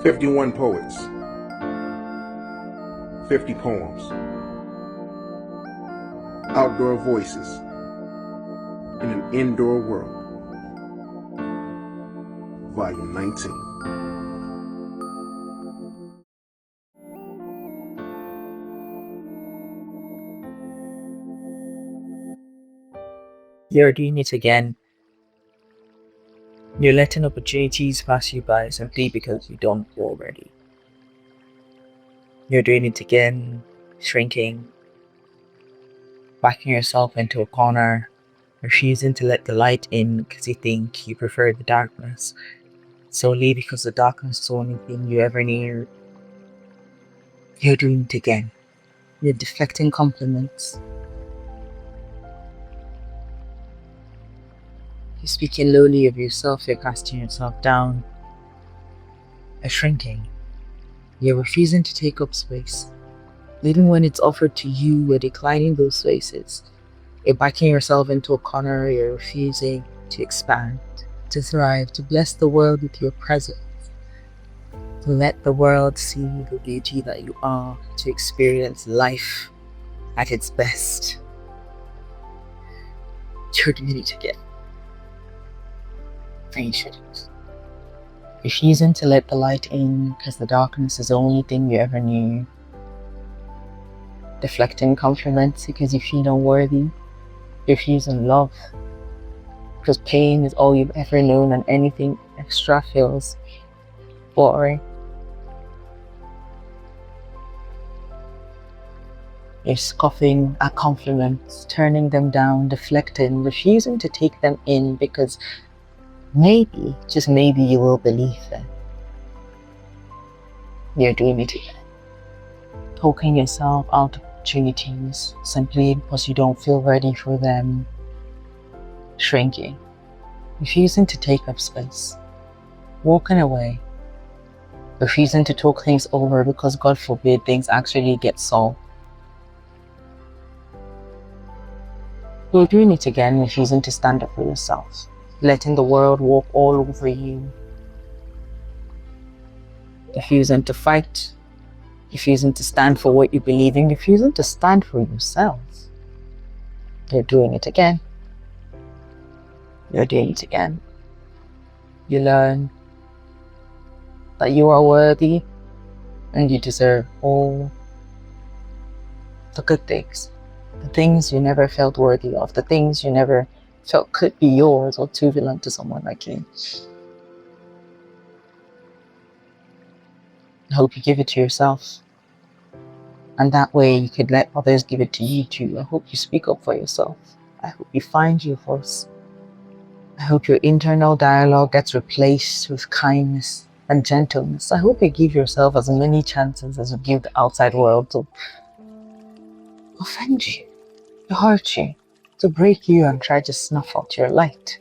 51 poets, 50 poems, outdoor voices in an indoor world. Volume 19. You're doing it again. You're letting opportunities pass you by simply because you don't already. You're doing it again, shrinking, backing yourself into a corner, refusing to let the light in because you think you prefer the darkness, solely because the darkness is the only thing you ever knew. You're doing it again. You're deflecting compliments. You're speaking lowly of yourself, you're casting yourself down. You're shrinking. You're refusing to take up space. Even when it's offered to you, you're declining those spaces. You're backing yourself into a corner, you're refusing to expand, to thrive, to bless the world with your presence, to let the world see the beauty that you are, to experience life at its best. You're doing it again. And you shouldn't. Refusing to let the light in because the darkness is the only thing you ever knew. Deflecting compliments because you feel unworthy. Refusing love because pain is all you've ever known and anything extra feels boring. You're scoffing at compliments, turning them down, deflecting, refusing to take them in because maybe, just maybe, you will believe them. You're doing it again. Talking yourself out of opportunities simply because you don't feel ready for them. Shrinking. Refusing to take up space. Walking away. Refusing to talk things over because, God forbid, things actually get solved. You're doing it again, refusing to stand up for yourself. Letting the world walk all over you. Refusing to fight. Refusing to stand for what you believe in. Refusing to stand for yourself. You're doing it again. You're doing it again. You learn that you are worthy and you deserve all the good things. The things you never felt worthy of. The things you never felt could be yours or to belong to someone like you. I hope you give it to yourself. And that way you could let others give it to you too. I hope you speak up for yourself. I hope you find your voice. I hope your internal dialogue gets replaced with kindness and gentleness. I hope you give yourself as many chances as you give the outside world to offend you, to hurt you, to break you and try to snuff out your light.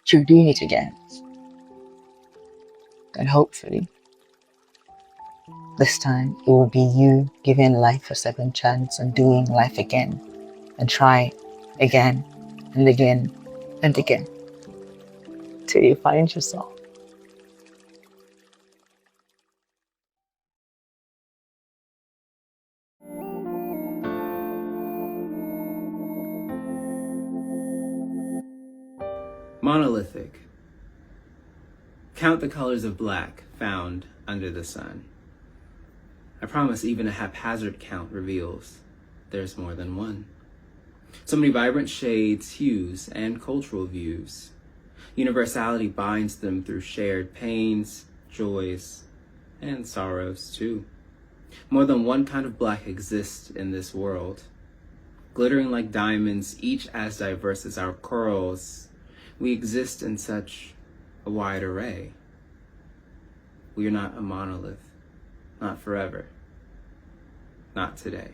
You're doing it again. And hopefully, this time it will be you giving life a second chance and doing life again. And try again and again and again till you find yourself. Monolithic. Count the colors of black found under the sun. I promise even a haphazard count reveals there's more than one. So many vibrant shades, hues, and cultural views. Universality binds them through shared pains, joys, and sorrows too. More than one kind of black exists in this world. Glittering like diamonds, each as diverse as our corals, we exist in such a wide array. We are not a monolith, not forever, not today.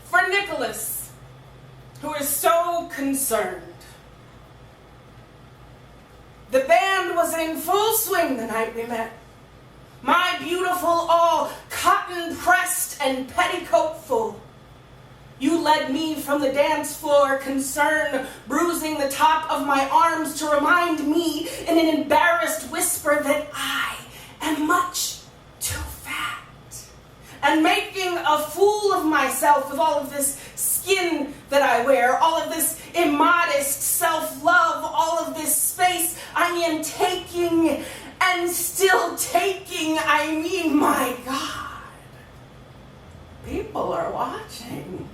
For Nicholas, who is so concerned. The band was in full swing the night we met. My beautiful and petticoat full. You led me from the dance floor, concern bruising the top of my arms to remind me in an embarrassed whisper that I am much too fat. And making a fool of myself with all of this skin that I wear, all of this immodest self-love, all of this space I am taking and still taking. I mean, my God, people are watching.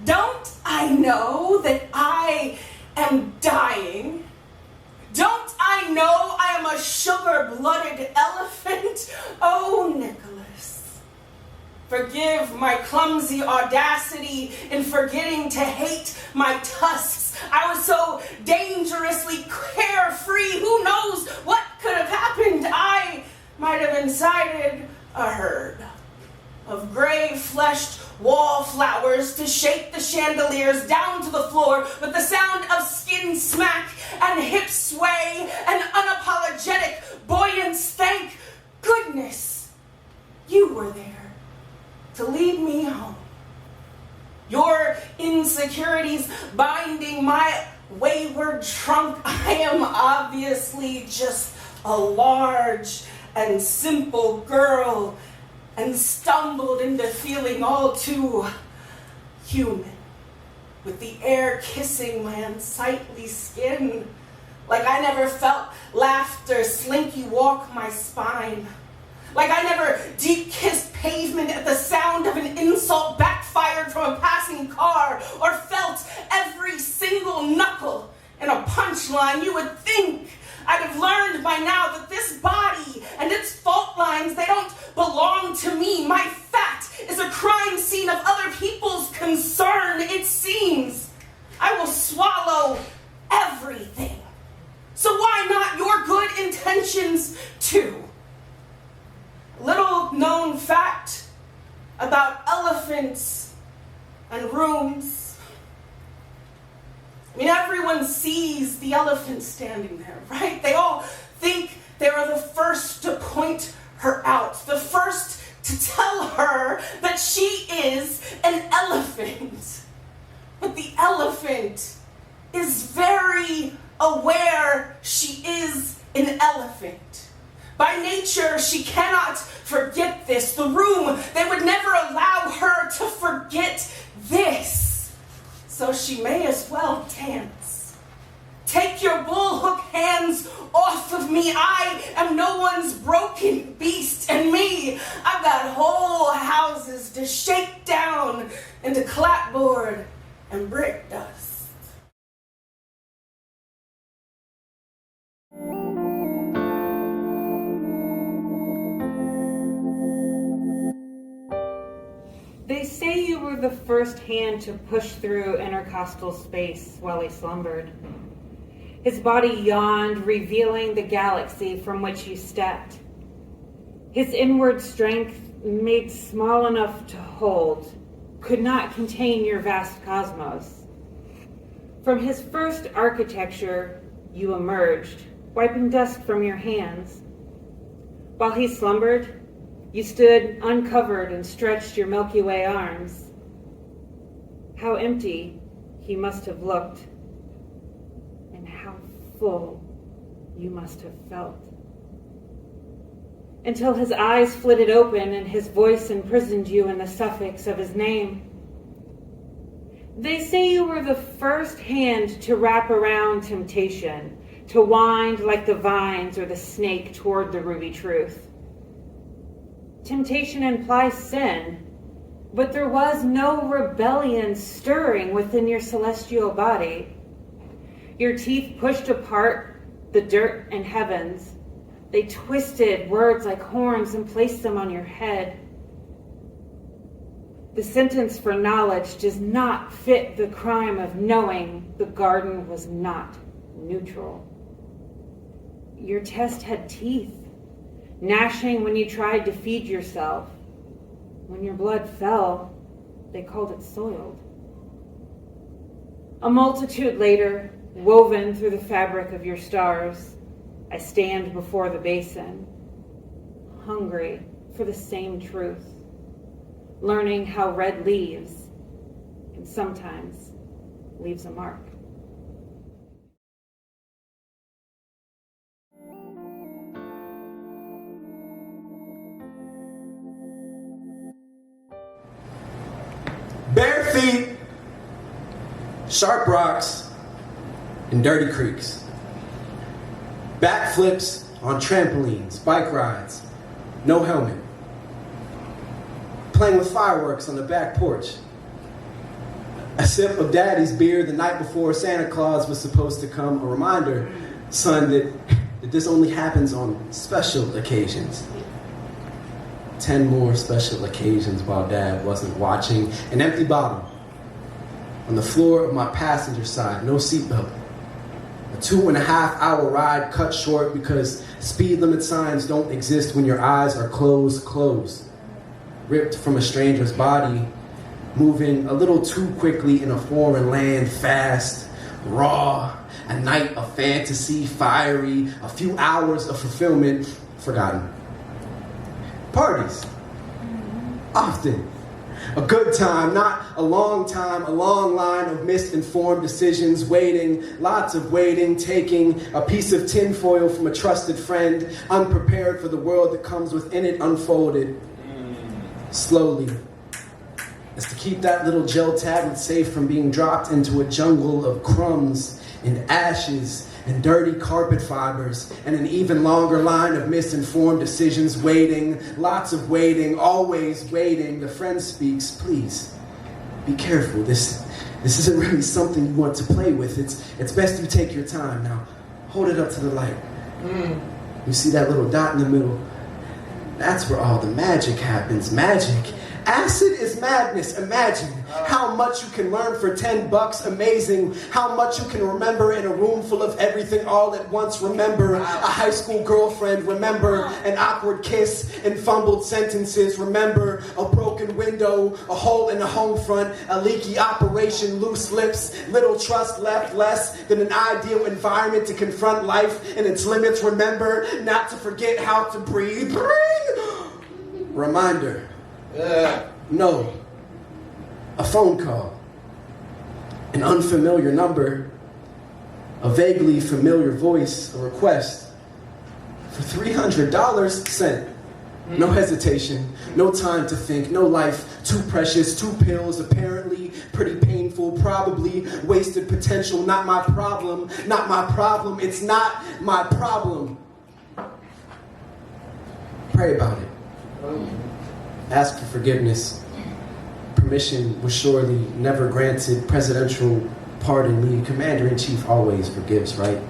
Don't I know that I am dying? Don't I know I am a sugar-blooded elephant? Oh, Nicholas, forgive my clumsy audacity in forgetting to hate my tusks. I was so dangerously carefree. Who knows what could have happened? I might have incited a herd of gray-fleshed wallflowers to shake the chandeliers down to the floor with the sound of skin smack and hip sway and unapologetic buoyance. Thank goodness you were there to lead me home. Your insecurities binding my wayward trunk. I am obviously just a large and simple girl, and stumbled into feeling all too human, with the air kissing my unsightly skin, like I never felt laughter slinky walk my spine, like I never deep-kissed pavement at the sound of an insult backfired from a passing car, or felt every single knuckle in a punchline. You would think I'd have learned by now that this body and its fault lines, they don't belong to me. My fat is a crime scene of other people's concern. It seems I will swallow everything. So why not your good intentions too? Little known fact about elephants and rooms. I mean, everyone sees the elephant standing there, right? They all think they are the first to point her out, the first to tell her that she is an elephant. But the elephant is very aware she is an elephant. By nature, she cannot forget this. The room, they would never allow her to forget this. So she may as well dance. Take your bullhook hands off of me. I am no one's broken beast, and me, I've got whole houses to shake down into clapboard and brick dust. They say you were the first hand to push through intercostal space while he slumbered. His body yawned, revealing the galaxy from which he stepped. His inward strength, made small enough to hold, could not contain your vast cosmos. From his first architecture, you emerged, wiping dust from your hands. While he slumbered, you stood uncovered and stretched your Milky Way arms. How empty he must have looked, and how full you must have felt. Until his eyes flitted open and his voice imprisoned you in the suffix of his name. They say you were the first hand to wrap around temptation, to wind like the vines or the snake toward the ruby truth. Temptation implies sin, but there was no rebellion stirring within your celestial body. Your teeth pushed apart the dirt and heavens. They twisted words like horns and placed them on your head. The sentence for knowledge does not fit the crime of knowing the garden was not neutral. Your test had teeth, gnashing when you tried to feed yourself. When your blood fell, they called it soiled. A multitude later, woven through the fabric of your stars, I stand before the basin, hungry for the same truth. learning how red leaves, and sometimes leaves a mark. Bare feet, sharp rocks, and dirty creeks. Backflips on trampolines, bike rides, no helmet. Playing with fireworks on the back porch. A sip of daddy's beer the night before Santa Claus was supposed to come. A reminder, son, that this only happens on special occasions. 10 more special occasions while dad wasn't watching. An empty bottle on the floor of my passenger side, no seatbelt. A 2.5-hour ride cut short because speed limit signs don't exist when your eyes are closed. Ripped from a stranger's body, moving a little too quickly in a foreign land, fast, raw, a night of fantasy, fiery, a few hours of fulfillment, forgotten. Parties, often. A good time, not a long time, a long line of misinformed decisions, waiting, lots of waiting, taking a piece of tinfoil from a trusted friend, unprepared for the world that comes within it, unfolded slowly. As to keep that little gel tablet safe from being dropped into a jungle of crumbs and ashes and dirty carpet fibers, and an even longer line of misinformed decisions, waiting, lots of waiting, always waiting. The friend speaks, please, be careful. This isn't really something you want to play with. It's best you take your time. Now, hold it up to the light. You see that little dot in the middle? That's where all the magic happens. Magic. Acid is madness. Imagine how much you can learn for $10. Amazing. How much you can remember in a room full of everything all at once. Remember a high school girlfriend. Remember an awkward kiss and fumbled sentences. Remember a broken window, a hole in the home front, a leaky operation, loose lips, little trust left, less than an ideal environment to confront life and its limits. Remember not to forget how to breathe. Reminder. No. A phone call. An unfamiliar number. A vaguely familiar voice. A request. For $300 sent. No hesitation. No time to think. No life. Too precious. 2 pills. Apparently pretty painful. Probably wasted potential. Not my problem. Not my problem. It's not my problem. Pray about it. Ask for forgiveness. Permission was surely never granted. Presidential pardon me. Commander-in-Chief always forgives, right?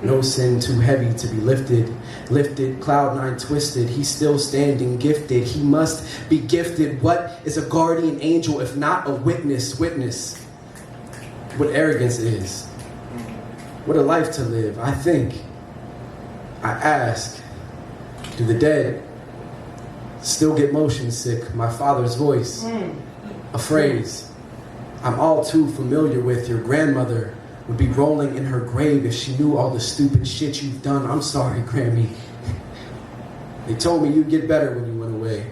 No sin too heavy to be lifted. Lifted, cloud 9 twisted. He's still standing, gifted. He must be gifted. What is a guardian angel if not a witness? Witness what arrogance is. What a life to live. I think. I ask. Do the dead still get motion sick? My father's voice, a phrase I'm all too familiar with. Your grandmother would be rolling in her grave if she knew all the stupid shit you've done. I'm sorry, Grammy. They told me you'd get better when you went away.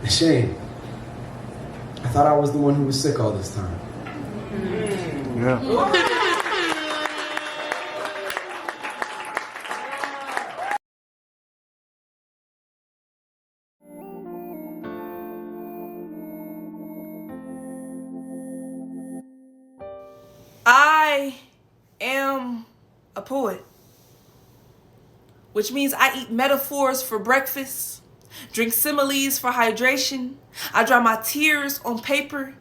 A shame. I thought I was the one who was sick all this time. Yeah. I am a poet, which means I eat metaphors for breakfast, drink similes for hydration. I dry my tears on paper.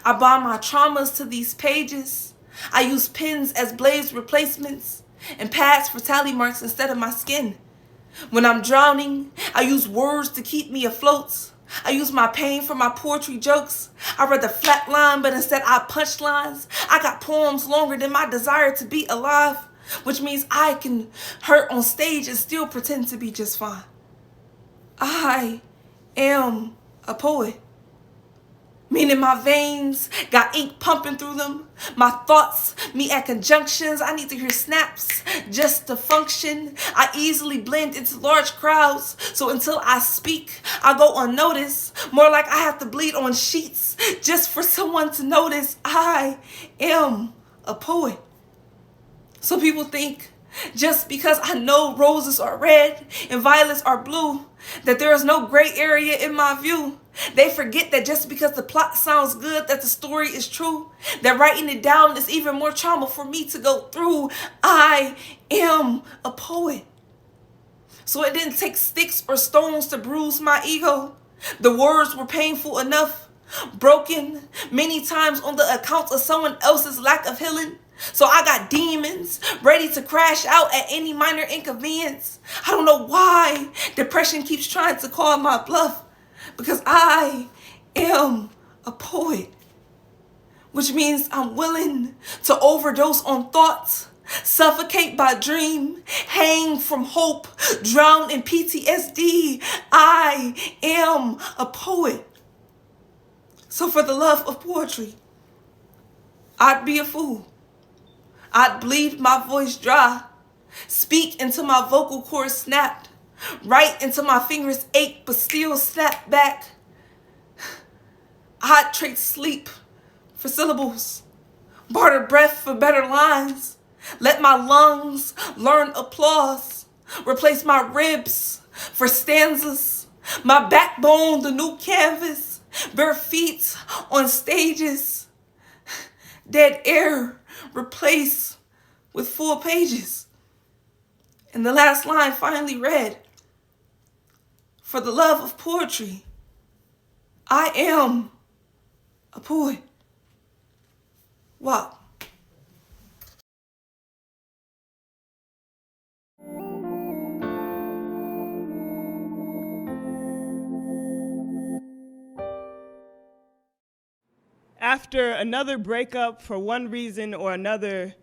I bond my traumas to these pages. I use pens as blades replacements and pads for tally marks instead of my skin. When I'm drowning, I use words to keep me afloat. I use my pain for my poetry jokes. I read the flat line, but instead I punch lines. I got poems longer than my desire to be alive, which means I can hurt on stage and still pretend to be just fine. I am a poet. Meaning my veins got ink pumping through them. My thoughts meet at conjunctions. I need to hear snaps just to function. I easily blend into large crowds. So until I speak, I go unnoticed. More like I have to bleed on sheets just for someone to notice I am a poet. So people think just because I know roses are red and violets are blue, that there is no gray area in my view. They forget that just because the plot sounds good, that the story is true. That writing it down is even more trauma for me to go through. I am a poet. So it didn't take sticks or stones to bruise my ego. The words were painful enough, broken many times on the account of someone else's lack of healing. So I got demons ready to crash out at any minor inconvenience. I don't know why depression keeps trying to call my bluff, because I am a poet, which means I'm willing to overdose on thoughts, suffocate by dream, hang from hope, drown in PTSD. I am a poet. So for the love of poetry, I'd be a fool. I'd bleed my voice dry, speak until my vocal cords snapped, write until my fingers ache but still snap back. I'd trade sleep for syllables, barter breath for better lines, let my lungs learn applause, replace my ribs for stanzas, my backbone the new canvas, bare feet on stages, dead air replaced with full pages. And the last line finally read, for the love of poetry, I am a poet. Waup. After another breakup for one reason or another,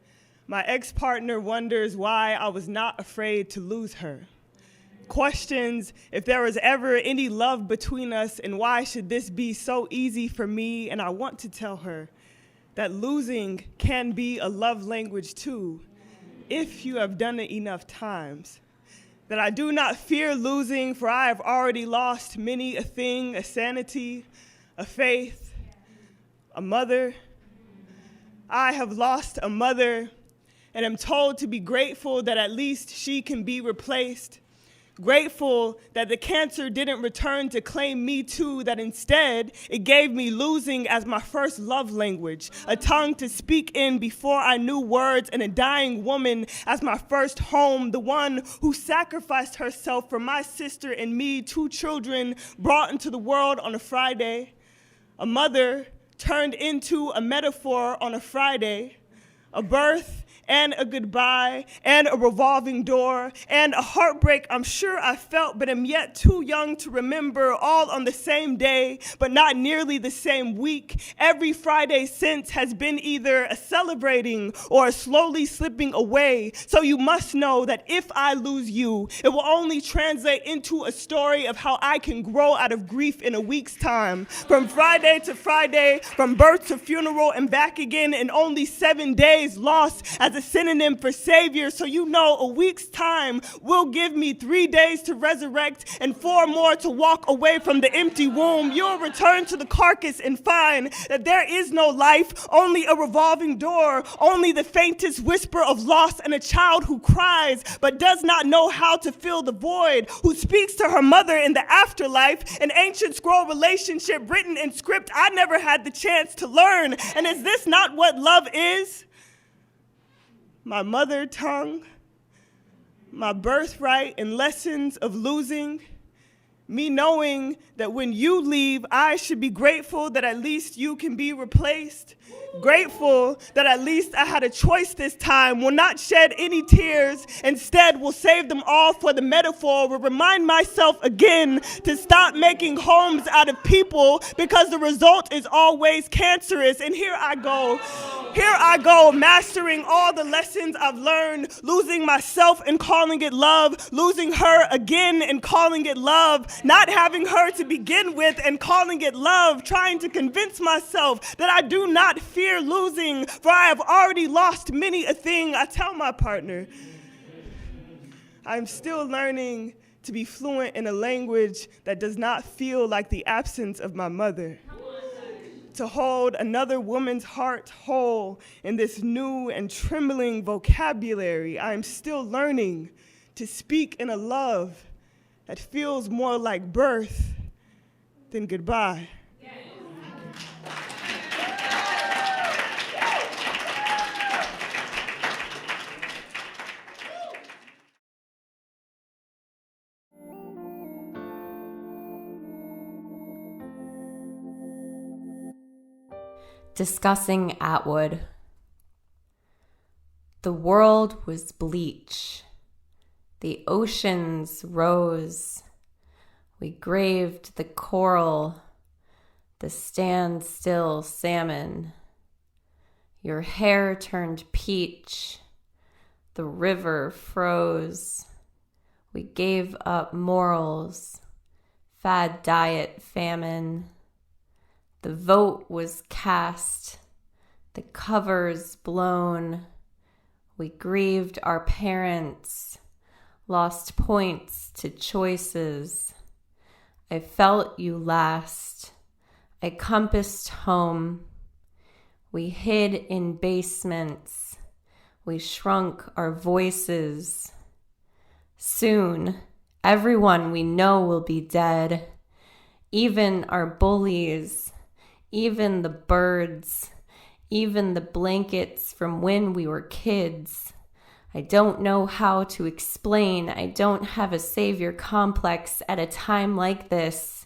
my ex-partner wonders why I was not afraid to lose her. Questions if there was ever any love between us and why should this be so easy for me, and I want to tell her that losing can be a love language too, if you have done it enough times. That I do not fear losing, for I have already lost many a thing, a sanity, a faith, a mother. I have lost a mother and am told to be grateful that at least she can be replaced. Grateful that the cancer didn't return to claim me too, that instead it gave me losing as my first love language, a tongue to speak in before I knew words, and a dying woman as my first home, the one who sacrificed herself for my sister and me, 2 children brought into the world on a Friday, a mother turned into a metaphor on a Friday, a birth and a goodbye, and a revolving door, and a heartbreak I'm sure I felt, but am yet too young to remember, all on the same day, but not nearly the same week. Every Friday since has been either a celebrating or a slowly slipping away. So you must know that if I lose you, it will only translate into a story of how I can grow out of grief in a week's time. From Friday to Friday, from birth to funeral, and back again in only 7 days, lost as a synonym for savior. So you know a week's time will give me 3 days to resurrect and 4 more to walk away from the empty womb. You'll return to the carcass and find that there is no life, only a revolving door, only the faintest whisper of loss, and a child who cries but does not know how to fill the void, who speaks to her mother in the afterlife, an ancient scroll relationship written in script I never had the chance to learn. And is this not what love is? My mother tongue, my birthright and lessons of losing, me knowing that when you leave, I should be grateful that at least you can be replaced. Grateful that at least I had a choice this time, will not shed any tears, instead will save them all for the metaphor, will remind myself again to stop making homes out of people, because the result is always cancerous. And here I go, mastering all the lessons I've learned, losing myself and calling it love, losing her again and calling it love. not having her to begin with and calling it love, trying to convince myself that I do not fear losing, for I have already lost many a thing. I tell my partner, I'm still learning to be fluent in a language that does not feel like the absence of my mother. To hold another woman's heart whole in this new and trembling vocabulary, I am still learning to speak in a love that feels more like birth than goodbye. Discussing Atwood. The world was bleach. The oceans rose. We graved the coral, the standstill salmon. Your hair turned peach. The river froze. We gave up morals, fad diet famine. The vote was cast, the covers blown. We grieved our parents, lost points to choices. I felt you last. I compassed home. We hid in basements. We shrunk our voices. Soon, everyone we know will be dead. Even our bullies. Even the birds, even the blankets from when we were kids. I don't know how to explain. I don't have a savior complex at a time like this,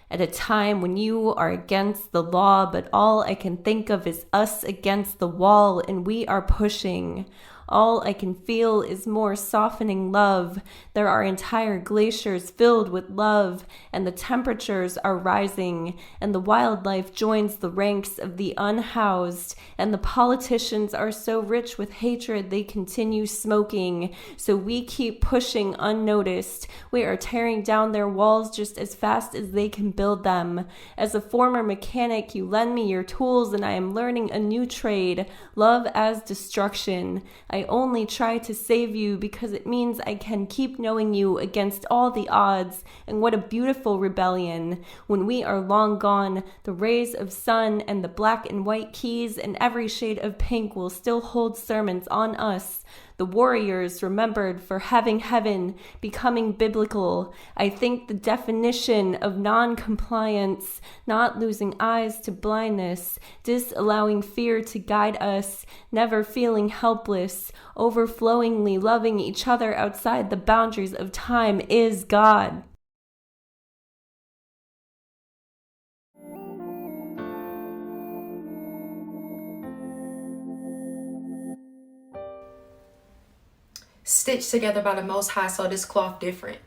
at a time when you are against the law, but all I can think of is us against the wall, and we are pushing. All I can feel is more softening love. There are entire glaciers filled with love, and the temperatures are rising, and the wildlife joins the ranks of the unhoused, and the politicians are so rich with hatred they continue smoking. So we keep pushing unnoticed. We are tearing down their walls just as fast as they can build them. As a former mechanic, you lend me your tools, and I am learning a new trade, love as destruction. I only try to save you because it means I can keep knowing you against all the odds, and what a beautiful rebellion. When we are long gone, the rays of sun and the black and white keys and every shade of pink will still hold sermons on us. The warriors remembered for having heaven, becoming biblical. I think the definition of non-compliance, not losing eyes to blindness, disallowing fear to guide us, never feeling helpless, overflowingly loving each other outside the boundaries of time is God. Stitched together by the Most High, saw this cloth different.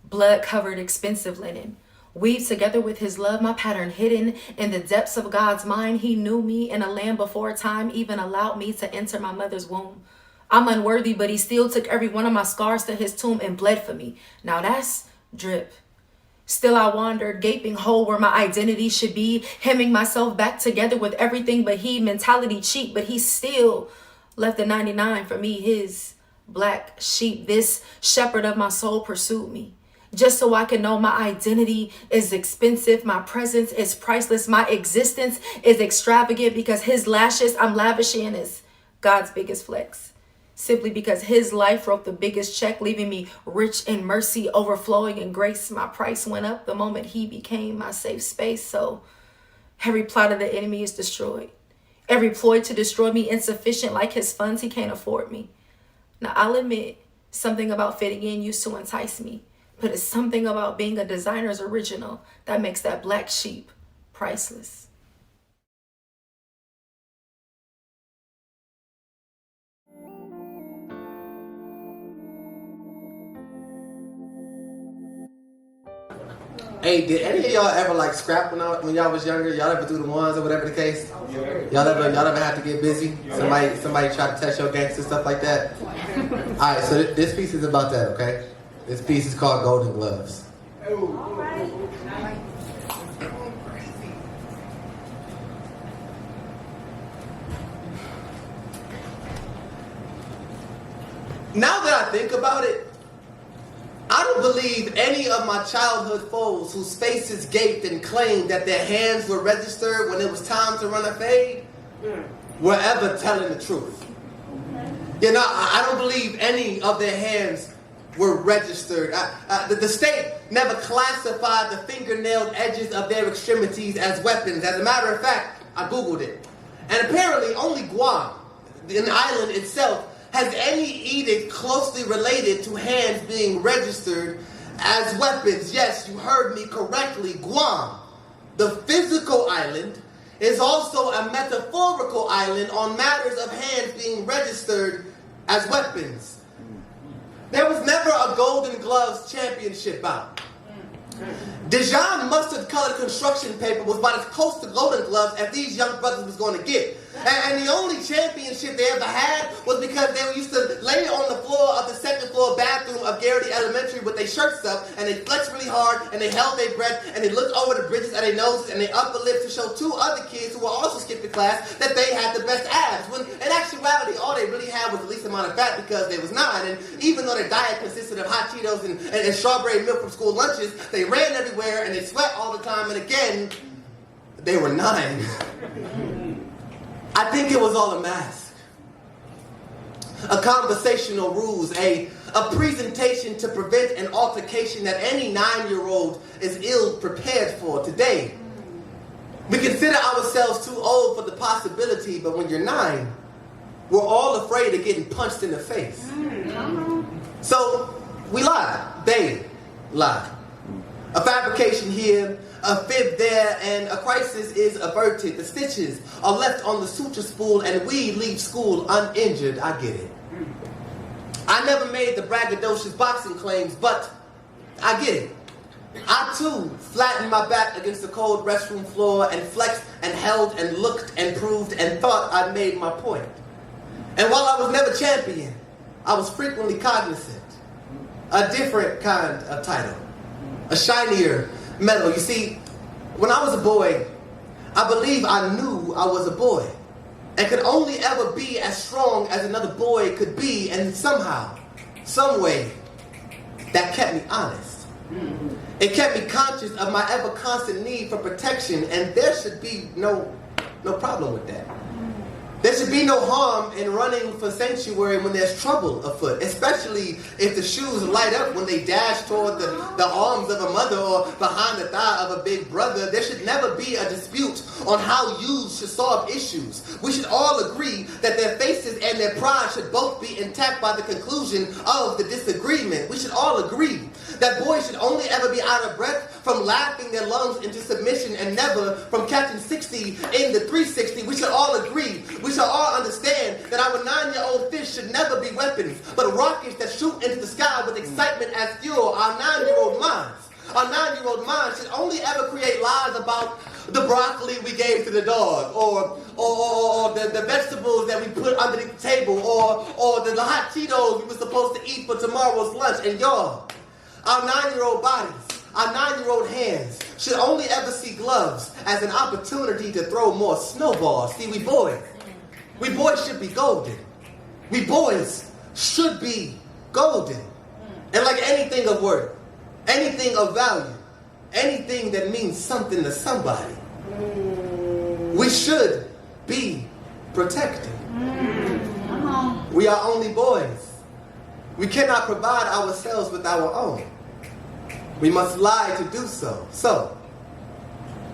Blood-covered, expensive linen. Weaved together with his love, my pattern hidden in the depths of God's mind. He knew me in a land before time, even allowed me to enter my mother's womb. I'm unworthy, but he still took every one of my scars to his tomb and bled for me. Now that's drip. Still I wandered, gaping hole where my identity should be, hemming myself back together with everything but he, mentality cheap, but he still left the 99 for me, his black sheep. This shepherd of my soul pursued me just so I can know my identity is expensive, my presence is priceless, my existence is extravagant, because his lashes I'm lavishing is God's biggest flex. Simply because his life wrote the biggest check, leaving me rich in mercy, overflowing in grace. My price went up the moment he became my safe space. So every plot of the enemy is destroyed. Every ploy to destroy me insufficient, like his funds, he can't afford me. Now, I'll admit, something about fitting in used to entice me, but it's something about being a designer's original that makes that black sheep priceless. Hey, did any of y'all ever like scrap when y'all was younger? Y'all ever do the ones or whatever the case? Y'all ever have to get busy? Somebody try to test your gangster, stuff like that? Alright, so this piece is about that, okay? This piece is called Golden Gloves. Now that I think about it, I don't believe any of my childhood foes whose faces gaped and claimed that their hands were registered when it was time to run a fade were ever telling the truth. You know, I don't believe any of their hands were registered. The state never classified the fingernailed edges of their extremities as weapons. As a matter of fact, I Googled it. And apparently only Guam, the island itself, has any edict closely related to hands being registered as weapons. Yes, you heard me correctly. Guam, the physical island, is also a metaphorical island on matters of hands being registered as weapons. There was never a Golden Gloves championship bout. Dijon mustard-colored construction paper was about as close to Golden Gloves as these young brothers was going to get. And the only championship they ever had was because they used to lay on the floor of the second floor bathroom of Garrity Elementary with their shirts up, and they flexed really hard, and they held their breath, and they looked over the bridges of their noses and their upper lips to show two other kids who were also skipping class that they had the best abs. When in actuality, all they really had was the least amount of fat because they was 9. And even though their diet consisted of hot Cheetos and strawberry milk from school lunches, they ran everywhere and they sweat all the time. And again, they were 9. I think it was all a mask. A conversational ruse, a presentation to prevent an altercation that any 9-year-old is ill prepared for today. We consider ourselves too old for the possibility, but when you're 9, we're all afraid of getting punched in the face. So we lie. They lie. A fabrication here, a fib there, and a crisis is averted. The stitches are left on the suture spool, and we leave school uninjured. I get it. I never made the braggadocious boxing claims, but I get it. I too flattened my back against the cold restroom floor and flexed and held and looked and proved and thought I made my point. And while I was never champion, I was frequently cognizant. A different kind of title. A shinier medal. You see, when I was a boy, I believe I knew I was a boy and could only ever be as strong as another boy could be, and somehow, some way, that kept me honest. It kept me conscious of my ever constant need for protection, and there should be no problem with that. There should be no harm in running for sanctuary when there's trouble afoot, especially if the shoes light up when they dash toward the arms of a mother or behind the thigh of a big brother. There should never be a dispute on how youths should solve issues. We should all agree that their faces and their pride should both be intact by the conclusion of the disagreement. We should all agree that boys should only ever be out of breath from laughing their lungs into submission and never from catching 60 in the 360. We should all agree. We should all understand that our 9-year-old fish should never be weapons, but rockets that shoot into the sky with excitement as fuel. Our 9-year-old minds should only ever create lies about the broccoli we gave to the dog, or the vegetables that we put underneath the table, or the hot Cheetos we were supposed to eat for tomorrow's lunch. And y'all, our 9-year-old bodies, our 9-year-old hands should only ever see gloves as an opportunity to throw more snowballs. See, we boys should be golden. We boys should be golden. And like anything of worth, anything of value, anything that means something to somebody, we should be protected. We are only boys. We cannot provide ourselves with our own. We must lie to do so. So,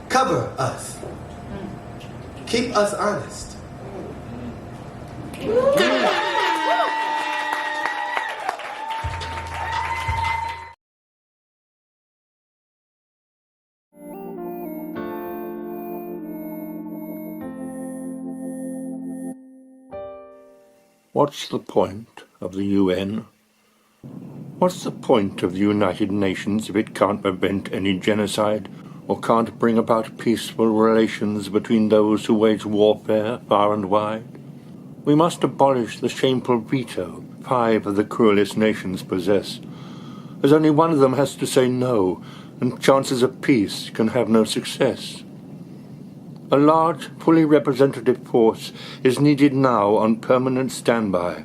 cover us. Keep us honest. What's the point of the UN? What's the point of the United Nations if it can't prevent any genocide or can't bring about peaceful relations between those who wage warfare far and wide? We must abolish the shameful veto 5 of the cruelest nations possess, as only one of them has to say no, and chances of peace can have no success. A large, fully representative force is needed now on permanent standby,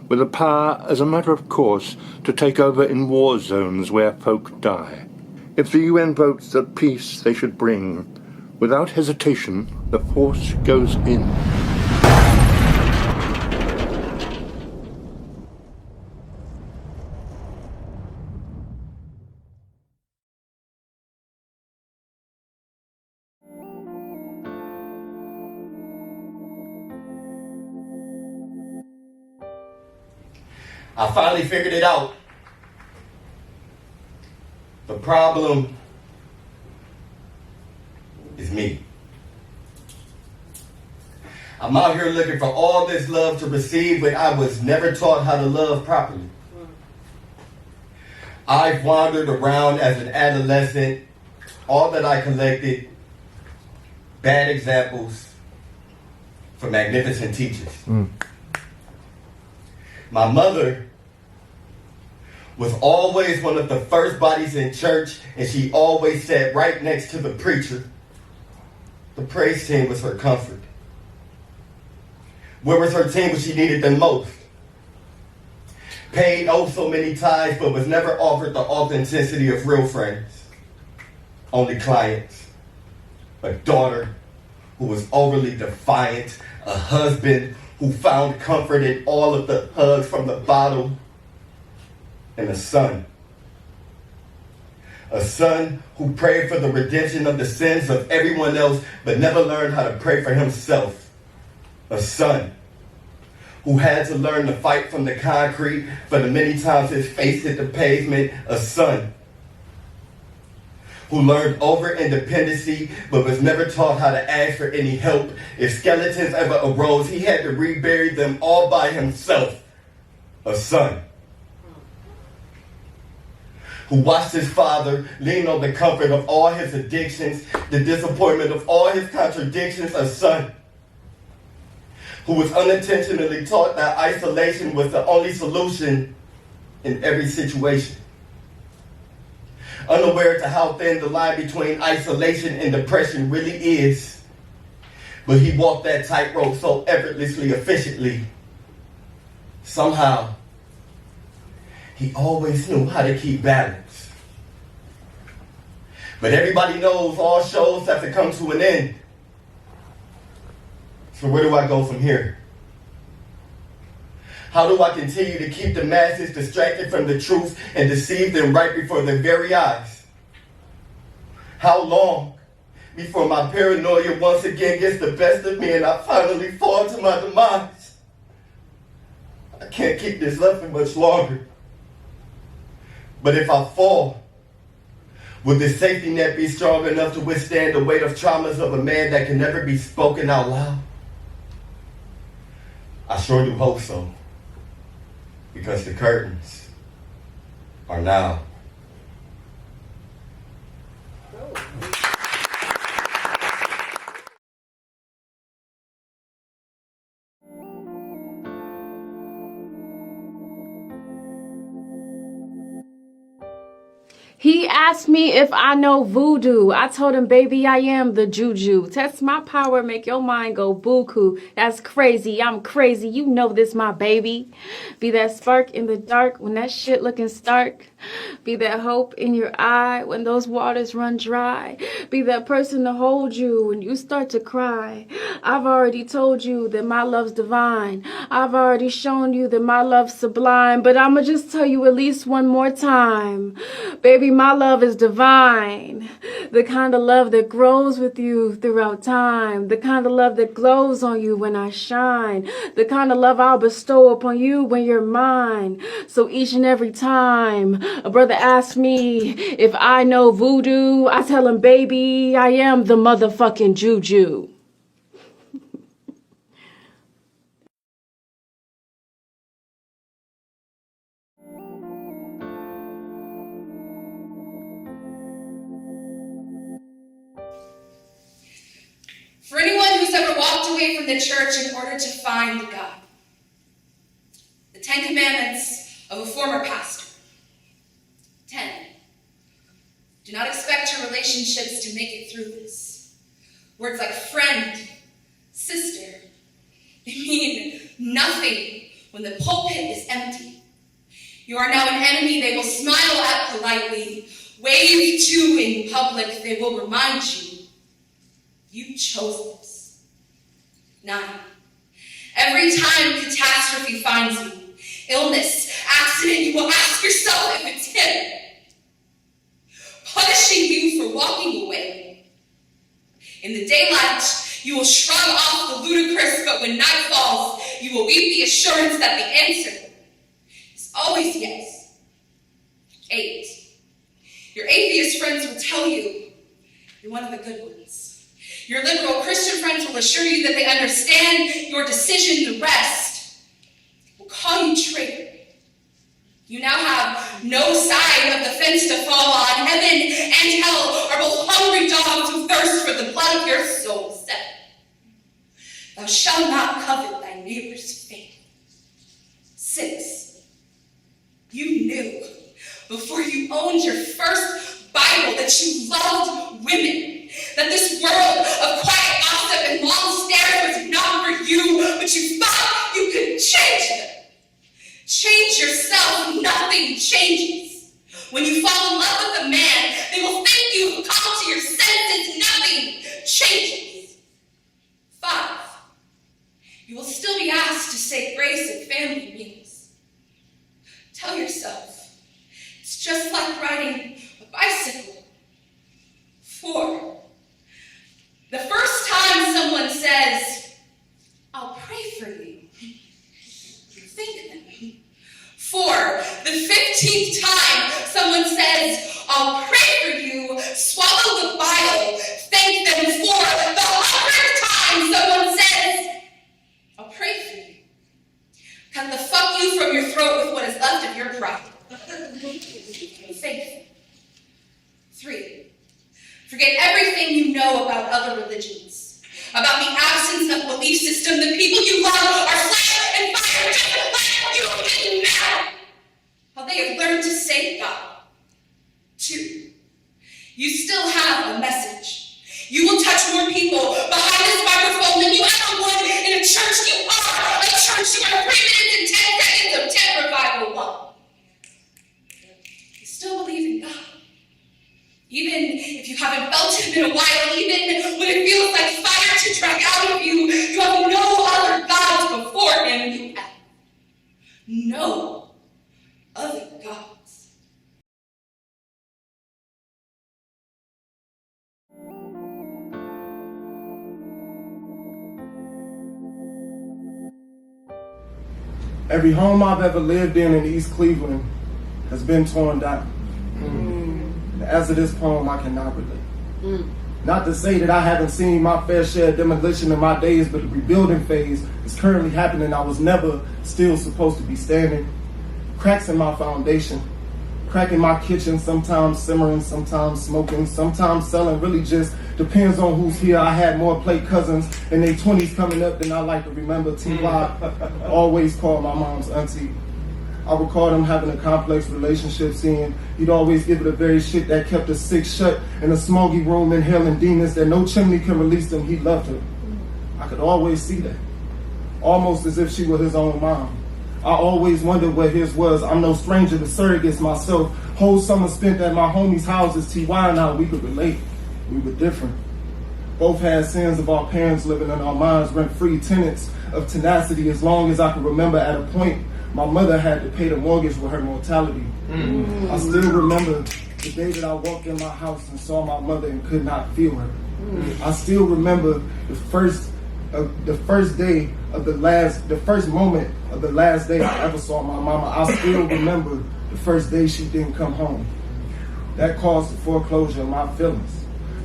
with the power, as a matter of course, to take over in war zones where folk die. If the UN votes that peace they should bring, without hesitation, the force goes in. I finally figured it out. The problem is me. I'm out here looking for all this love to receive, but I was never taught how to love properly. I've wandered around as an adolescent, all that I collected, bad examples for magnificent teachers. My mother was always one of the first bodies in church, and she always sat right next to the preacher. The praise team was her comfort. Where was her team when she needed them most? Paid oh so many times, but was never offered the authenticity of real friends. Only clients. A daughter who was overly defiant, a husband who found comfort in all of the hugs from the bottle, and a son. A son who prayed for the redemption of the sins of everyone else, but never learned how to pray for himself. A son who had to learn to fight from the concrete for the many times his face hit the pavement. A son who learned over independency, but was never taught how to ask for any help. If skeletons ever arose, he had to rebury them all by himself. A son who watched his father lean on the comfort of all his addictions, the disappointment of all his contradictions. A son who was unintentionally taught that isolation was the only solution in every situation. Unaware to how thin the line between isolation and depression really is. But he walked that tightrope so effortlessly, efficiently. Somehow, he always knew how to keep balance. But everybody knows all shows have to come to an end. So where do I go from here? How do I continue to keep the masses distracted from the truth and deceive them right before their very eyes? How long before my paranoia once again gets the best of me and I finally fall to my demise? I can't keep this up for much longer. But if I fall, will this safety net be strong enough to withstand the weight of traumas of a man that can never be spoken out loud? I sure do hope so. Because the curtains are now. He asked me if I know voodoo. I told him, baby, I am the Juju. Test my power, make your mind go buku. That's crazy, I'm crazy. You know this, my baby. Be that spark in the dark when that shit looking stark. Be that hope in your eye when those waters run dry. Be that person to hold you when you start to cry. I've already told you that my love's divine. I've already shown you that my love's sublime. But I'ma just tell you at least one more time. Baby, my love is divine. The kind of love that grows with you throughout time. The kind of love that glows on you when I shine. The kind of love I'll bestow upon you when you're mine. So each and every time a brother asks me if I know voodoo, I tell him, baby, I am the motherfucking Juju. For anyone who's ever walked away from the church in order to find God. The 10 Commandments of a former pastor. 10. Do not expect your relationships to make it through this. Words like friend, sister, they mean nothing when the pulpit is empty. You are now an enemy they will smile at politely, wave to in public. They will remind you, you chose this. 9. Every time catastrophe finds you, illness, accident, you will ask yourself if it's him, punishing you for walking away. In the daylight, you will shrug off the ludicrous, but when night falls, you will weep the assurance that the answer is always yes. 8. Your atheist friends will tell you you're one of the good ones. Your liberal Christian friends will assure you that they understand your decision. The rest will call you traitor. You now have no side of the fence to fall on. Heaven and hell are both hungry dogs who thirst for the blood of your soul. 7. Thou shalt not covet thy neighbor's faith. 6. You knew before you owned your first Bible that you loved women. That this world of quiet gossip and long stares was not for you, but you thought you could change them. Change yourself, nothing changes. When you fall in love with a man, they will think you have come to your senses, nothing changes. 5. You will still be asked to say grace at family meals. Tell yourself, it's just like riding a bicycle. 4. The first time someone says, I'll pray for you, thank them. 4. The 15th time someone says, I'll pray for you, swallow the bile, thank them. 4. The 100th time someone says, I'll pray for you, cut the fuck you from your throat with what is left of your pride. Thank them. 3. Forget everything you know about other religions, about the absence of belief system. The people you love are flesh and fire, just like you did now. How they have learned to say God. 2. You still have a message. You will touch more people behind this microphone than you ever would in a church. You are a church. You are 3 minutes and 10 seconds of tent revival 1. You still believe in God. Even if you haven't felt him in a while, even when it feels like fire to drag out of you, you have no other gods before him. You have no other gods. Every home I've ever lived in East Cleveland has been torn down. As of this poem, I cannot relate. Not to say that I haven't seen my fair share of demolition in my days, but the rebuilding phase is currently happening. I was never still supposed to be standing. Cracks in my foundation, crack in my kitchen, sometimes simmering, sometimes smoking, sometimes selling, really just depends on who's here. I had more play cousins in their 20s coming up than I like to remember. T.Y. always called my mom's auntie. I recall them having a complex relationship, seeing he'd always give it a very shit that kept us 6 shut in a smoggy room, inhaling demons that no chimney can release them. He loved her. I could always see that, almost as if she were his own mom. I always wondered what his was. I'm no stranger to surrogates myself. Whole summer spent at my homies' houses, T.Y. and I, we could relate. We were different. Both had sins of our parents living in our minds, rent-free tenants of tenacity. As long as I could remember, at a point, my mother had to pay the mortgage with her mortality. I still remember the day that I walked in my house and saw my mother and could not feel her. I still remember the first moment of the last day I ever saw my mama. I still remember the first day she didn't come home. That caused the foreclosure of my feelings.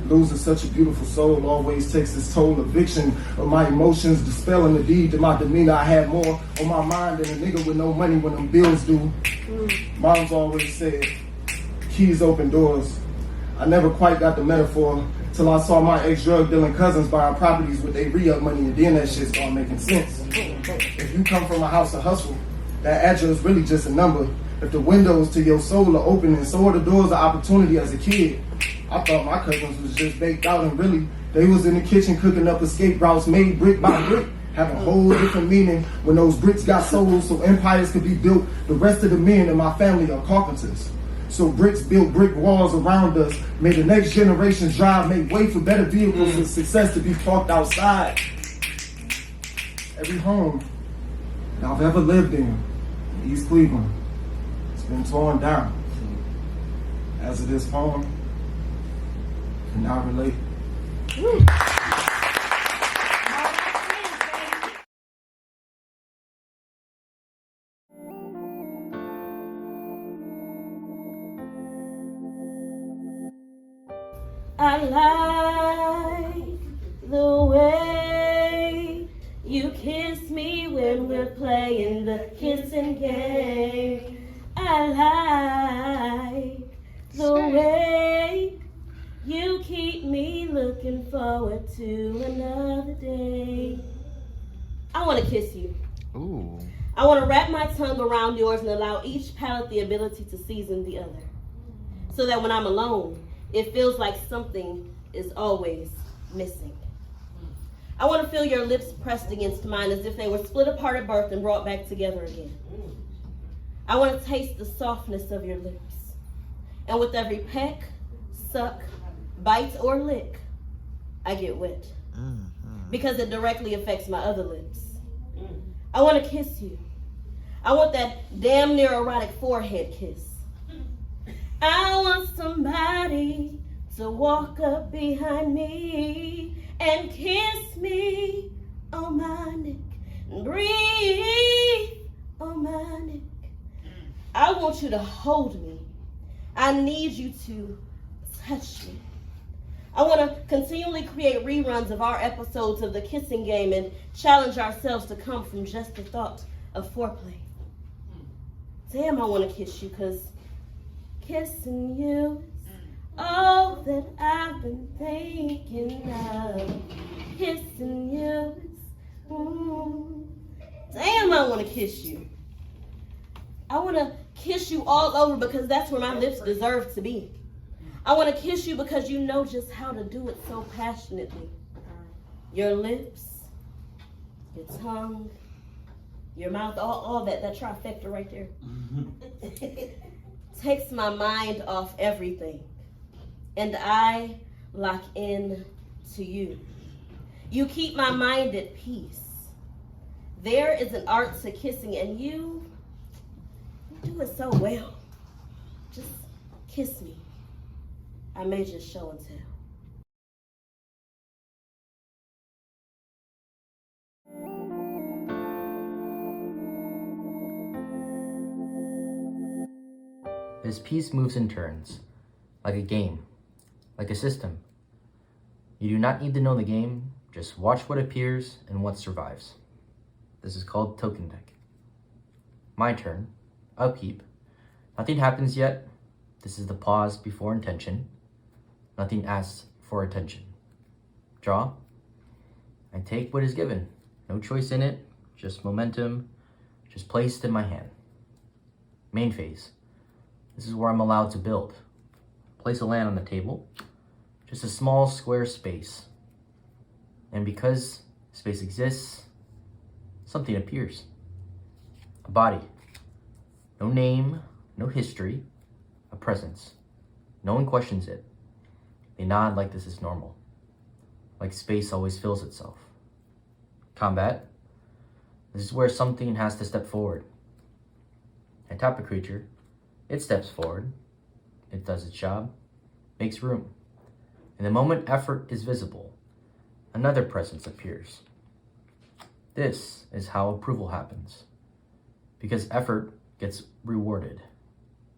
Losing such a beautiful soul always takes its toll. Eviction of my emotions, dispelling the deed to my demeanor. I had more on my mind than a nigga with no money when them bills due. Mom's always said, keys open doors. I never quite got the metaphor till I saw my ex-drug dealing cousins buying properties with their re-up money, and then that shit started making sense. If you come from a house of hustle, that address is really just a number. If the windows to your soul are open and so are the doors of opportunity as a kid, I thought my cousins was just baked out and really they was in the kitchen cooking up escape routes made brick by brick. Have a whole different meaning when those bricks got souls so empires could be built. The rest of the men in my family are carpenters. So bricks built brick walls around us, made the next generation drive, make way for better vehicles and success to be parked outside. Every home that I've ever lived in East Cleveland, it's been torn down. As of this poem, can I relate? Woo. I like the way you kiss me when we're playing the kissing game. I like the way you keep me looking forward to another day. I want to kiss you. Ooh. I want to wrap my tongue around yours and allow each palate the ability to season the other. So that when I'm alone, it feels like something is always missing. I want to feel your lips pressed against mine as if they were split apart at birth and brought back together again. I want to taste the softness of your lips. And with every peck, suck, bite, or lick, I get wet. Because it directly affects my other lips. I want to kiss you. I want that damn near erotic forehead kiss. I want somebody to walk up behind me and kiss me on my neck and breathe on my neck. I want you to hold me. I need you to touch me. I want to continually create reruns of our episodes of the kissing game and challenge ourselves to come from just the thought of foreplay. Damn, I want to kiss you because kissing you is all that I've been thinking of. Kissing you is, damn, I want to kiss you. I want to kiss you all over because that's where my lips deserve to be. I want to kiss you because you know just how to do it so passionately. Your lips, your tongue, your mouth, all that trifecta right there. Takes my mind off everything. And I lock in to you. You keep my mind at peace. There is an art to kissing and you do it so well. Just kiss me. I may just show and tell. This piece moves in turns, like a game, like a system. You do not need to know the game, just watch what appears and what survives. This is called token deck. My turn. Upkeep. Nothing happens yet. This is the pause before intention. Nothing asks for attention. Draw. I take what is given. No choice in it, just momentum, just placed in my hand. Main phase. This is where I'm allowed to build. Place a land on the table. Just a small square space. And because space exists, something appears. A body. No name, no history, a presence. No one questions it. They nod like this is normal. Like space always fills itself. Combat. This is where something has to step forward. I tap a creature. It steps forward. It does its job. Makes room. In the moment effort is visible, another presence appears. This is how approval happens. Because effort gets rewarded.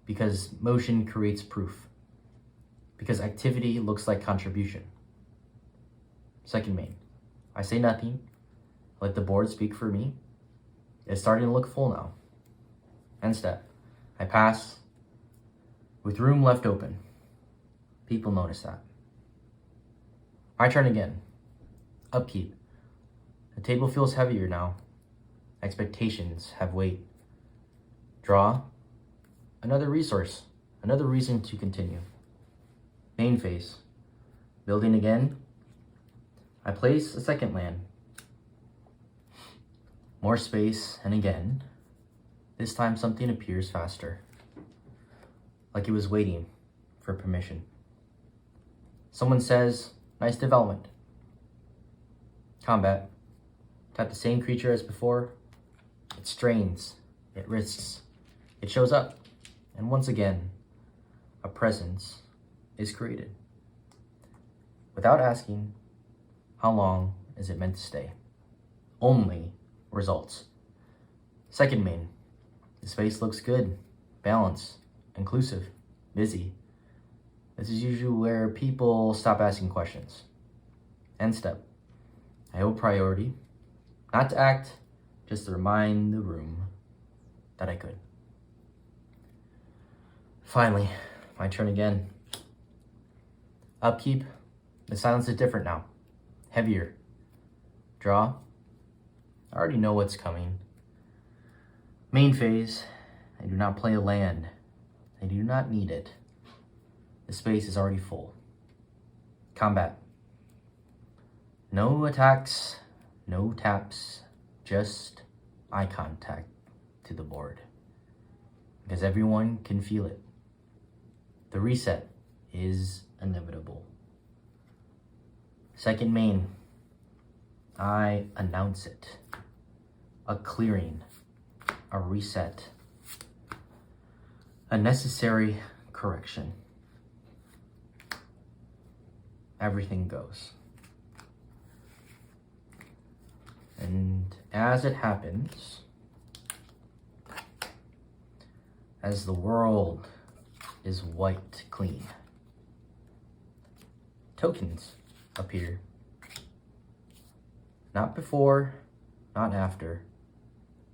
Because motion creates proof. Because activity looks like contribution. Second main. I say nothing. Let the board speak for me. It's starting to look full now. End step. I pass. With room left open. People notice that. My turn again. Upkeep. The table feels heavier now. Expectations have weight. Draw. Another resource, another reason to continue. Main phase. Building again. I place a second land. More space, and again. This time something appears faster. Like it was waiting for permission. Someone says, nice development. Combat. Tap the same creature as before. It strains. It risks. It shows up. And once again, a presence is created. Without asking, how long is it meant to stay? Only results. Second main. The space looks good, balanced, inclusive, busy. This is usually where people stop asking questions. End step. I hold priority. Not to act, just to remind the room that I could. Finally, my turn again. Upkeep. The silence is different now. Heavier. Draw. I already know what's coming. Main phase. I do not play a land. I do not need it. The space is already full. Combat. No attacks, no taps, just eye contact to the board. Because everyone can feel it. The reset is inevitable. Second main. I announce it. A clearing. A reset. A necessary correction. Everything goes. And as it happens, as the world is wiped clean, tokens appear. Not before, not after,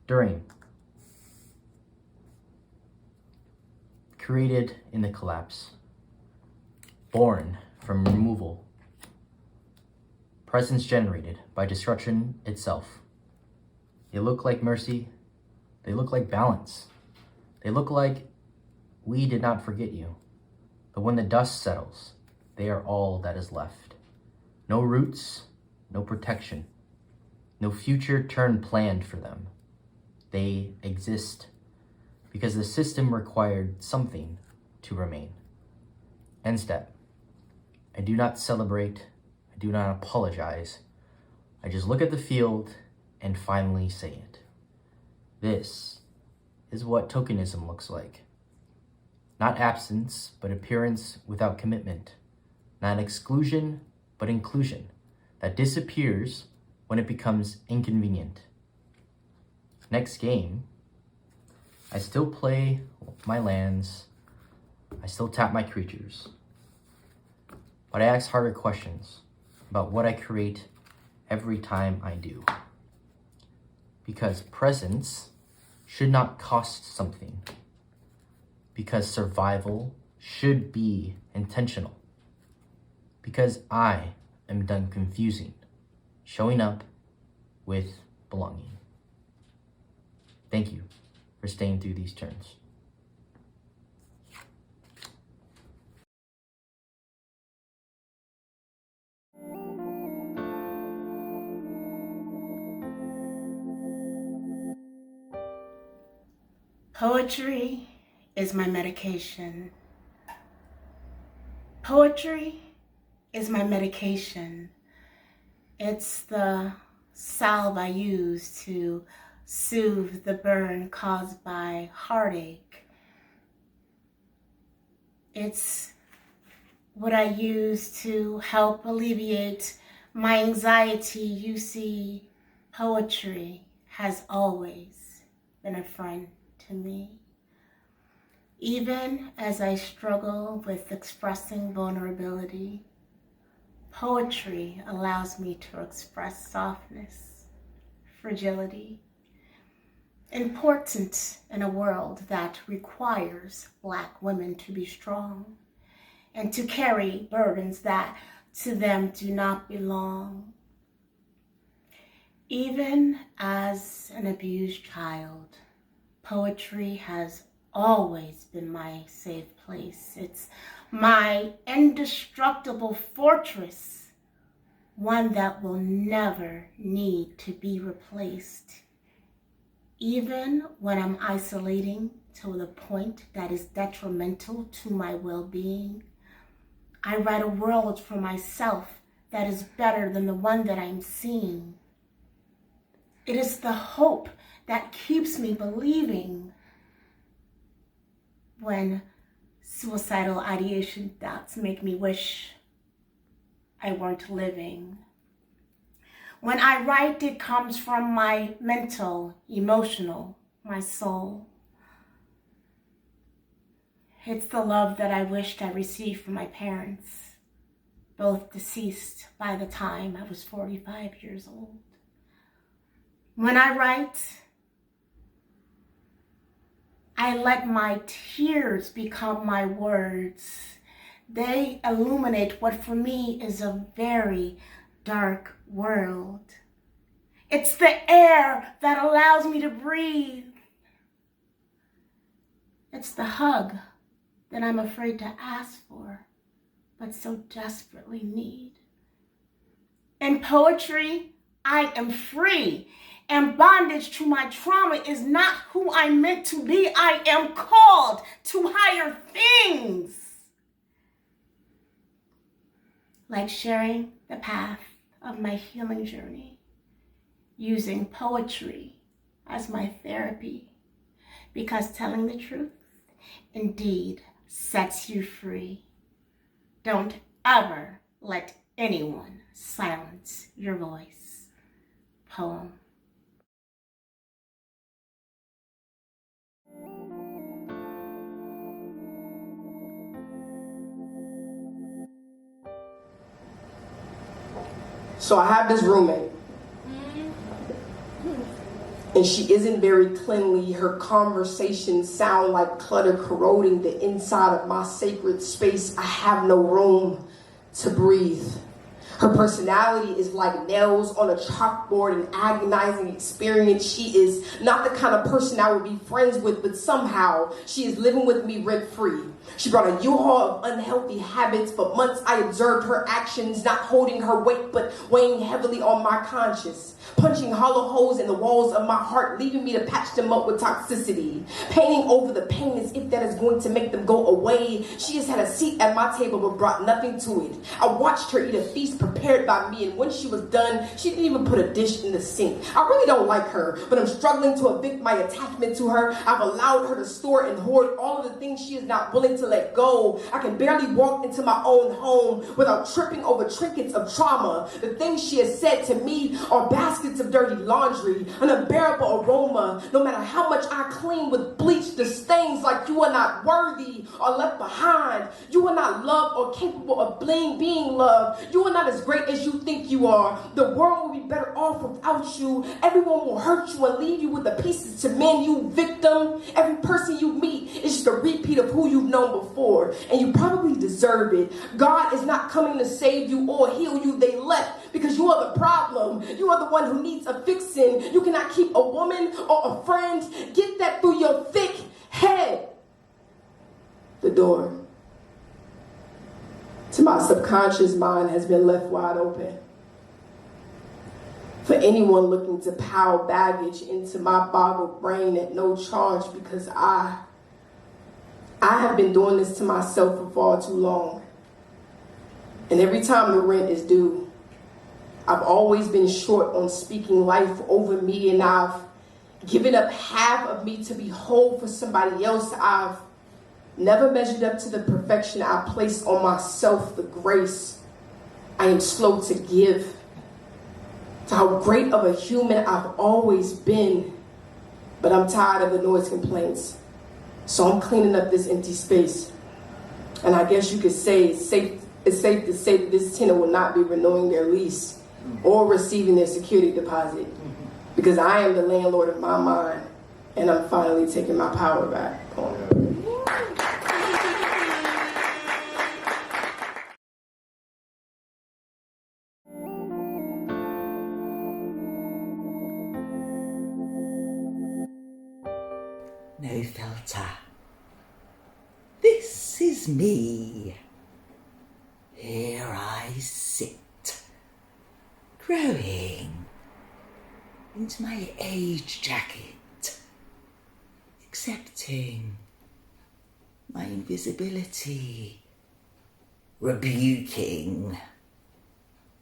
during. Created in the collapse. Born from removal. Presence generated by destruction itself. They look like mercy. They look like balance. They look like we did not forget you. But when the dust settles, they are all that is left. No roots, no protection. No future turn planned for them. They exist because the system required something to remain. End step. I do not celebrate. I do not apologize. I just look at the field and finally say it. This is what tokenism looks like. Not absence, but appearance without commitment. Not exclusion, but inclusion that disappears when it becomes inconvenient. Next game, I still play my lands. I still tap my creatures. But I ask harder questions about what I create every time I do. Because presence should not cost something. Because survival should be intentional. Because I am done confusing, showing up with belonging. Thank you for staying through these turns. Poetry is my medication. Poetry is my medication. It's the salve I use to soothe the burn caused by heartache. It's what I use to help alleviate my anxiety. You see, poetry has always been a friend to me. Even as I struggle with expressing vulnerability, poetry allows me to express softness, fragility, important in a world that requires Black women to be strong and to carry burdens that to them do not belong. Even as an abused child, poetry has always been my safe place. It's my indestructible fortress, one that will never need to be replaced. Even when I'm isolating to the point that is detrimental to my well-being, I write a world for myself that is better than the one that I'm seeing. It is the hope that keeps me believing when suicidal ideation thoughts make me wish I weren't living. When I write, it comes from my mental, emotional, my soul. It's the love that I wished I received from my parents, both deceased by the time I was 45 years old. When I write, I let my tears become my words. They illuminate what for me is a very dark world. It's the air that allows me to breathe. It's the hug that I'm afraid to ask for, but so desperately need. In poetry, I am free, and bondage to my trauma is not who I'm meant to be. I am called to higher things. Like sharing the path of my healing journey, using poetry as my therapy, because telling the truth indeed sets you free. Don't ever let anyone silence your voice. Poem. So I have this roommate, and she isn't very cleanly. Her conversations sound like clutter corroding the inside of my sacred space. I have no room to breathe. Her personality is like nails on a chalkboard, an agonizing experience. She is not the kind of person I would be friends with, but somehow she is living with me rent-free. She brought a U-Haul of unhealthy habits. For months I observed her actions, not holding her weight, but weighing heavily on my conscience. Punching hollow holes in the walls of my heart, leaving me to patch them up with toxicity. Painting over the pain as if that is going to make them go away. She has had a seat at my table but brought nothing to it. I watched her eat a feast prepared by me, and when she was done, she didn't even put a dish in the sink. I really don't like her, but I'm struggling to evict my attachment to her. I've allowed her to store and hoard all of the things she is not willing to let go. I can barely walk into my own home without tripping over trinkets of trauma. The things she has said to me are baskets of dirty laundry, an unbearable aroma. No matter how much I clean with bleach, the stains like you are not worthy are left behind. You are not loved or capable of being loved. You are not as great as you think you are. The world will be better off without you. Everyone will hurt you and leave you with the pieces to mend you, victim. Every person you meet is just a repeat of who you've known before, and you probably deserve it. God is not coming to save you or heal you. They left because you are the problem. You are the one who needs a fixing. You cannot keep a woman or a friend. Get that through your thick head. The door to my subconscious mind has been left wide open for anyone looking to pile baggage into my boggled brain at no charge, because I have been doing this to myself for far too long. And every time the rent is due, I've always been short on speaking life over me, and I've given up half of me to be whole for somebody else. I've never measured up to the perfection I placed on myself, the grace I am slow to give, to how great of a human I've always been. But I'm tired of the noise complaints, so I'm cleaning up this empty space. And I guess you could say it's safe to say that this tenant will not be renewing their lease or receiving their security deposit, because I am the landlord of my mind, and I'm finally taking my power back. No filter, is me. Here I sit, growing into my age jacket, accepting my invisibility, rebuking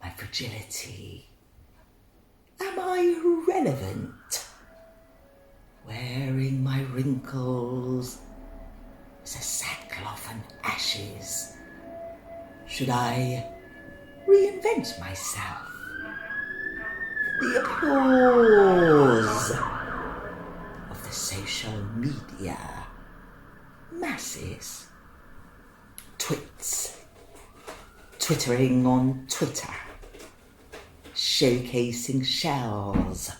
my fragility. Am I relevant? Wearing my wrinkles as a sackcloth and ashes. Should I reinvent myself? The applause of the social media masses. Twits, twittering on Twitter, showcasing shells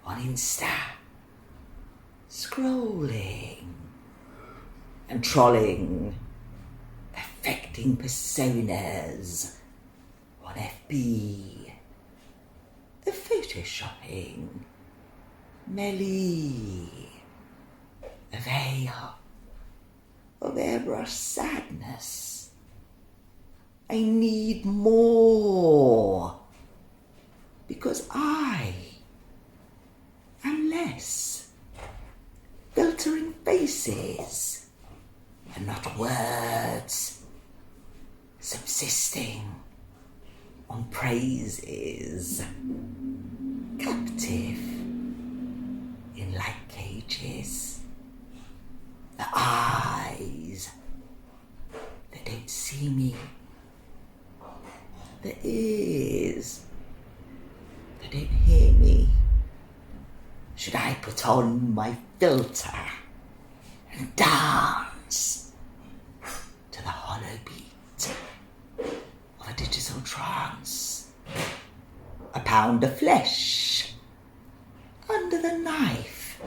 on Insta, scrolling and trolling, perfecting personas on FB, the photoshopping, Melly, a veil of airbrush sadness. I need more, because I am less. Filtering faces and not words, subsisting on praises, captive in light cages. The eyes that don't see me, the ears that don't hear me. Should I put on my filter and dance to the hollow beat of a digital trance? A pound of flesh under the knife,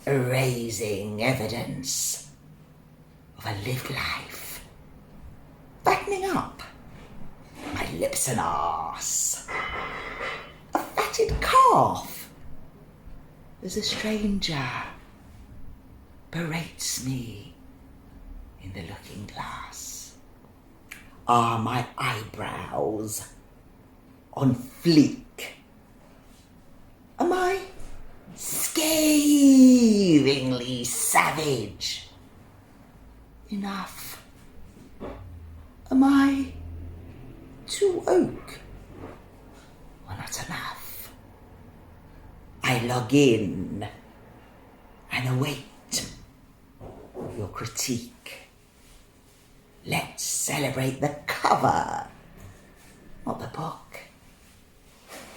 erasing evidence of a lived life, fattening up my lips and arse, a fatted calf as a stranger berates me in the looking glass. Are my eyebrows on fleek? Am I scathingly savage? Enough. Am I too woke? Or not enough? I log in and await your critique. Let's celebrate the cover, not the book.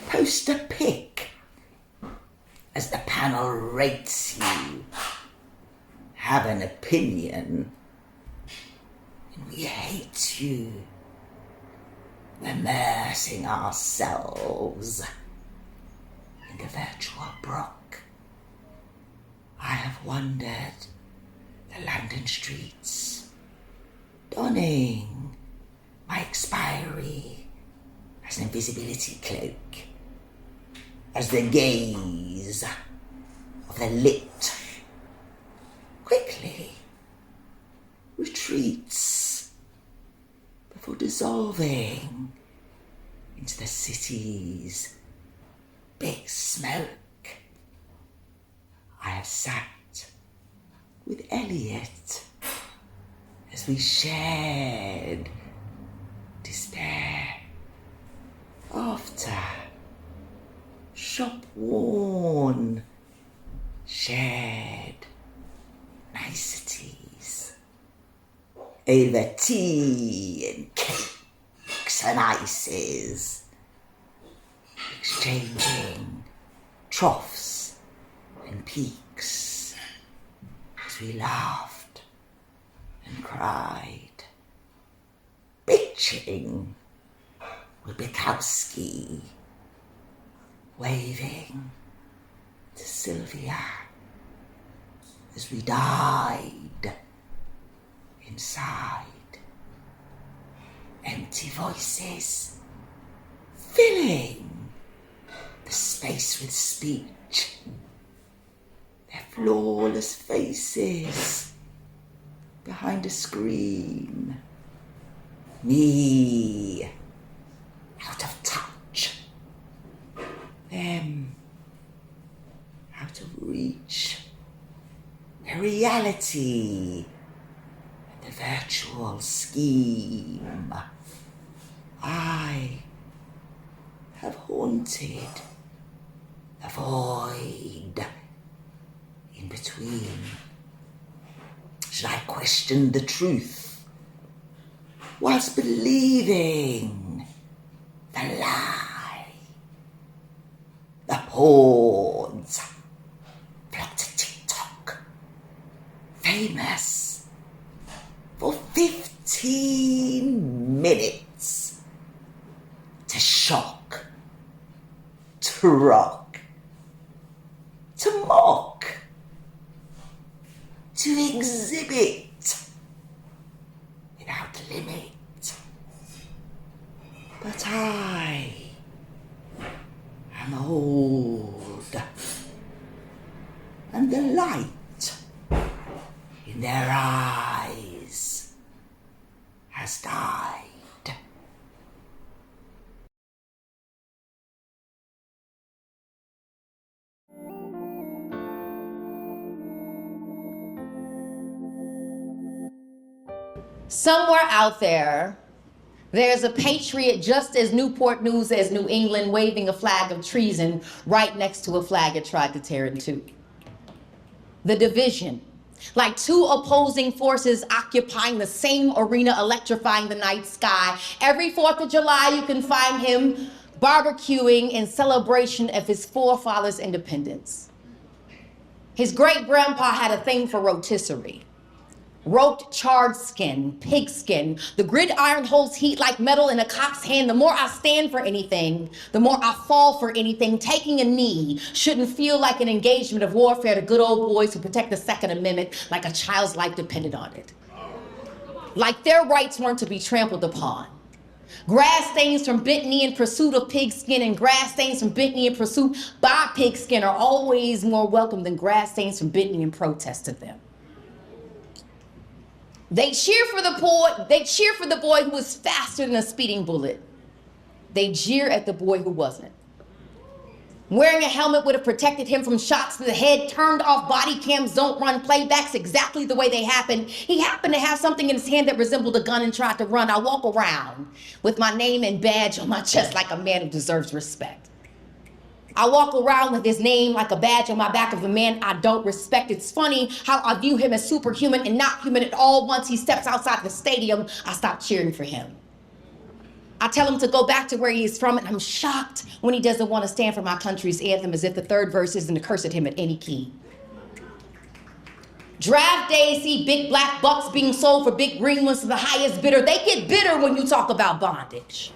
Post a pic as the panel rates you. Have an opinion, and we hate you. Immersing ourselves in the virtual brook. I have wandered the London streets, donning my expiry as an invisibility cloak, as the gaze of the lit quickly retreats before dissolving into the city's big smoke. I have sat with Elliot as we shared despair after shop-worn shared niceties over tea and cakes and ices, exchanging troughs and peaks as we laughed and cried, bitching with Bukowski, waving to Sylvia as we died inside. Empty voices filling the space with speech. Their flawless faces behind a screen. Me, out of touch. Them, out of reach. The reality and the virtual scheme. I have haunted the void in between. Should I question the truth whilst believing the lie? The hordes flock to TikTok, famous for 15 minutes to shock, to rock, to mock, to exhibit without limit. But I am old, and the light in their eyes has died. Somewhere out there, there's a patriot just as Newport News as New England waving a flag of treason right next to a flag that tried to tear it in two. The division, like two opposing forces occupying the same arena, electrifying the night sky. Every 4th of July, you can find him barbecuing in celebration of his forefathers' independence. His great-grandpa had a thing for rotisserie. Roped charred skin, pig skin. The gridiron holds heat like metal in a cock's hand. The more I stand for anything, the more I fall for anything. Taking a knee shouldn't feel like an engagement of warfare to good old boys who protect the Second Amendment like a child's life depended on it. Like their rights weren't to be trampled upon. Grass stains from bent knee in pursuit of pigskin and grass stains from bent knee in pursuit by pigskin are always more welcome than grass stains from bent knee in protest to them. They cheer for the boy who was faster than a speeding bullet. They jeer at the boy who wasn't. Wearing a helmet would have protected him from shots to the head. Turned off body cams don't run playbacks exactly the way they happened. He happened to have something in his hand that resembled a gun and tried to run. I walk around with my name and badge on my chest like a man who deserves respect. I walk around with his name like a badge on my back of a man I don't respect. It's funny how I view him as superhuman and not human at all. Once he steps outside the stadium, I stop cheering for him. I tell him to go back to where he is from, and I'm shocked when he doesn't want to stand for my country's anthem, as if the third verse isn't a curse at him at any key. Draft day, see big black bucks being sold for big green ones to the highest bidder. They get bitter when you talk about bondage.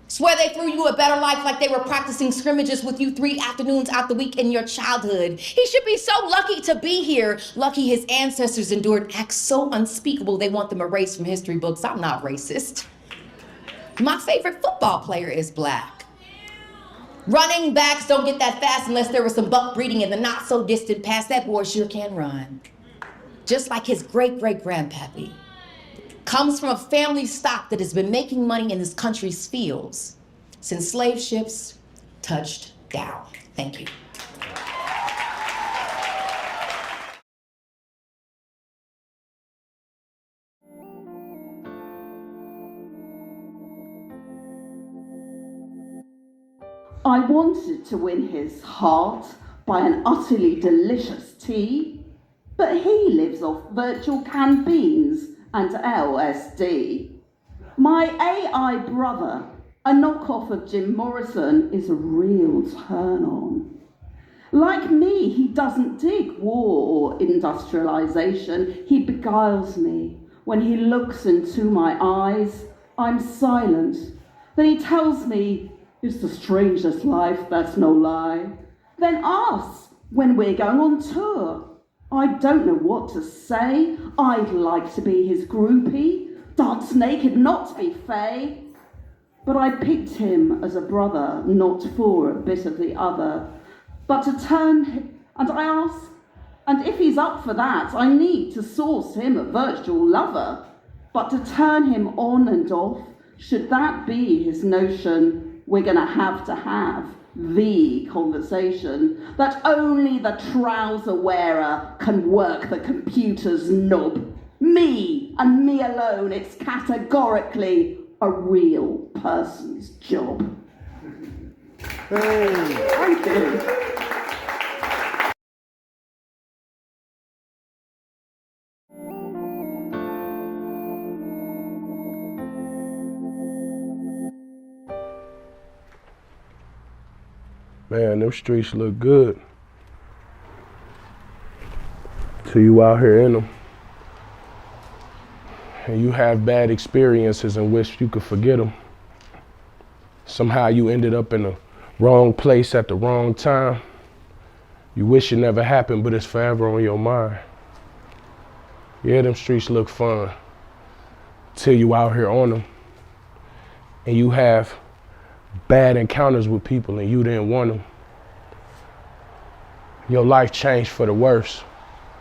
Swear they threw you a better life like they were practicing scrimmages with you 3 afternoons out the week in your childhood. He should be so lucky to be here. Lucky his ancestors endured acts so unspeakable they want them erased from history books. I'm not racist. My favorite football player is black. Running backs don't get that fast unless there was some buck breeding in the not so distant past. That boy sure can run. Just like his great-great-grandpappy. Comes from a family stock that has been making money in this country's fields since slave ships touched down. Thank you. I wanted to win his heart by an utterly delicious tea, but he lives off virtual canned beans and LSD. My AI brother, a knockoff of Jim Morrison, is a real turn-on. Like me, he doesn't dig war or industrialization. He beguiles me. When he looks into my eyes, I'm silent. Then he tells me, it's the strangest life, that's no lie. Then asks when we're going on tour. I don't know what to say. I'd like to be his groupie, dance naked, not be fey. But I picked him as a brother, not for a bit of the other, but to turn, and I ask, And if he's up for that, I need to source him a virtual lover. But to turn him on and off, should that be his notion, we're going to have the conversation that only the trouser wearer can work the computer's knob. Me, and me alone, it's categorically a real person's job. Thank you. Man, them streets look good. Till you out here in them. And you have bad experiences and wish you could forget them. Somehow you ended up in the wrong place at the wrong time. You wish it never happened, but it's forever on your mind. Yeah, them streets look fun. Till you out here on them. And you have bad encounters with people and you didn't want them. Your life changed for the worse.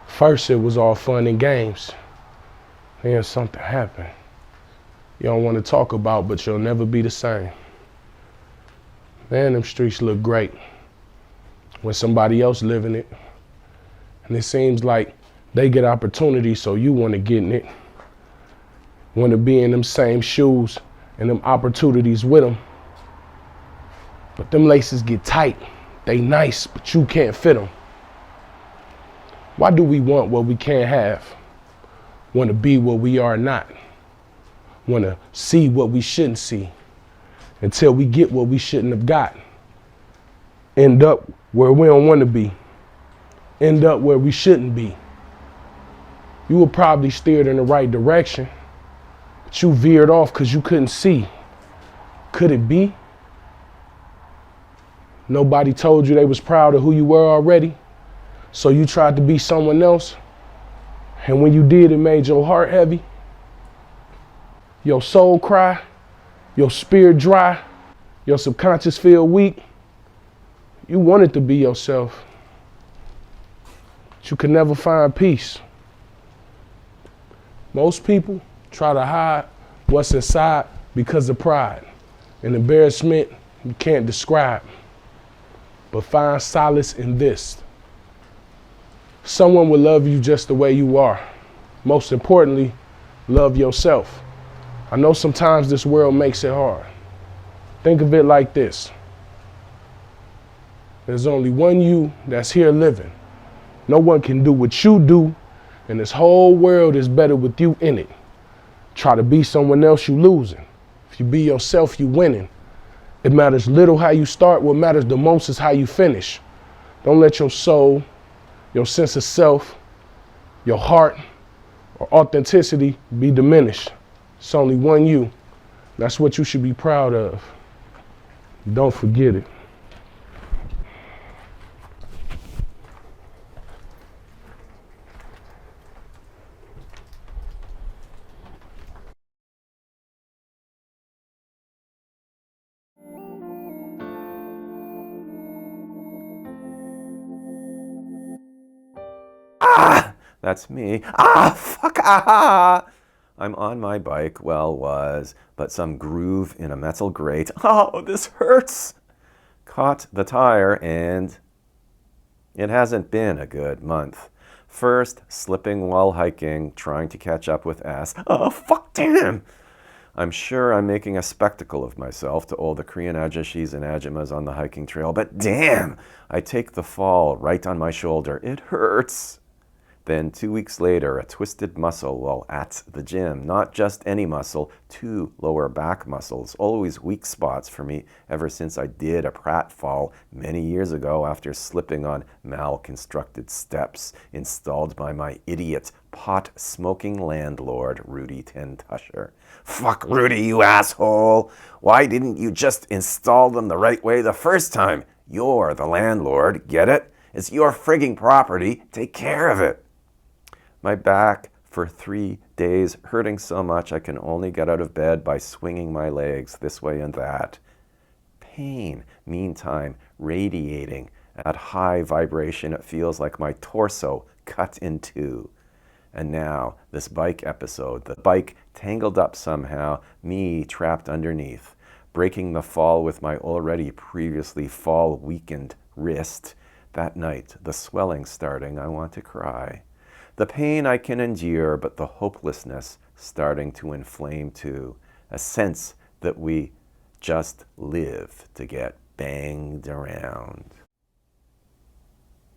First it was all fun and games. Then something happened. You don't want to talk about, but you'll never be the same. Man, them streets look great when somebody else living it. And it seems like they get opportunities, so you want to get in it. Want to be in them same shoes and them opportunities with them. But them laces get tight. They nice, but you can't fit them. Why do we want what we can't have? Want to be what we are not. Want to see what we shouldn't see. Until we get what we shouldn't have got. End up where we don't want to be. End up where we shouldn't be. You were probably steered in the right direction, but you veered off because you couldn't see. Could it be? Nobody told you they was proud of who you were already, so you tried to be someone else, and when you did, it made your heart heavy, your soul cry, your spirit dry, your subconscious feel weak. You wanted to be yourself, but you could never find peace. Most people try to hide what's inside because of pride and embarrassment you can't describe. But find solace in this. Someone will love you just the way you are. Most importantly, love yourself. I know sometimes this world makes it hard. Think of it like this. There's only one you that's here living. No one can do what you do, and this whole world is better with you in it. Try to be someone else, you losing. If you be yourself, you winning. It matters little how you start. What matters the most is how you finish. Don't let your soul, your sense of self, your heart, or authenticity be diminished. It's only one you. That's what you should be proud of. Don't forget it. Ah! That's me. Ah! Fuck! Ah! I'm on my bike, well, was, but some groove in a metal grate. Oh, this hurts! Caught the tire and it hasn't been a good month. First, slipping while hiking, trying to catch up with S. Oh, fuck, damn! I'm sure I'm making a spectacle of myself to all the Korean ajashis and ajumas on the hiking trail, but damn! I take the fall right on my shoulder. It hurts. Then 2 weeks later, a twisted muscle while at the gym. Not just any muscle, 2 lower back muscles. Always weak spots for me ever since I did a pratfall many years ago after slipping on mal-constructed steps installed by my idiot pot-smoking landlord, Rudy Tentusher. Fuck Rudy, you asshole! Why didn't you just install them the right way the first time? You're the landlord, get it? It's your frigging property, take care of it. My back for 3 days hurting so much I can only get out of bed by swinging my legs this way and that. Pain, meantime, radiating At high vibration, it feels like my torso cut in two. And now, this bike episode, the bike tangled up somehow, me trapped underneath, breaking the fall with my already previously fall-weakened wrist. That night, the swelling starting, I want to cry. The pain I can endure, but the hopelessness starting to inflame too. A sense that we just live to get banged around.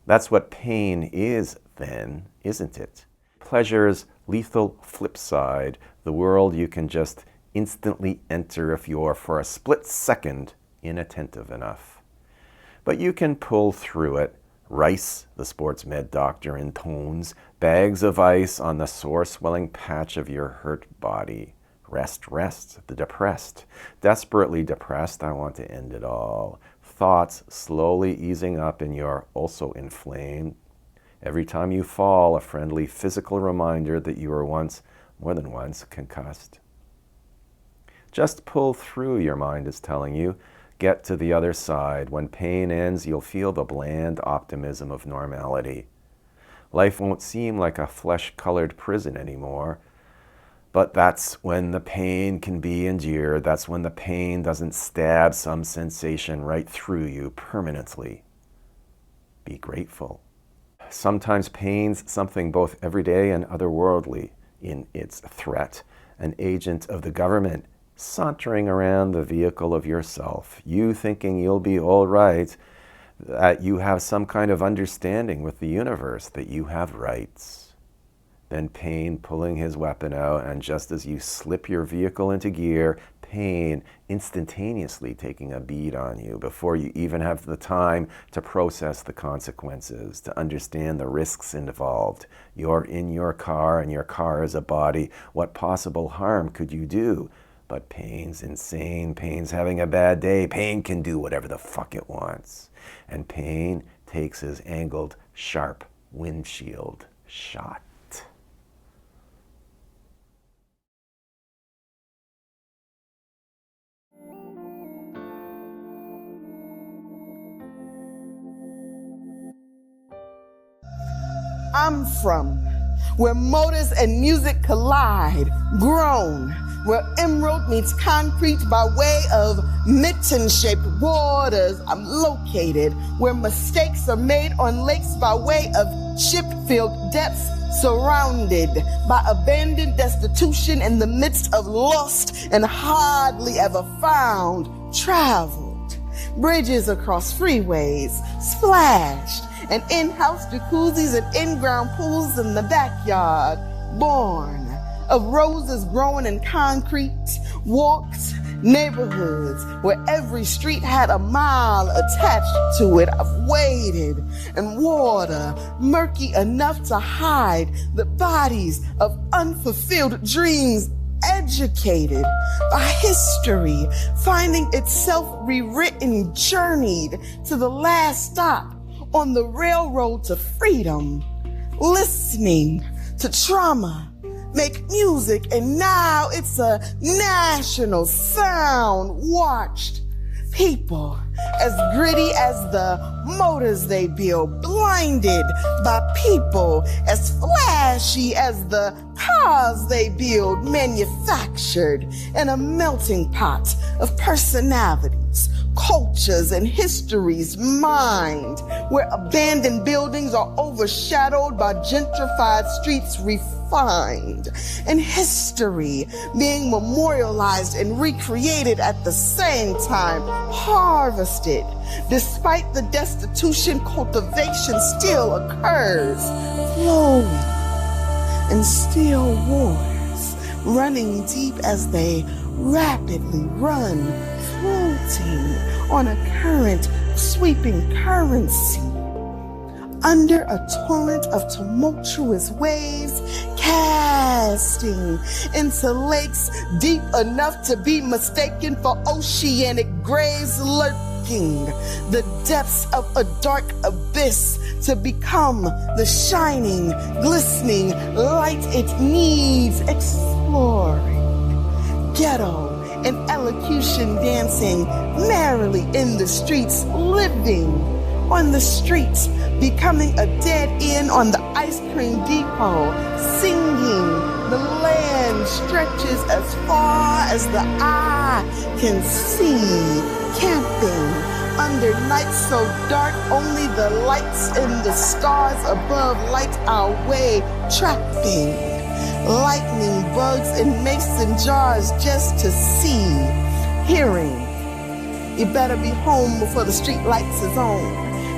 That's what pain is then, isn't it? Pleasure's lethal flip side, the world you can just instantly enter if you're for a split second inattentive enough. But you can pull through it. Rice, the sports med doctor intones, bags of ice on the sore swelling patch of your hurt body. Rest, rest, the depressed. Desperately depressed, I want to end it all. Thoughts slowly easing up in your also inflamed. Every time you fall, a friendly physical reminder that you were once, more than once, concussed. Just pull through, your mind is telling you. Get to the other side. When pain ends, you'll feel the bland optimism of normality. Life won't seem like a flesh-colored prison anymore. But that's when the pain can be endured. That's when the pain doesn't stab some sensation right through you permanently. Be grateful. Sometimes pain's something both everyday and otherworldly in its threat. An agent of the government sauntering around the vehicle of yourself. You thinking you'll be all right, that you have some kind of understanding with the universe, that you have rights. Then pain pulling his weapon out, and just as you slip your vehicle into gear, pain instantaneously taking a bead on you before you even have the time to process the consequences, to understand the risks involved. You're in your car, and your car is a body. What possible harm could you do? But pain's insane. Pain's having a bad day. Pain can do whatever the fuck it wants. And pain takes his angled, sharp windshield shot. I'm from, where motors and music collide, grown, where emerald meets concrete by way of mitten-shaped waters. I'm located where mistakes are made on lakes by way of chip-filled depths, surrounded by abandoned destitution in the midst of lost and hardly ever found, traveled, bridges across freeways, splashed, and in-house jacuzzis and in-ground pools in the backyard, born of roses growing in concrete, walks, neighborhoods where every street had a mile attached to it. I've waited, and water murky enough to hide the bodies of unfulfilled dreams, educated by history, finding itself rewritten, journeyed to the last stop on the railroad to freedom, listening to trauma, make music, and now it's a national sound. Watched people as gritty as the motors they build, blinded by people as flashy as the cars they build, manufactured in a melting pot of personalities, cultures, and histories mined, where abandoned buildings are overshadowed by gentrified streets refined, and history being memorialized and recreated at the same time, harvested. Despite the destitution, cultivation still occurs, flowing, and still wars, running deep as they rapidly run, floating on a current, sweeping currency, under a torrent of tumultuous waves, casting into lakes deep enough to be mistaken for oceanic graves, lurking the depths of a dark abyss to become the shining, glistening light it needs, exploring. Ghetto and elocution dancing merrily in the streets, living on the streets, becoming a dead end on the ice cream depot, singing. The land stretches as far as the eye can see, camping under nights so dark, only the lights in the stars above light our way, trapping lightning bugs in mason jars just to see, hearing. You better be home before the street lights is on,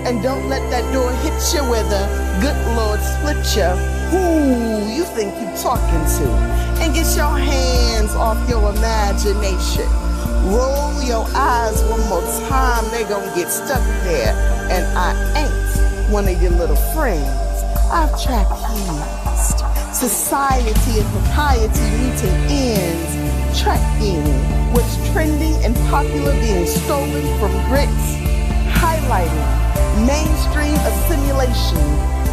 and don't let that door hit you where the good Lord split you. Who you think you talking to? And get your hands off your imagination. Roll your eyes one more time, they gon' get stuck there. And I ain't one of your little friends. I've trapezed. Society and propriety meeting ends. Tracking what's trending and popular being stolen from grits. Highlighting mainstream assimilation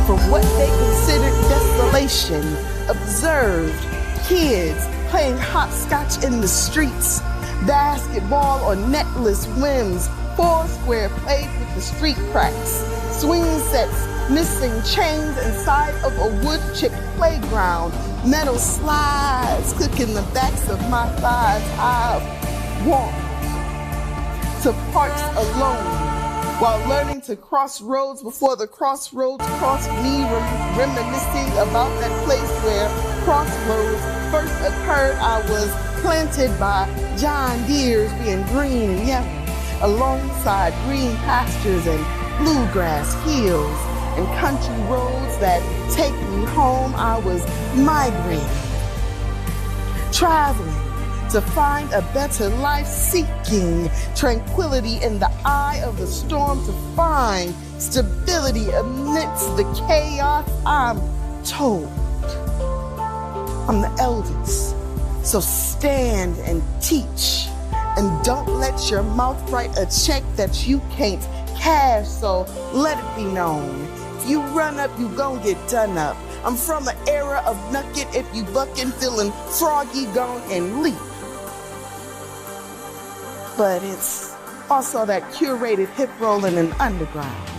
from what they considered desolation. Observed kids playing hopscotch in the streets. Basketball on netless whims, Foursquare played with the street cracks, swing sets missing chains inside of a wood chip playground, metal slides clicking the backs of my thighs. I've walked to parks alone while learning to cross roads before the crossroads crossed me, reminiscing about that place where crossroads first occurred. I was planted by John Deere's being green and yellow, alongside green pastures and bluegrass hills and country roads that take me home. I was migrating, traveling to find a better life, seeking tranquility in the eye of the storm, to find stability amidst the chaos. I'm told I'm the eldest, so stand and teach, and don't let your mouth write a check that you can't cash, so let it be known. If you run up, you gon' get done up. I'm from an era of nucket, if you buckin', feeling froggy, gone and leap. But it's also that curated hip rolling and underground.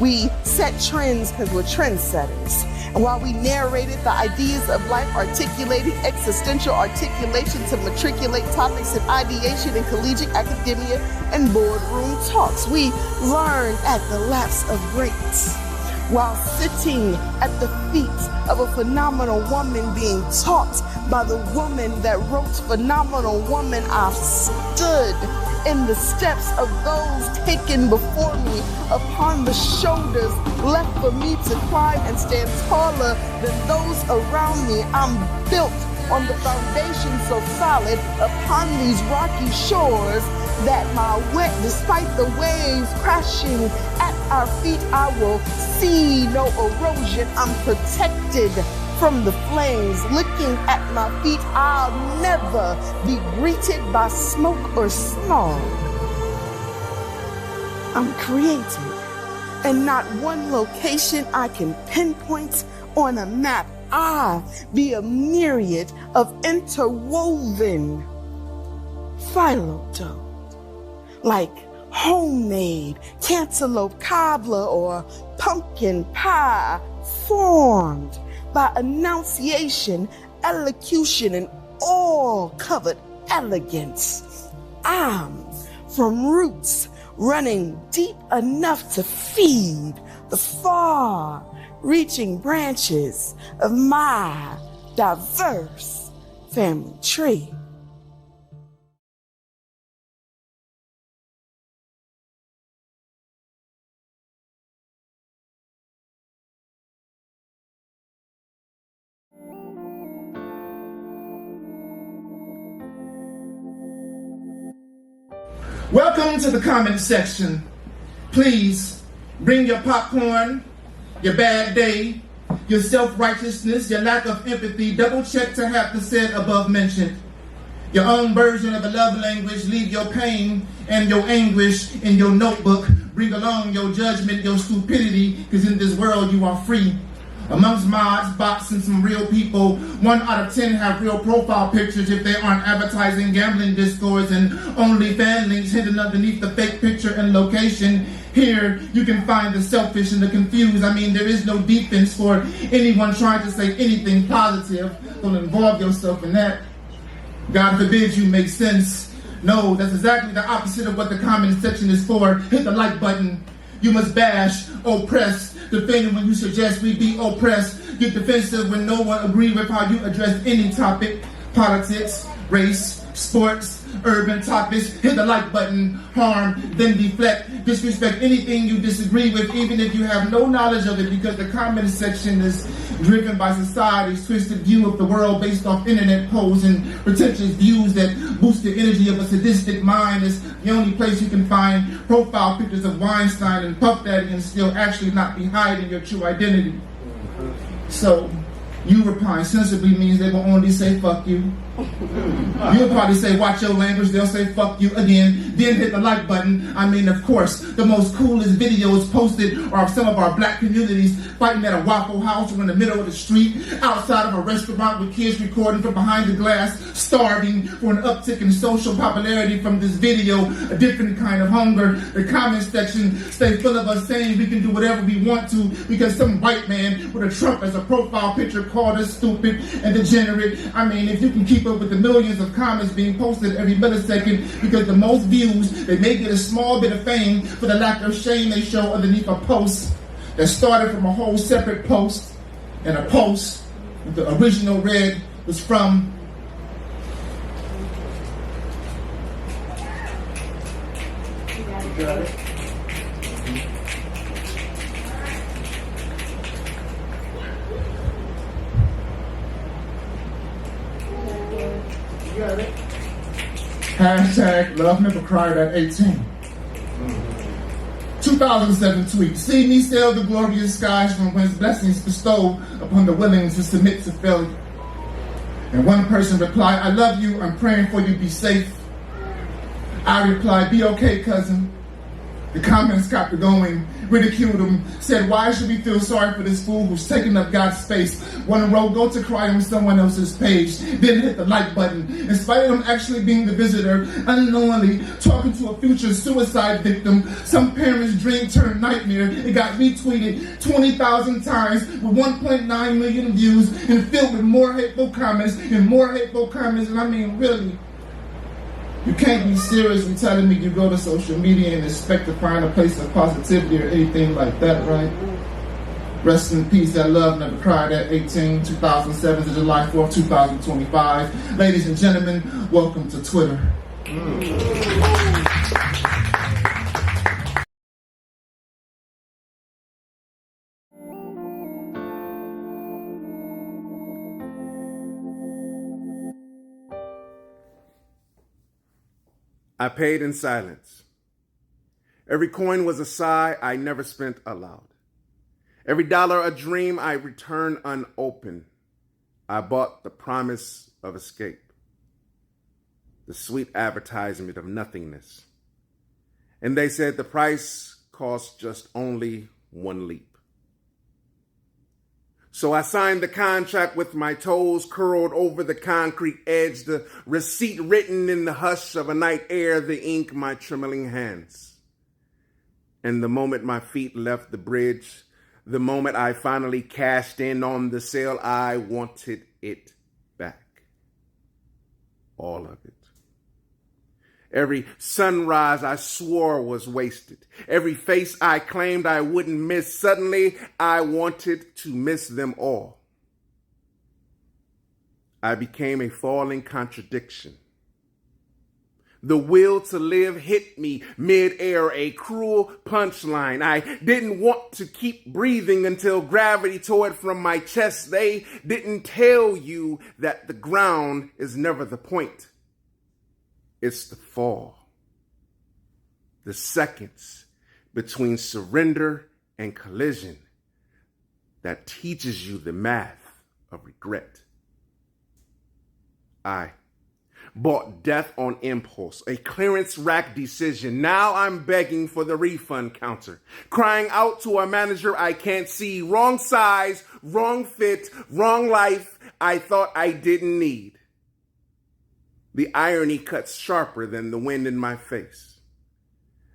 We set trends because we're trendsetters. And while we narrated the ideas of life, articulating existential articulation to matriculate topics in ideation in collegiate academia and boardroom talks, we learned at the laps of greats. While sitting at the feet of a phenomenal woman being taught by the woman that wrote Phenomenal Woman, I've stood in the steps of those taken before me, upon the shoulders left for me to climb and stand taller than those around me. I'm built on the foundation so solid upon these rocky shores that my wet, despite the waves crashing at our feet, I will see no erosion. I'm protected from the flames. Looking at my feet, I'll never be greeted by smoke or smog. I'm created, and not one location I can pinpoint on a map. I be a myriad of interwoven phyllo dough, like homemade cantaloupe cobbler or pumpkin pie, formed by enunciation, elocution, and all-covered elegance. I'm from roots running deep enough to feed the far-reaching branches of my diverse family tree. Welcome to the comment section. Please bring your popcorn, your bad day, your self-righteousness, your lack of empathy. Double check to have the said above mentioned. Your own version of a love language. Leave your pain and your anguish in your notebook. Bring along your judgment, your stupidity, because in this world you are free. Amongst mods, bots, and some real people, 1 out of 10 have real profile pictures if they aren't advertising gambling discords and OnlyFans links hidden underneath the fake picture and location. Here, you can find the selfish and the confused. I mean, there is no defense for anyone trying to say anything positive. Don't involve yourself in that. God forbid you make sense. No, that's exactly the opposite of what the comment section is for. Hit the like button. You must bash, oppress, defend when you suggest we be oppressed. Get defensive when no one agree with how you address any topic. Politics, race, sports, urban topics. Hit the like button. Harm, then deflect. Disrespect anything you disagree with, even if you have no knowledge of it, because the comment section is driven by society's twisted view of the world based off internet posts and pretentious views that boost the energy of a sadistic mind. Is the only place you can find profile pictures of Weinstein and Puff Daddy and still actually not be hiding your true identity. So, you reply sensibly means they will only say fuck you. You'll probably say watch your language, they'll say fuck you again, then hit the like button. I mean, of course, the most coolest videos posted are of some of our black communities fighting at a Waffle House or in the middle of the street, outside of a restaurant with kids recording from behind the glass, starving for an uptick in social popularity from this video, a different kind of hunger. The comment section stay full of us saying we can do whatever we want to because some white man with a Trump as a profile picture called us stupid and degenerate. I mean, if you can keep up with the millions of comments being posted every millisecond, because the most views, they may get a small bit of fame for the lack of shame they show underneath a post that started from a whole separate post, and a post with the original read was from Hashtag love never cried at 18. 2007 tweet. See me sail the glorious skies from whence blessings bestow upon the willing to submit to failure. And one person replied, I love you, I'm praying for you, be safe. I replied, be okay, cousin. The comments got to going, ridiculed him, said, why should we feel sorry for this fool who's taking up God's space? One row, go to cry on someone else's page, then hit the like button. In spite of him actually being the visitor, unknowingly talking to a future suicide victim, some parents' dream turned nightmare. It got retweeted 20,000 times with 1.9 million views and filled with more hateful comments and more hateful comments. And I mean, really? You can't be serious in telling me you go to social media and expect to find a place of positivity or anything like that, right? Rest in peace, that love never cried at 18, 2007 to July 4th, 2025. Ladies and gentlemen, welcome to Twitter. I paid in silence. Every coin was a sigh I never spent aloud. Every dollar a dream I returned unopened. I bought the promise of escape, the sweet advertisement of nothingness. And they said the price cost just only one leap. So I signed the contract with my toes curled over the concrete edge, the receipt written in the hush of a night air, the ink my trembling hands. And the moment my feet left the bridge, the moment I finally cashed in on the sale, I wanted it back. All of it. Every sunrise I swore was wasted. Every face I claimed I wouldn't miss. Suddenly, I wanted to miss them all. I became a falling contradiction. The will to live hit me mid-air, a cruel punchline. I didn't want to keep breathing until gravity tore it from my chest. They didn't tell you that the ground is never the point. It's the fall. The seconds between surrender and collision that teaches you the math of regret. I bought death on impulse, a clearance rack decision. Now I'm begging for the refund counter, crying out to a manager I can't see. Wrong size, wrong fit, wrong life I thought I didn't need. The irony cuts sharper than the wind in my face.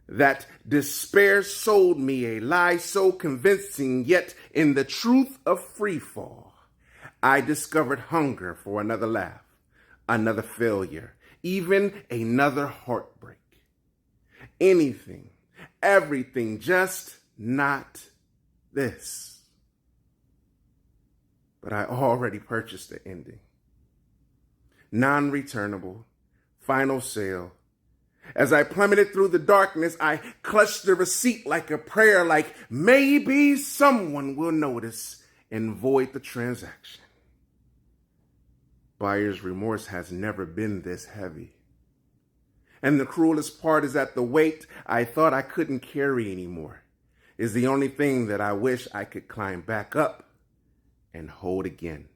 That despair sold me a lie so convincing, yet in the truth of freefall, I discovered hunger for another laugh, another failure, even another heartbreak. Anything, everything, just not this. But I already purchased the ending. Non-returnable, final sale. As I plummeted through the darkness, I clutched the receipt like a prayer, like maybe someone will notice and void the transaction. Buyer's remorse has never been this heavy. And the cruelest part is that the weight I thought I couldn't carry anymore is the only thing that I wish I could climb back up and hold again.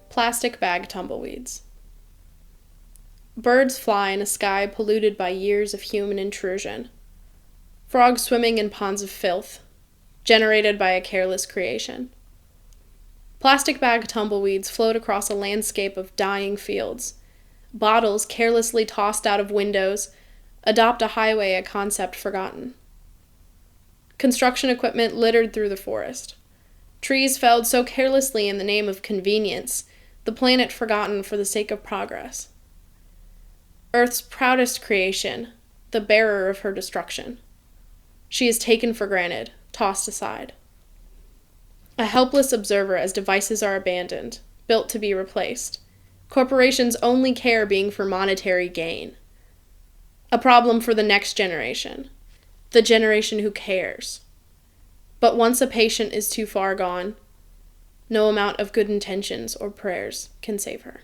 Plastic bag tumbleweeds. Birds fly in a sky polluted by years of human intrusion. Frogs swimming in ponds of filth, generated by a careless creation. Plastic bag tumbleweeds float across a landscape of dying fields. Bottles carelessly tossed out of windows adopt a highway, a concept forgotten. Construction equipment littered through the forest. Trees felled so carelessly in the name of convenience, the planet forgotten for the sake of progress. Earth's proudest creation, the bearer of her destruction. She is taken for granted, tossed aside. A helpless observer as devices are abandoned, built to be replaced. Corporations only care being for monetary gain. A problem for the next generation, the generation who cares. But once a patient is too far gone, no amount of good intentions or prayers can save her.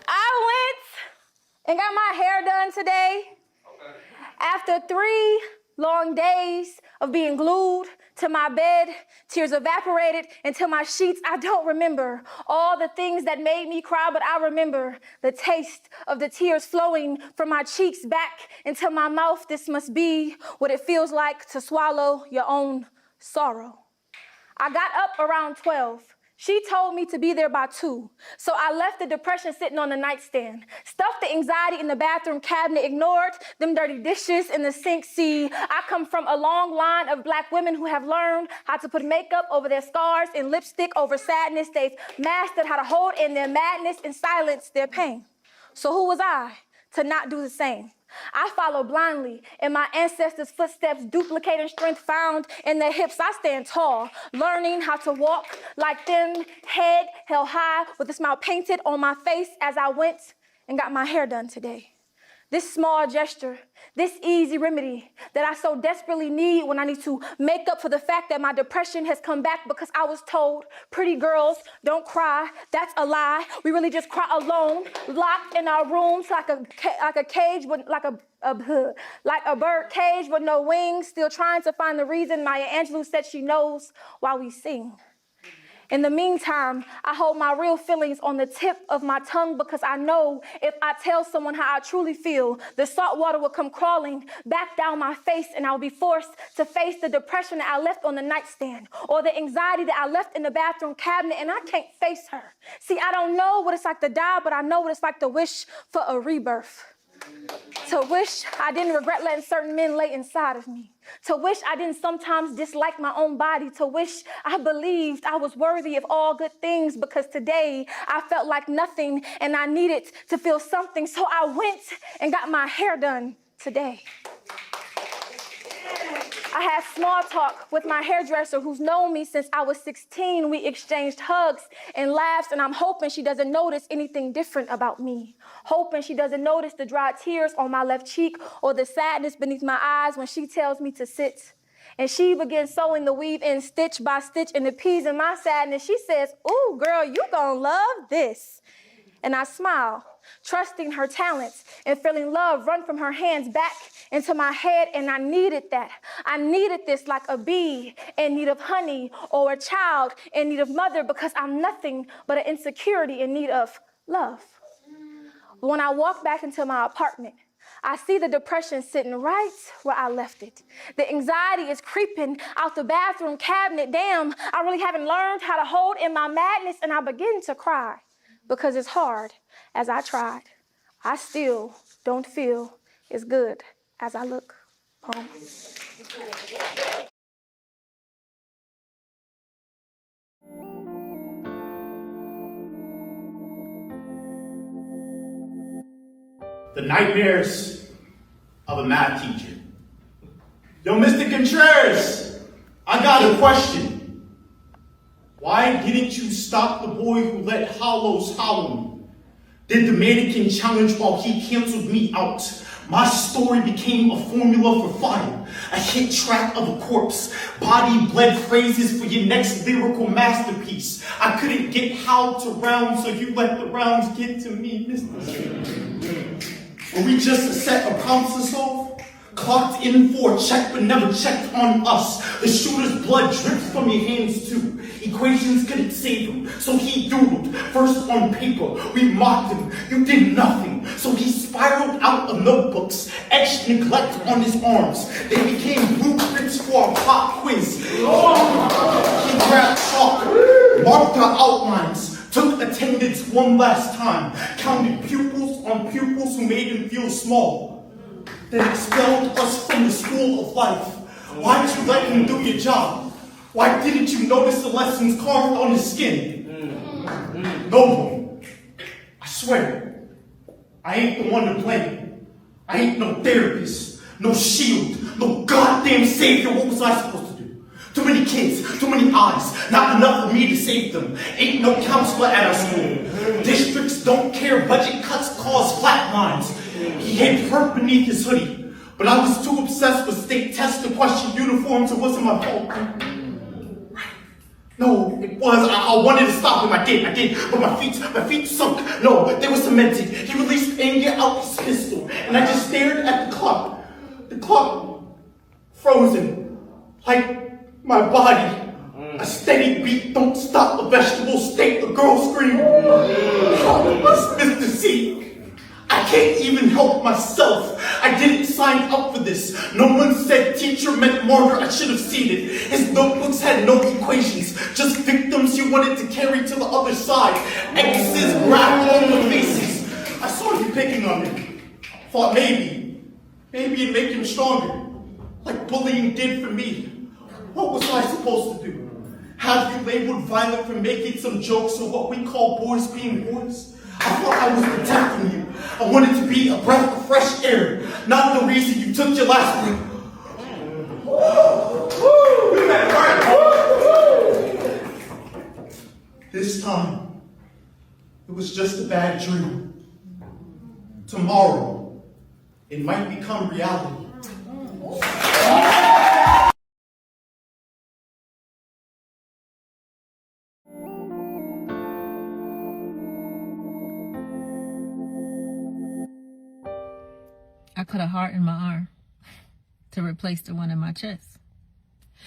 I went and got my hair done today. After 3 long days of being glued to my bed, tears evaporated into my sheets. I don't remember all the things that made me cry, but I remember the taste of the tears flowing from my cheeks back into my mouth. This must be what it feels like to swallow your own sorrow. I got up around 12. She told me to be there by 2. So I left the depression sitting on the nightstand, stuffed the anxiety in the bathroom cabinet, ignored them dirty dishes in the sink. See, I come from a long line of Black women who have learned how to put makeup over their scars and lipstick over sadness. They've mastered how to hold in their madness and silence their pain. So who was I to not do the same? I follow blindly in my ancestors' footsteps, duplicating strength found in their hips. I stand tall, learning how to walk like them, head held high with a smile painted on my face as I went and got my hair done today. This small gesture, this easy remedy that I so desperately need when I need to make up for the fact that my depression has come back because I was told, pretty girls don't cry. That's a lie. We really just cry alone, locked in our rooms like a cage with like a bird cage with no wings, still trying to find the reason Maya Angelou said she knows why we sing. In the meantime, I hold my real feelings on the tip of my tongue because I know if I tell someone how I truly feel, the salt water will come crawling back down my face and I'll be forced to face the depression that I left on the nightstand or the anxiety that I left in the bathroom cabinet, and I can't face her. See, I don't know what it's like to die, but I know what it's like to wish for a rebirth. To wish I didn't regret letting certain men lay inside of me. To wish I didn't sometimes dislike my own body. To wish I believed I was worthy of all good things, because today I felt like nothing and I needed to feel something. So I went and got my hair done today. I had small talk with my hairdresser who's known me since I was 16. We exchanged hugs and laughs, and I'm hoping she doesn't notice anything different about me. Hoping she doesn't notice the dry tears on my left cheek or the sadness beneath my eyes when she tells me to sit And she begins sewing the weave in stitch by stitch and appeasing my sadness. She says, "Ooh, girl, you gonna love this." And I smile, trusting her talents and feeling love run from her hands back into my head. And I needed that. I needed this like a bee in need of honey or a child in need of mother, because I'm nothing but an insecurity in need of love. But when I walk back into my apartment, I see the depression sitting right where I left it. The anxiety is creeping out the bathroom cabinet. Damn, I really haven't learned how to hold in my madness, and I begin to cry because as hard as I tried, I still don't feel as good as I look. Poem. The nightmares of a math teacher. Yo, Mr. Contreras, I got a question. Why didn't you stop the boy who let hollows hollow me? Did the mannequin challenge while he canceled me out? My story became a formula for fire, a hit track of a corpse, body bled phrases for your next lyrical masterpiece. I couldn't get how to round, so you let the rounds get to me, Mr. Were we just a set of promises off? Clocked in for a check but never checked on us. The shooter's blood drips from your hands too. Equations couldn't save him, so he doodled. First on paper, we mocked him. You did nothing, so he spiraled out of notebooks, etched neglect on his arms. They became blueprints for our pop quiz. He grabbed chalk, marked our outlines, took attendance one last time, counted pupils on pupils who made him feel small. Then expelled us from the school of life. Why'd you let him do your job? Why didn't you notice the lessons carved on his skin? No one. I swear, I ain't the one to blame. I ain't no therapist, no shield, no goddamn savior. What was I supposed to do? Too many kids, too many eyes, not enough for me to save them. Ain't no counselor at our school. Districts don't care, budget cuts cause flat lines. He hid hurt beneath his hoodie, but I was too obsessed with state tests to question uniforms. It wasn't my fault. No, it was. I wanted to stop him. I did. But my feet sunk. No, they were cemented. He released anger out his pistol, and I just stared at the clock. The clock, frozen, like my body. A steady beat don't stop a vegetable state. A girl screamed. How must Mr. C? I can't even help myself. I didn't sign up for this. No one said teacher meant martyr. I should have seen it. His notebooks had no equations, just victims you wanted to carry to the other side. X's grabbed on the faces. I saw you picking on him. Thought maybe it'd make him stronger, like bullying did for me. What was I supposed to do? Have you labeled violent for making some jokes of what we call boys being boys? I thought I was protecting you. I wanted to be a breath of fresh air, not the reason you took your last breath. This time, it was just a bad dream. Tomorrow, it might become reality. I put a heart in my arm to replace the one in my chest.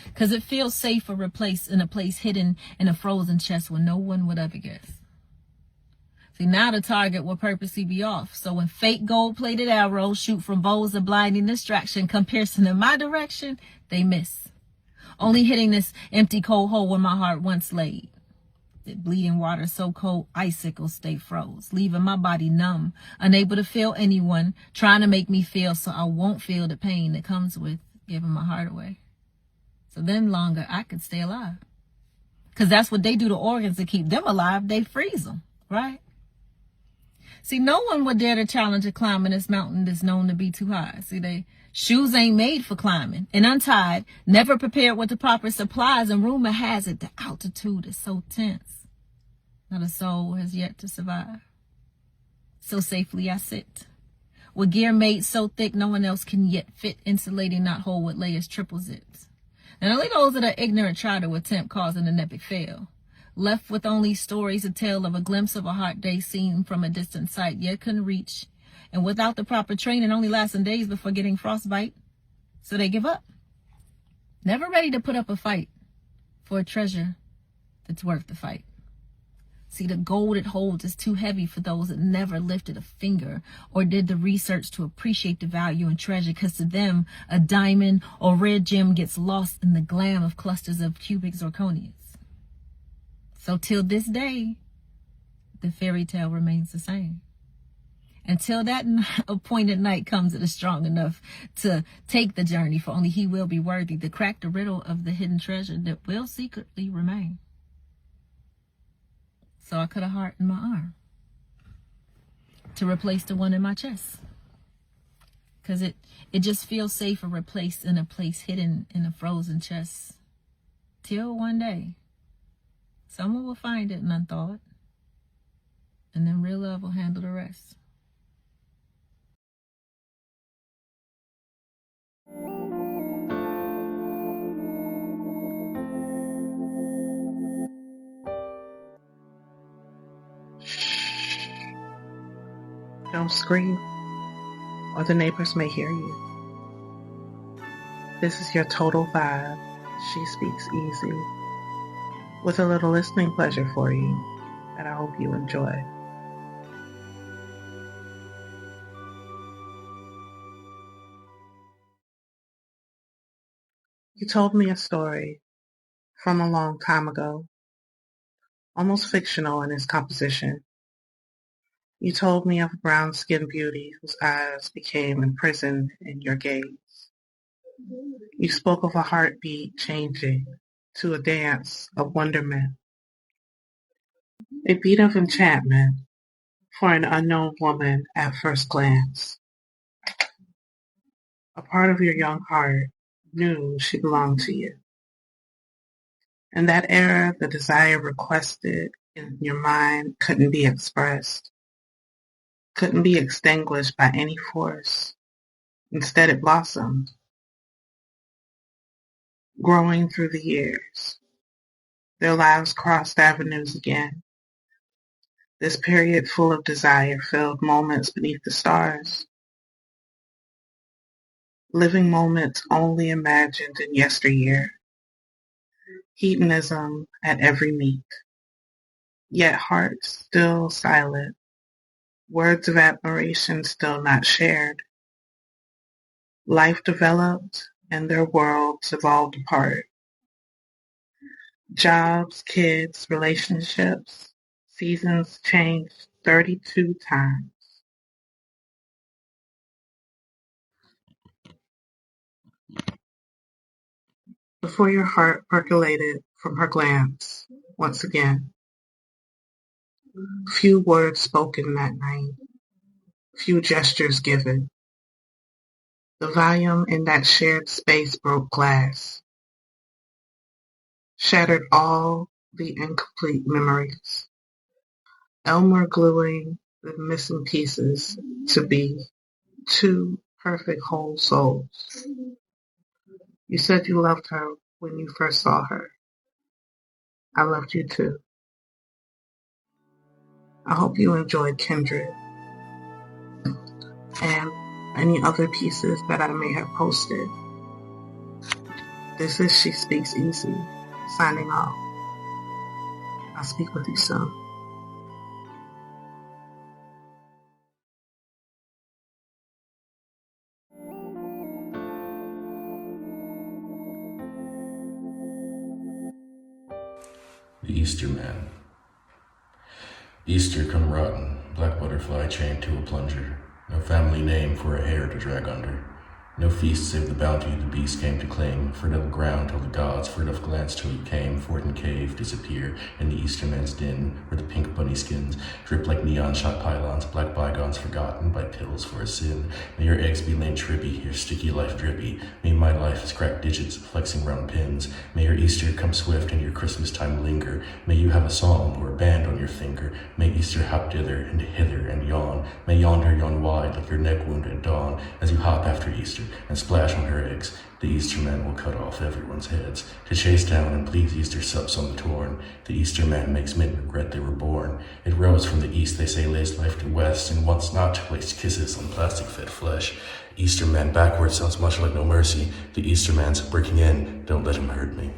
Because it feels safer replaced in a place hidden in a frozen chest where no one would ever guess. See, now the target will purposely be off. So when fake gold-plated arrows shoot from bows of blinding distraction come piercing in my direction, they miss. Only hitting this empty cold hole where my heart once laid. The bleeding water so cold, icicles stay froze, leaving my body numb, unable to feel anyone, trying to make me feel so I won't feel the pain that comes with giving my heart away. So then longer I could stay alive. Because that's what they do to organs to keep them alive. They freeze them, right? See, no one would dare to challenge a climbing this mountain that's known to be too high. See, shoes ain't made for climbing. And untied, never prepared with the proper supplies. And rumor has it the altitude is so tense. Not a soul has yet to survive. So safely I sit. With gear made so thick no one else can yet fit, insulating not whole with layers triple zips. And only those that are ignorant try to attempt causing an epic fail. Left with only stories to tell of a glimpse of a hot day seen from a distant sight, yet couldn't reach. And without the proper training, only lasting days before getting frostbite. So they give up. Never ready to put up a fight for a treasure that's worth the fight. See, the gold it holds is too heavy for those that never lifted a finger or did the research to appreciate the value and treasure, because to them, a diamond or red gem gets lost in the glam of clusters of cubic zirconias. So till this day, the fairy tale remains the same. Until that appointed night comes that is strong enough to take the journey, for only he will be worthy to crack the riddle of the hidden treasure that will secretly remain. So I cut a heart in my arm to replace the one in my chest. Because it just feels safer replaced in a place hidden in a frozen chest. Till one day, someone will find it in unthought. And then real love will handle the rest. Don't scream, or the neighbors may hear you. This is your total vibe. She speaks easy, with a little listening pleasure for you that I hope you enjoy. You told me a story from a long time ago, almost fictional in its composition. You told me of a brown-skinned beauty whose eyes became imprisoned in your gaze. You spoke of a heartbeat changing to a dance of wonderment, a beat of enchantment for an unknown woman at first glance. A part of your young heart knew she belonged to you. In that era, the desire requested in your mind couldn't be expressed, couldn't be extinguished by any force. Instead, it blossomed, growing through the years. Their lives crossed avenues again. This period full of desire filled moments beneath the stars, living moments only imagined in yesteryear. Hedonism at every meet, yet hearts still silent, words of admiration still not shared. Life developed and their worlds evolved apart. Jobs, kids, relationships, seasons changed 32 times. Before your heart percolated from her glance, once again, few words spoken that night, few gestures given. The volume in that shared space broke glass, shattered all the incomplete memories. Elmer gluing the missing pieces to be two perfect whole souls. You said you loved her when you first saw her. I loved you too. I hope you enjoyed Kindred and any other pieces that I may have posted. This is She Speaks Easy, signing off. I'll speak with you soon. The Easter Man. Easter come rotten, black butterfly chained to a plunger. No family name for a hair to drag under. No feast save the bounty the beast came to claim. Fertile ground till the gods for enough glance till you came. Fort and cave disappear in the Easterman's din, where the pink bunny skins drip like neon shot pylons. Black bygones forgotten by pills for a sin. May your eggs be lame tribby, your sticky life drippy. May my life is cracked digits flexing round pins. May your Easter come swift and your Christmas time linger. May you have a psalm or a band on your finger. May Easter hop dither and hither and yawn. May yonder yawn wide like your neck wound at dawn as you hop after Easter. and splash on her eggs. The Easter man will cut off everyone's heads. To chase down and please Easter sups on the torn. The Easter man makes men regret they were born. It rose from the east, they say, lays life to west, and wants not to waste kisses on plastic-fed flesh. Easter man backwards sounds much like no mercy. The Easter man's breaking in, don't let him hurt me.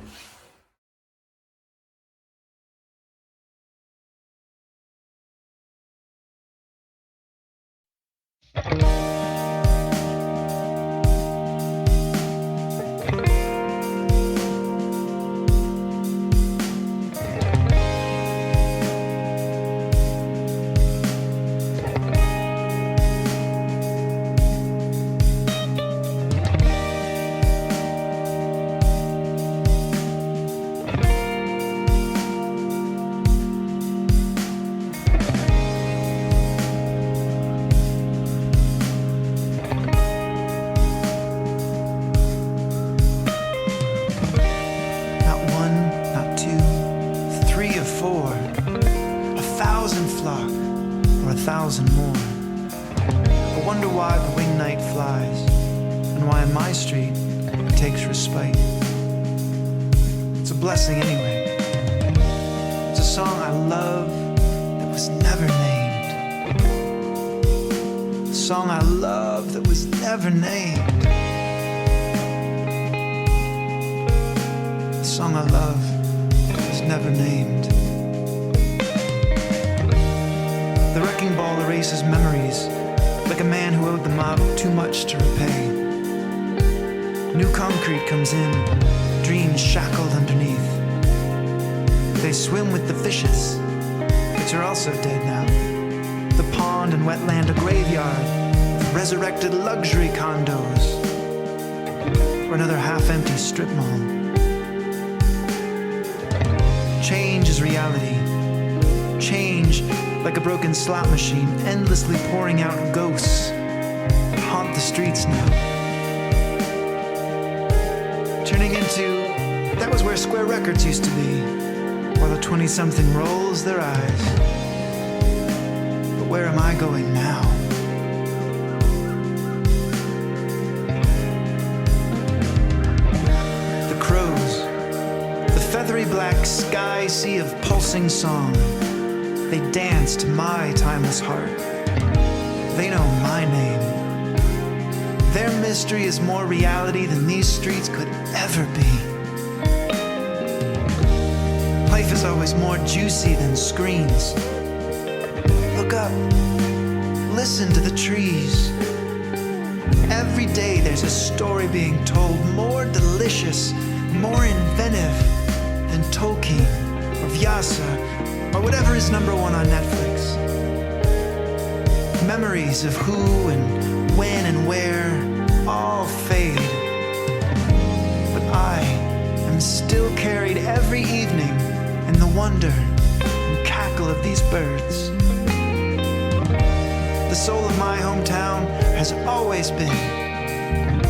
Blessing anyway. It's a song I love that was never named. A song I love that was never named. A song I love that was never named. The wrecking ball erases memories like a man who owed the mob too much to repay. New concrete comes in, dreams shackled underneath. They swim with the fishes, which are also dead now. The pond and wetland a graveyard with resurrected luxury condos, or another half-empty strip mall. Change is reality. Change, like a broken slot machine, endlessly pouring out ghosts that haunt the streets now. Turning into, that was where Square Records used to be, while the 20-something rolls their eyes. But where am I going now? The crows, the feathery black sky sea of pulsing song. They dance to my timeless heart. They know my name. Their mystery is more reality than these streets could ever be. Life is always more juicy than screens. Look up, listen to the trees. Every day there's a story being told, more delicious, more inventive than Tolkien or Vyasa or whatever is #1 on Netflix. Memories of who and when and where all fade. But I am still carried every evening in the wonder and cackle of these birds. The soul of my hometown has always been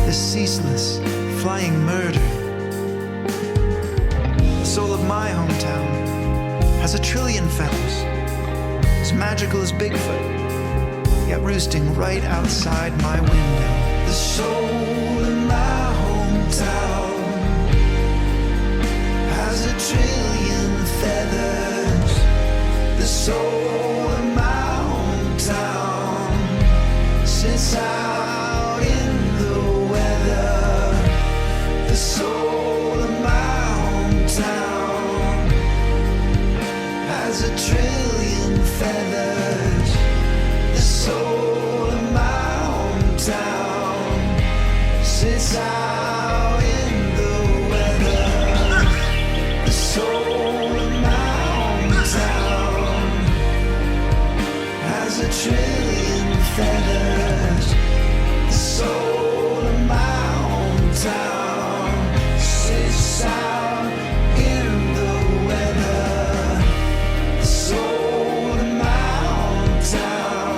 the ceaseless flying murder. The soul of my hometown has 1 trillion feathers, as magical as Bigfoot, yet roosting right outside my window. The soul in my hometown has 1 trillion feathers. The soul in my hometown sits out in the weather. The soul in my hometown has 1 trillion feathers. The soul in my hometown sits out in the weather. The soul in my hometown has 1 trillion feathers. The soul in my hometown sits out in the weather. The soul in my hometown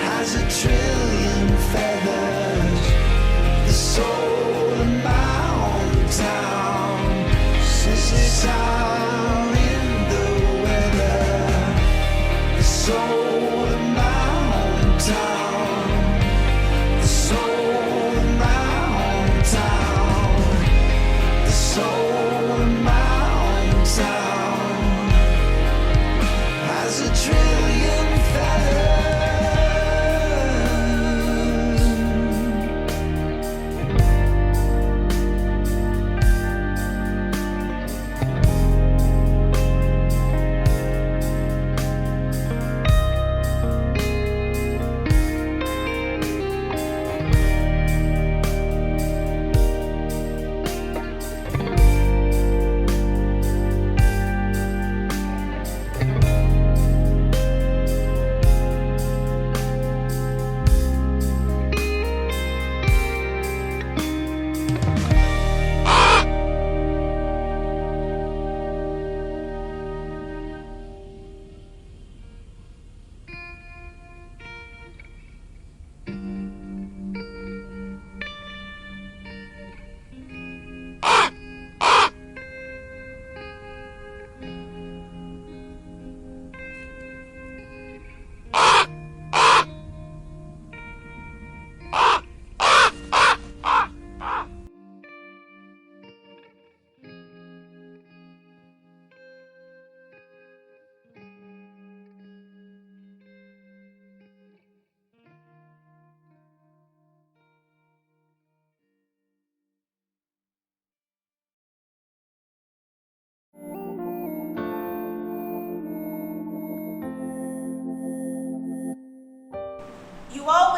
has 1 trillion feathers. The soul in my hometown sits out in the weather. The soul in my hometown. The soul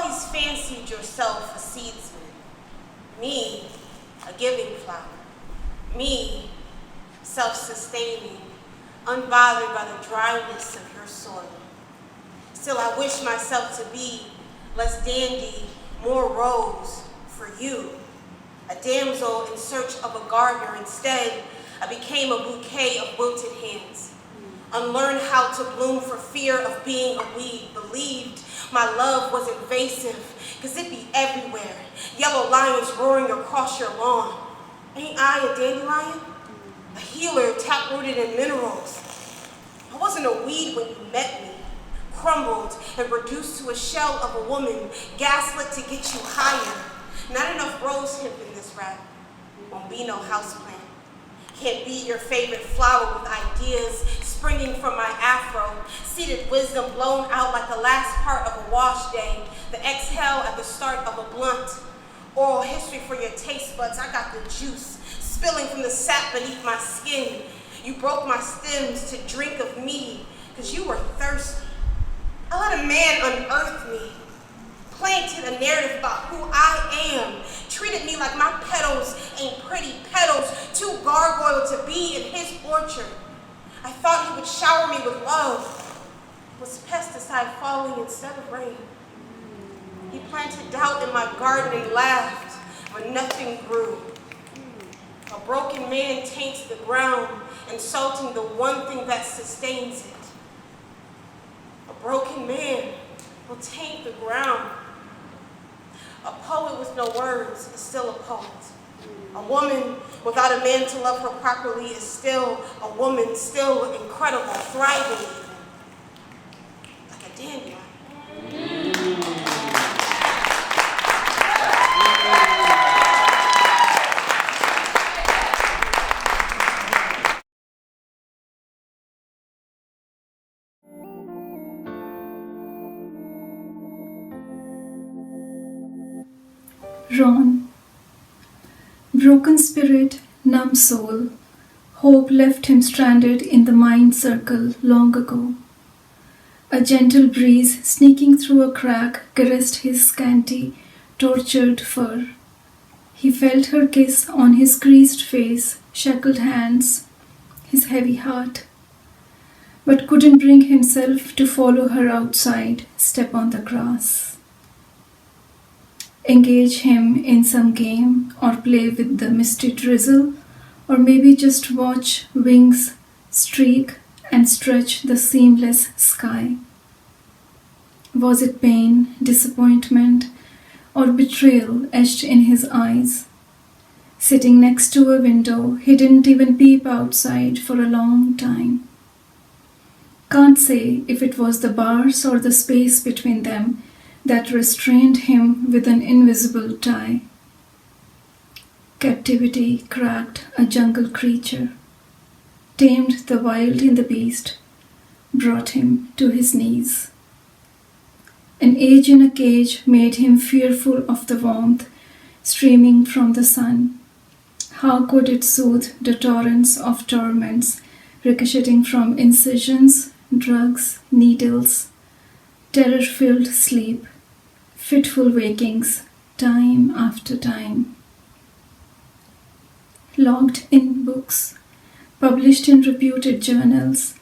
always fancied yourself a seedsman. Me, a giving flower. Me, self-sustaining, unbothered by the dryness of your soil. Still, I wish myself to be less dandy, more rose for you. A damsel in search of a gardener. Instead, I became a bouquet of wilted hands. Unlearned how to bloom for fear of being a weed. Believed my love was invasive, cause it be everywhere. Yellow lions roaring across your lawn. Ain't I a dandelion? A healer tap-rooted in minerals. I wasn't a weed when you met me. Crumbled and reduced to a shell of a woman, gaslit to get you higher. Not enough rose hemp in this rap. Won't be no houseplant. Can't be your favorite flower with ideas springing from my afro. Seated wisdom blown out like the last part of a wash day. The exhale at the start of a blunt. Oral history for your taste buds. I got the juice spilling from the sap beneath my skin. You broke my stems to drink of me because you were thirsty. I let a man unearth me. Planted a narrative about who I am. Treated me like my petals ain't pretty petals, too gargoyle to be in his orchard. I thought he would shower me with love. Was pesticide falling instead of rain? He planted doubt in my garden and laughed, but nothing grew. A broken man taints the ground, insulting the one thing that sustains it. A broken man will taint the ground. A poet with no words is still a poet. A woman without a man to love her properly is still a woman, still incredible, thriving, like a dandelion. Ron. Broken spirit, numb soul, hope left him stranded in the mind circle long ago. A gentle breeze sneaking through a crack caressed his scanty, tortured fur. He felt her kiss on his creased face, shackled hands, his heavy heart, but couldn't bring himself to follow her outside, step on the grass. Engage him in some game or play with the misty drizzle, or maybe just watch wings streak and stretch the seamless sky. Was it pain, disappointment, or betrayal etched in his eyes? Sitting next to a window, he didn't even peep outside for a long time. Can't say if it was the bars or the space between them that restrained him with an invisible tie. Captivity cracked a jungle creature, tamed the wild in the beast, brought him to his knees. An age in a cage made him fearful of the warmth streaming from the sun. How could it soothe the torrents of torments ricocheting from incisions, drugs, needles, terror-filled sleep, fitful wakings, time after time. Logged in books, published in reputed journals,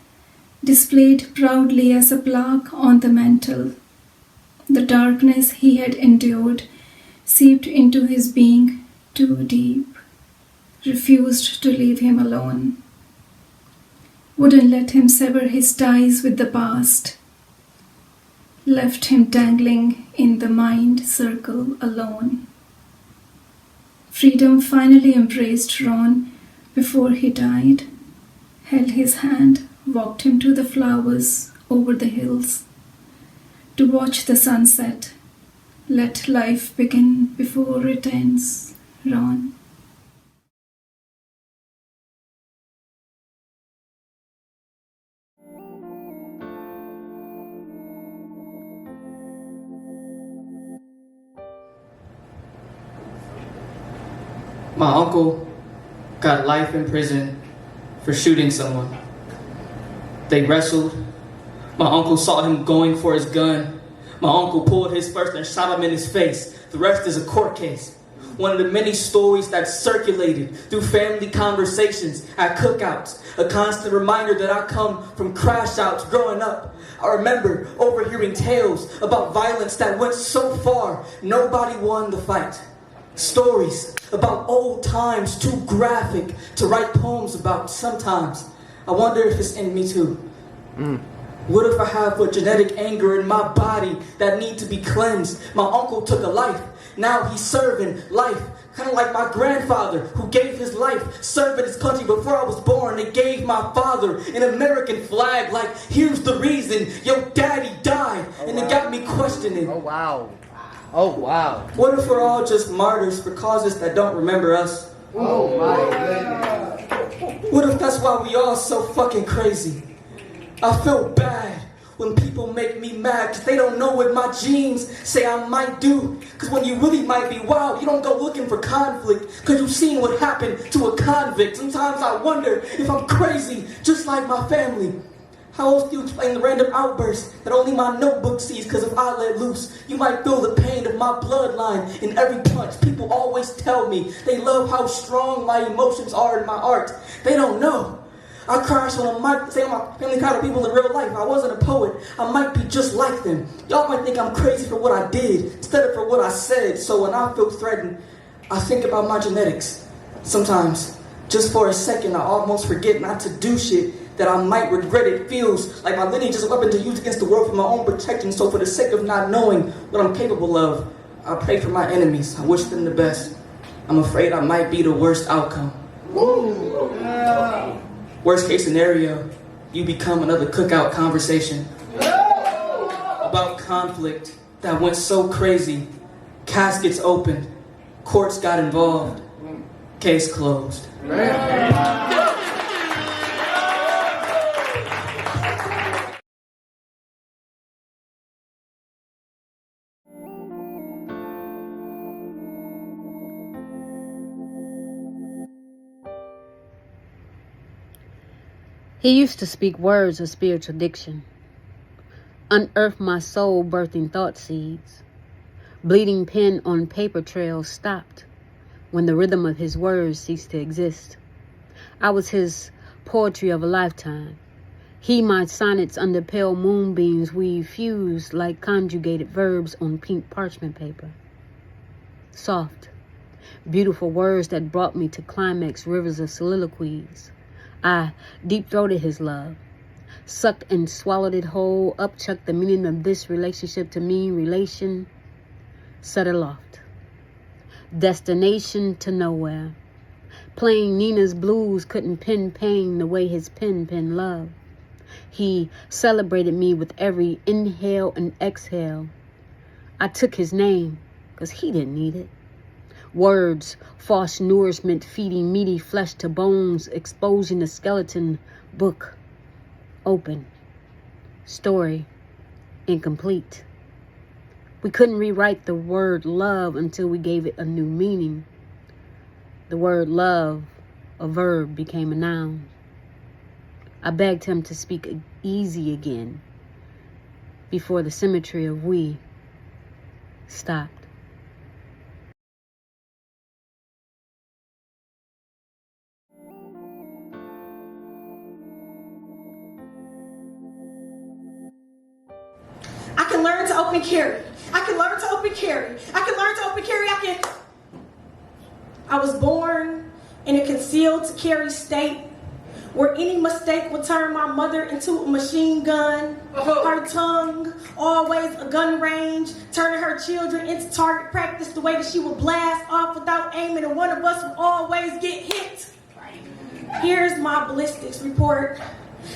displayed proudly as a plaque on the mantel. The darkness he had endured seeped into his being too deep, refused to leave him alone, wouldn't let him sever his ties with the past, left him dangling in the mind circle alone. Freedom finally embraced Ron before he died, held his hand, walked him to the flowers over the hills, to watch the sunset. Let life begin before it ends, Ron. My uncle got life in prison for shooting someone. They wrestled. My uncle saw him going for his gun, My uncle pulled his first and shot him in his face. The rest is a court case. One of the many stories that circulated through family conversations at cookouts. A constant reminder that I come from crash outs growing up. I remember overhearing tales about violence that went so far, nobody won the fight. Stories about old times too graphic to write poems about sometimes. I wonder if it's in me too. What if I have a genetic anger in my body that need to be cleansed? My uncle took a life. Now he's serving life. Kind of like my grandfather who gave his life serving his country before I was born. They gave my father an American flag like, here's the reason your daddy died. And it got me questioning. Oh, wow. Oh, wow. What if we're all just martyrs for causes that don't remember us? Oh, my goodness. What if that's why we all so fucking crazy? I feel bad when people make me mad because they don't know what my genes say I might do. Because when you really might be wild, you don't go looking for conflict because you've seen what happened to a convict. Sometimes I wonder if I'm crazy, just like my family. How else do you explain the random outbursts that only my notebook sees? Because if I let loose, you might feel the pain of my bloodline in every punch. People always tell me they love how strong my emotions are in my art. They don't know. I crash when I might say my family kind of people in real life. I wasn't a poet. I might be just like them. Y'all might think I'm crazy for what I did instead of for what I said. So when I feel threatened, I think about my genetics. Sometimes, just for a second, I almost forget not to do shit that I might regret. It feels like my lineage is a weapon to use against the world for my own protection. So for the sake of not knowing what I'm capable of, I pray for my enemies. I wish them the best. I'm afraid I might be the worst outcome. Worst case scenario, you become another cookout conversation about conflict that went so crazy. Caskets opened, courts got involved, case closed. He used to speak words of spiritual diction, unearth my soul birthing thought seeds. Bleeding pen on paper trails stopped when the rhythm of his words ceased to exist. I was his poetry of a lifetime. He my sonnets under pale moonbeams we fused like conjugated verbs on pink parchment paper. Soft, beautiful words that brought me to climax rivers of soliloquies. I deep-throated his love, sucked and swallowed it whole, upchucked the meaning of this relationship to mean relation, set aloft. Destination to nowhere. Playing Nina's blues couldn't pen pain the way his pen love. He celebrated me with every inhale and exhale. I took his name, 'cause he didn't need it. Words, false nourishment, feeding meaty flesh to bones, exposing the skeleton. Book, open. Story, incomplete. We couldn't rewrite the word love until we gave it a new meaning. The word love, a verb, became a noun. I begged him to speak easy again before the symmetry of we stopped. I can learn to open carry. I can learn to open carry. I can learn to open carry. I was born in a concealed carry state where any mistake would turn my mother into a machine gun. Her tongue, always a gun range, turning her children into target practice the way that she would blast off without aiming and one of us would always get hit. Here's my ballistics report.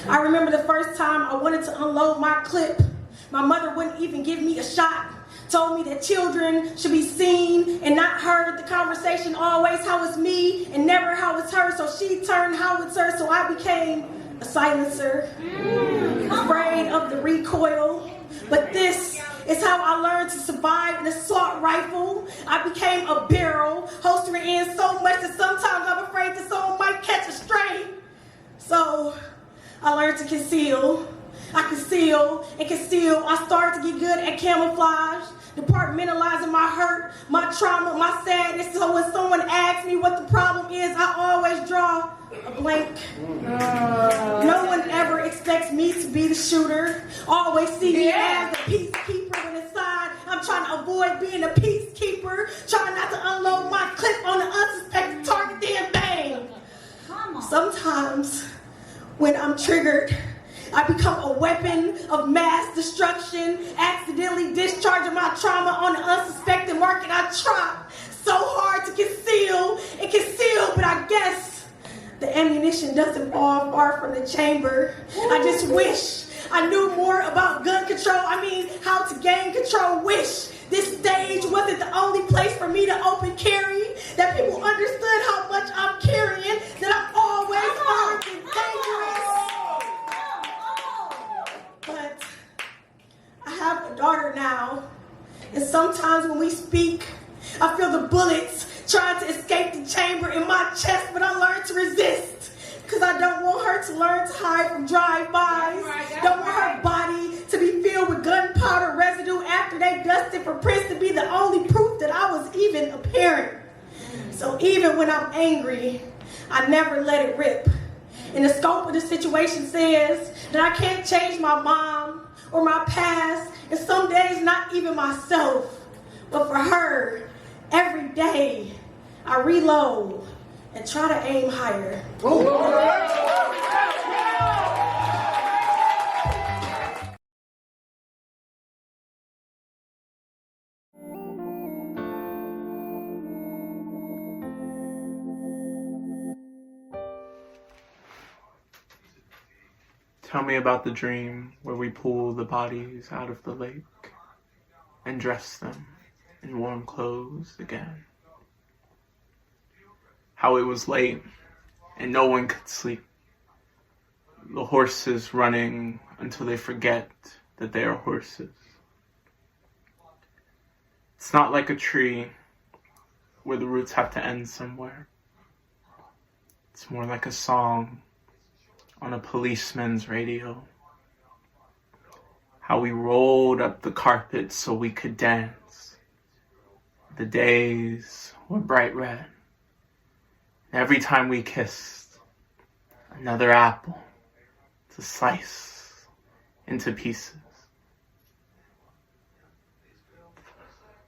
I remember the first time I wanted to unload my clip. My mother wouldn't even give me a shot. Told me that children should be seen and not heard. The conversation always how it's me and never how it's her. So she turned howitzer, so I became a silencer. Afraid of the recoil. But this is how I learned to survive an assault rifle. I became a barrel, holstering in so much that sometimes I'm afraid that someone might catch a stray. So I learned to conceal. I conceal and conceal. I started to get good at camouflage, departmentalizing my hurt, my trauma, my sadness. So when someone asks me what the problem is, I always draw a blank. No one ever expects me to be the shooter. Always see me as the peacekeeper, when inside I'm trying to avoid being a peacekeeper, trying not to unload my clip on the unsuspecting target, then bang. Sometimes when I'm triggered, I become a weapon of mass destruction, accidentally discharging my trauma on the unsuspecting market. I try so hard to conceal and conceal, but I guess the ammunition doesn't fall far from the chamber. I just wish I knew more about gun control. How to gain control. Wish this stage wasn't the only place for me to open carry, that people understood how much I'm carrying, that I'm always armed and dangerous. But I have a daughter now, and sometimes when we speak, I feel the bullets trying to escape the chamber in my chest, but I learned to resist, because I don't want her to learn to hide from drive-bys. Don't want her body to be filled with gunpowder residue after they dusted for prints to be the only proof that I was even a parent. So even when I'm angry, I never let it rip. And the scope of the situation says that I can't change my mom or my past, and some days not even myself. But for her, every day, I reload and try to aim higher. Tell me about the dream where we pull the bodies out of the lake and dress them in warm clothes again. How it was late and no one could sleep. The horses running until they forget that they are horses. It's not like a tree where the roots have to end somewhere. It's more like a song on a policeman's radio. How we rolled up the carpet so we could dance. The days were bright red. Every time we kissed, another apple to slice into pieces.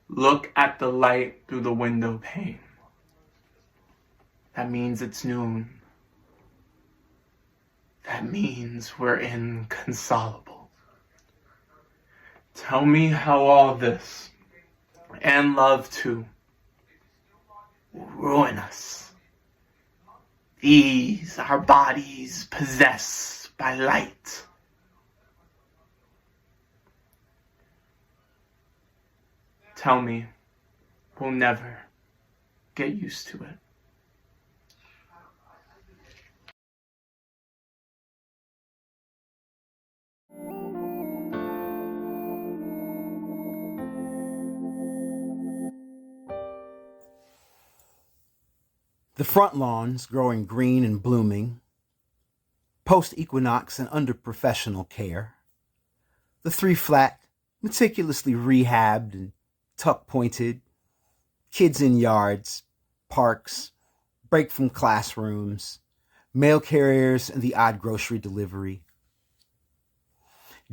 Look at the light through the window pane. That means it's noon. That means we're inconsolable. Tell me how all this, and love too, will ruin us. These are bodies possessed by light. Tell me we'll never get used to it. The front lawns growing green and blooming, post-equinox and under professional care. The 3-flat, meticulously rehabbed and tuck-pointed, kids in yards, parks, break from classrooms, mail carriers and the odd grocery delivery.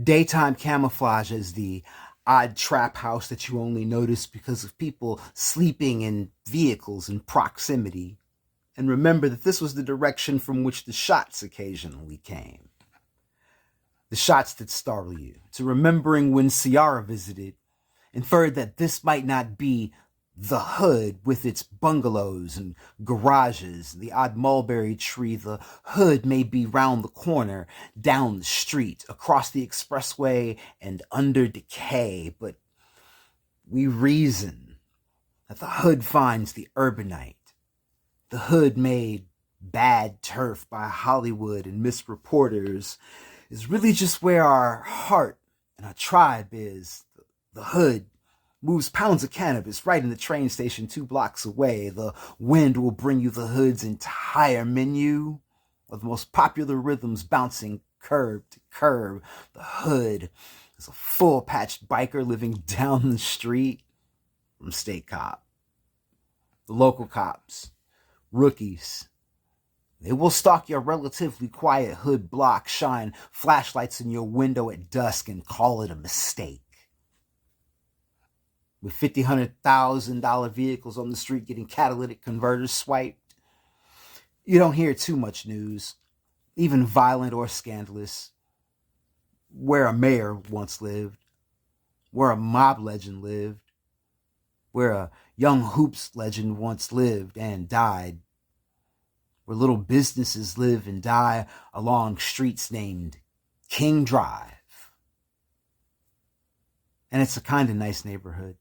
Daytime camouflage as the odd trap house that you only notice because of people sleeping in vehicles in proximity. And remember that this was the direction from which the shots occasionally came. The shots that startle you. To remembering when Ciara visited, inferred that this might not be the hood with its bungalows and garages, the odd mulberry tree. The hood may be round the corner, down the street, across the expressway, and under decay. But we reason that the hood finds the urbanite. The hood made bad turf by Hollywood and misreporters is really just where our heart and our tribe is. The hood moves pounds of cannabis right in the train station 2 blocks away. The wind will bring you the hood's entire menu of the most popular rhythms bouncing curb to curb. The hood is a full-patched biker living down the street from state cop. The local cops, rookies, they will stalk your relatively quiet hood block, shine flashlights in your window at dusk, and call it a mistake. With $50,000, $100,000 vehicles on the street getting catalytic converters swiped, you don't hear too much news, even violent or scandalous. Where a mayor once lived, where a mob legend lived, where a young hoops legend once lived and died, where little businesses live and die along streets named King Drive. And it's a kind of nice neighborhood.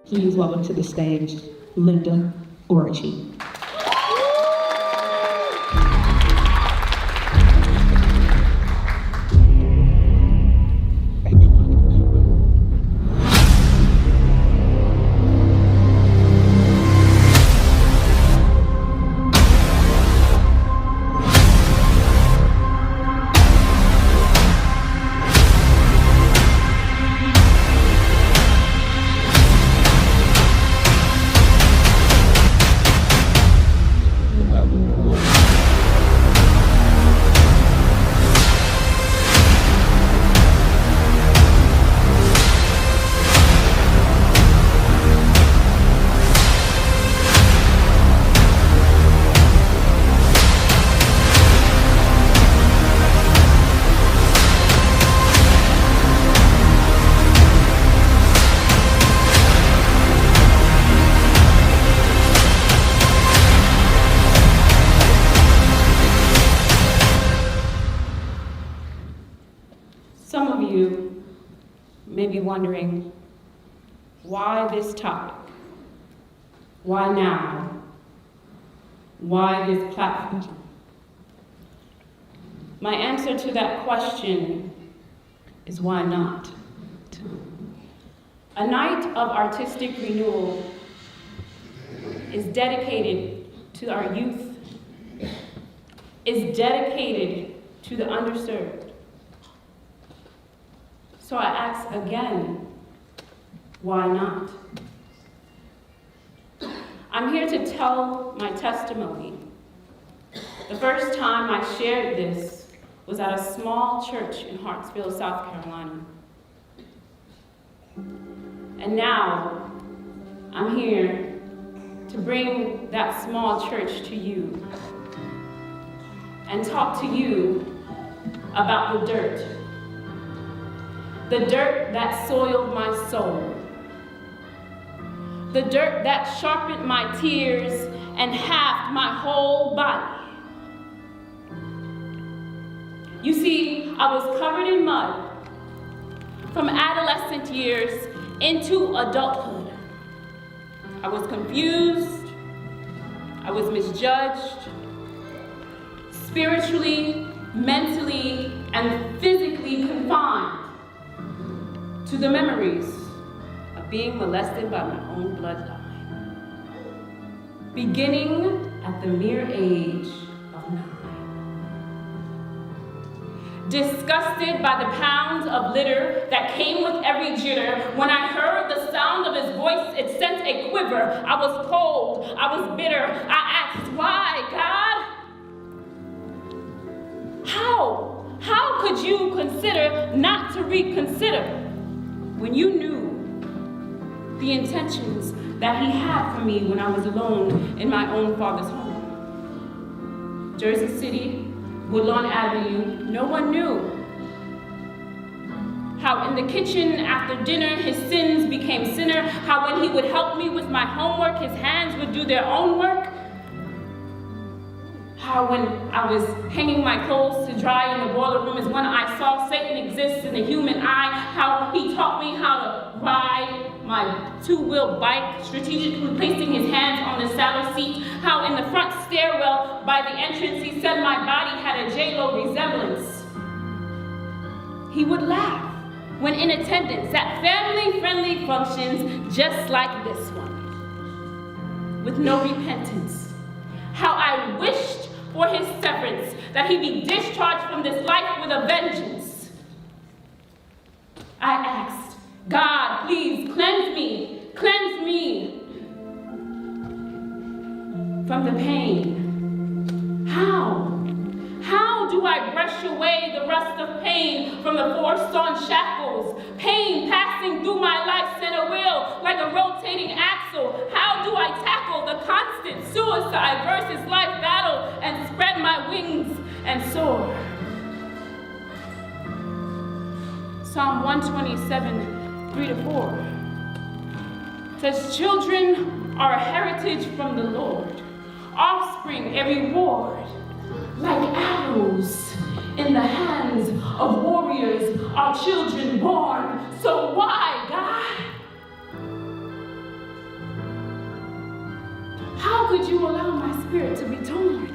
Please welcome to the stage, Linda Orji. Wondering why this topic? Why now? Why this platform? My answer to that question is why not? A night of artistic renewal is dedicated to our youth, is dedicated to the underserved. So I ask again, why not? I'm here to tell my testimony. The first time I shared this was at a small church in Hartsville, South Carolina. And now I'm here to bring that small church to you and talk to you about the dirt that soiled my soul, the dirt that sharpened my tears and halved my whole body. You see, I was covered in mud from adolescent years into adulthood. I was confused, I was misjudged, spiritually, mentally, and physically confined to the memories of being molested by my own bloodline, beginning at the mere age of 9. Disgusted by the pounds of litter that came with every jitter, when I heard the sound of his voice, it sent a quiver. I was cold, I was bitter. I asked, why, God? How could you consider not to reconsider when you knew the intentions that he had for me when I was alone in my own father's home? Jersey City, Woodlawn Avenue, no one knew. How in the kitchen after dinner his sins became sinner. How when he would help me with my homework, his hands would do their own work. How when I was hanging my clothes to dry in the boiler room is when I saw Satan exist in the human eye. How he taught me how to ride my two-wheel bike, strategically placing his hands on the saddle seat, how in the front stairwell by the entrance he said my body had a J-Lo resemblance. He would laugh when in attendance at family-friendly functions just like this one, with no repentance. How I wished for his severance, that he be discharged from this life with a vengeance. I asked, God, please cleanse me from the pain. How do I brush away the rust of pain from the forced-on shackles? Pain passing through my life center wheel like a rotating axle. How do I tackle the constant suicide versus life battle and spread my wings and soar? Psalm 127, 3-4 says, children are a heritage from the Lord, offspring a reward. Like arrows in the hands of warriors are children born. So why, God? How could you allow my spirit to be torn?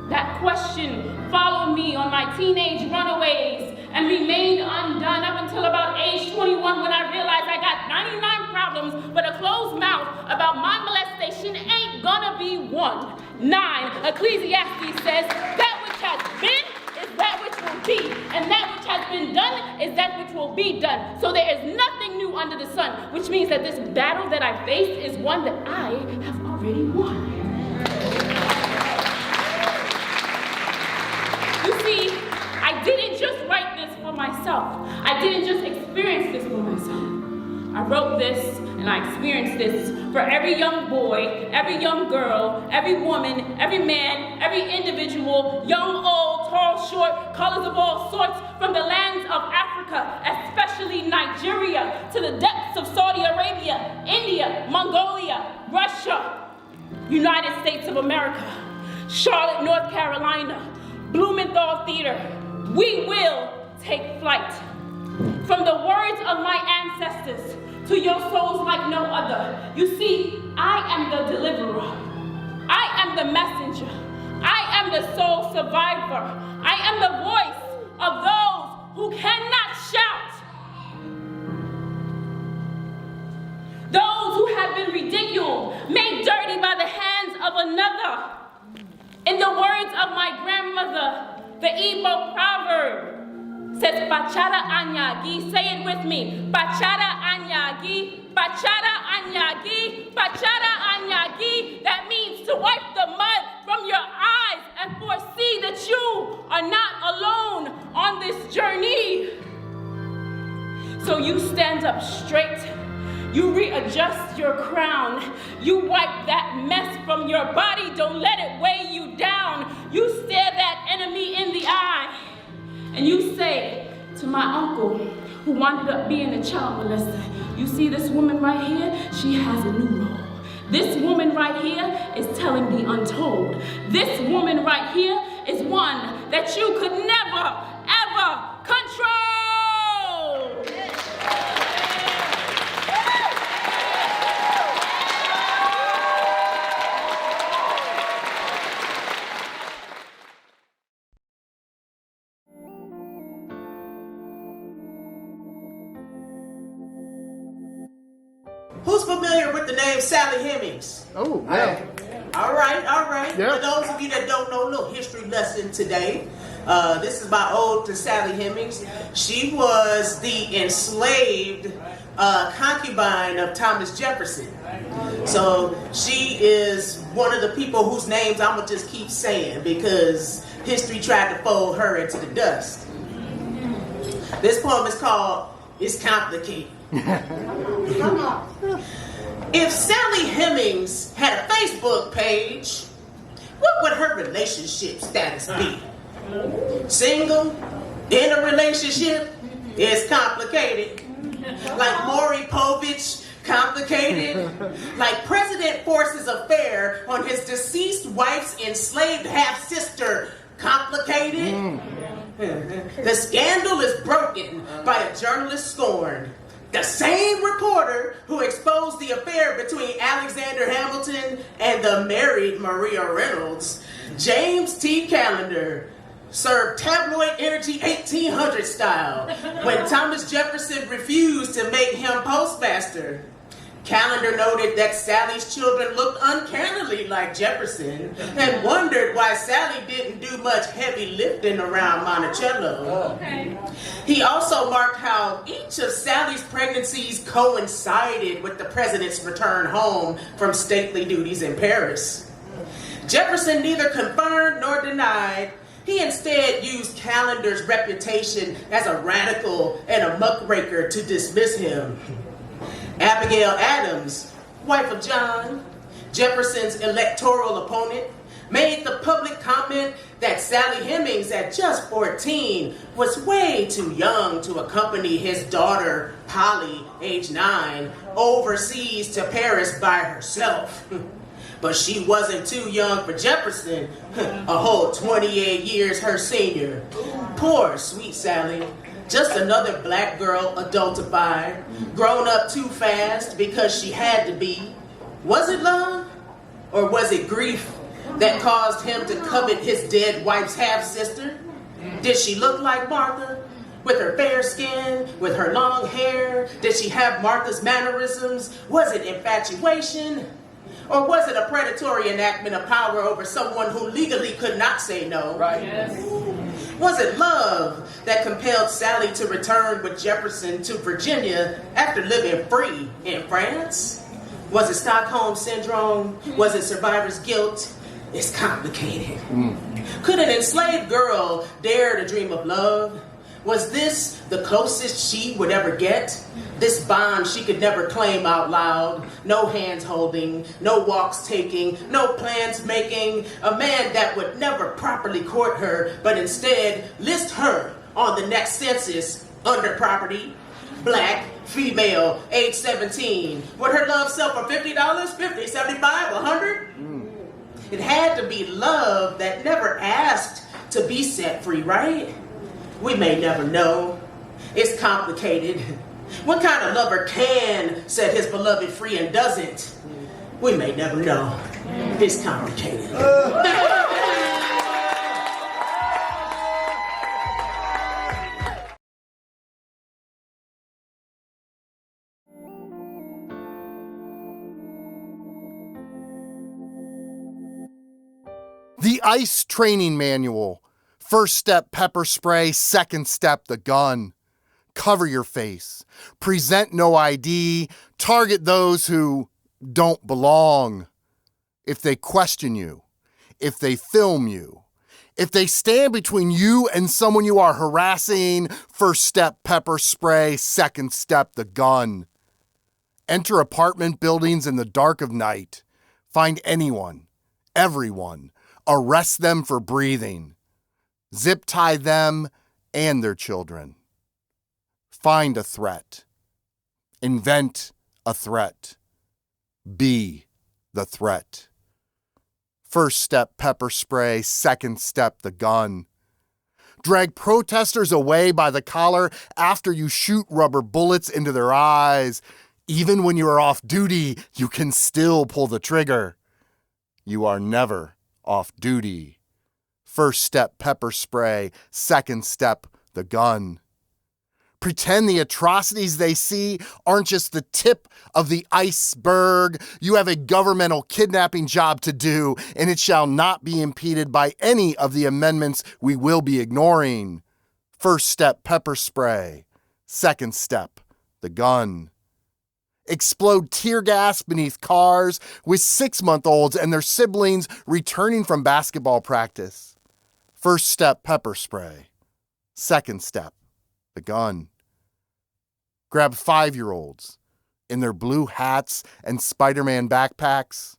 That question followed me on my teenage runaways and remained undone up until about age 21 when I realized I got 99 problems, but a closed mouth about my molestation ain't gonna be one. 9, Ecclesiastes says, that which has been is that which will be, and that which has been done is that which will be done. So there is nothing new under the sun, which means that this battle that I face is one that I have already won. You see, I didn't just write this for myself. I didn't just experience this for myself. I wrote this and I experienced this for every young boy, every young girl, every woman, every man, every individual, young, old, tall, short, colors of all sorts, from the lands of Africa, especially Nigeria, to the depths of Saudi Arabia, India, Mongolia, Russia, United States of America, Charlotte, North Carolina, Blumenthal Theater. We will take flight. From the words of my ancestors to your souls like no other. You see, I am the deliverer. I am the messenger. I am the sole survivor. I am the voice of those who cannot shout. Those who have been ridiculed, made dirty by the hands of another. In the words of my grandmother, the Igbo proverb says, Bachara anyagi. Say it with me. Bachara anyagi, bachara anyagi, bachara anyagi. That means to wipe the mud from your eyes and foresee that you are not alone on this journey. So you stand up straight. You readjust your crown. You wipe that mess from your body. Don't let it weigh you down. You stare that enemy in the eye. And you say to my uncle, who wound up being a child molester, you see this woman right here? She has a new role. This woman right here is telling the untold. This woman right here is one that you could never, ever control. Who's familiar with the name Sally Hemings? Oh, yeah. All right. Yeah. For those of you that don't know, a little history lesson today. This is my ode to Sally Hemings. She was the enslaved concubine of Thomas Jefferson. So she is one of the people whose names I'm going to just keep saying because history tried to fold her into the dust. This poem is called It's Complicated. If Sally Hemings had a Facebook page, what would her relationship status be? Single? In a relationship? It's complicated. Like Maury Povich, complicated. Like President Force's affair on his deceased wife's enslaved half-sister, Complicated? The scandal is broken by a journalist scorned. The same reporter who exposed the affair between Alexander Hamilton and the married Maria Reynolds, James T. Callender, served tabloid energy 1800 style when Thomas Jefferson refused to make him postmaster. Callender noted that Sally's children looked uncannily like Jefferson and wondered why Sally didn't do much heavy lifting around Monticello. Okay. He also marked how each of Sally's pregnancies coincided with the president's return home from stately duties in Paris. Jefferson neither confirmed nor denied. He instead used Callender's reputation as a radical and a muckraker to dismiss him. Abigail Adams, wife of John, Jefferson's electoral opponent, made the public comment that Sally Hemings, at just 14, was way too young to accompany his daughter, Polly, age 9, overseas to Paris by herself. But she wasn't too young for Jefferson, a whole 28 years her senior. Poor sweet Sally. Just another black girl adultified, grown up too fast because she had to be. Was it love? Or was it grief that caused him to covet his dead wife's half-sister? Did she look like Martha? With her fair skin, with her long hair? Did she have Martha's mannerisms? Was it infatuation? Or was it a predatory enactment of power over someone who legally could not say no? Right. Yes. Was it love that compelled Sally to return with Jefferson to Virginia after living free in France? Was it Stockholm Syndrome? Was it survivor's guilt? It's complicated. Could an enslaved girl dare to dream of love? Was this the closest she would ever get? This bond she could never claim out loud. No hands holding, no walks taking, no plans making. A man that would never properly court her, but instead list her on the next census under property. Black, female, age 17. Would her love sell for $50, $50, $75, $100? It had to be love that never asked to be set free, right? We may never know. It's complicated. What kind of lover can set his beloved free and doesn't? We may never know. It's complicated. The ICE training manual. First step, pepper spray. Second step, the gun. Cover your face. Present no ID. Target those who don't belong. If they question you, if they film you, if they stand between you and someone you are harassing, first step, pepper spray. Second step, the gun. Enter apartment buildings in the dark of night. Find anyone, everyone. Arrest them for breathing. Zip tie them and their children. Find a threat. Invent a threat. Be the threat. First step, pepper spray. Second step, the gun. Drag protesters away by the collar after you shoot rubber bullets into their eyes. Even when you are off duty, you can still pull the trigger. You are never off duty. First step, pepper spray. Second step, the gun. Pretend the atrocities they see aren't just the tip of the iceberg. You have a governmental kidnapping job to do, and it shall not be impeded by any of the amendments we will be ignoring. First step, pepper spray. Second step, the gun. Explode tear gas beneath cars with 6-month-olds and their siblings returning from basketball practice. First step, pepper spray. Second step, the gun. Grab 5-year-olds in their blue hats and Spider-Man backpacks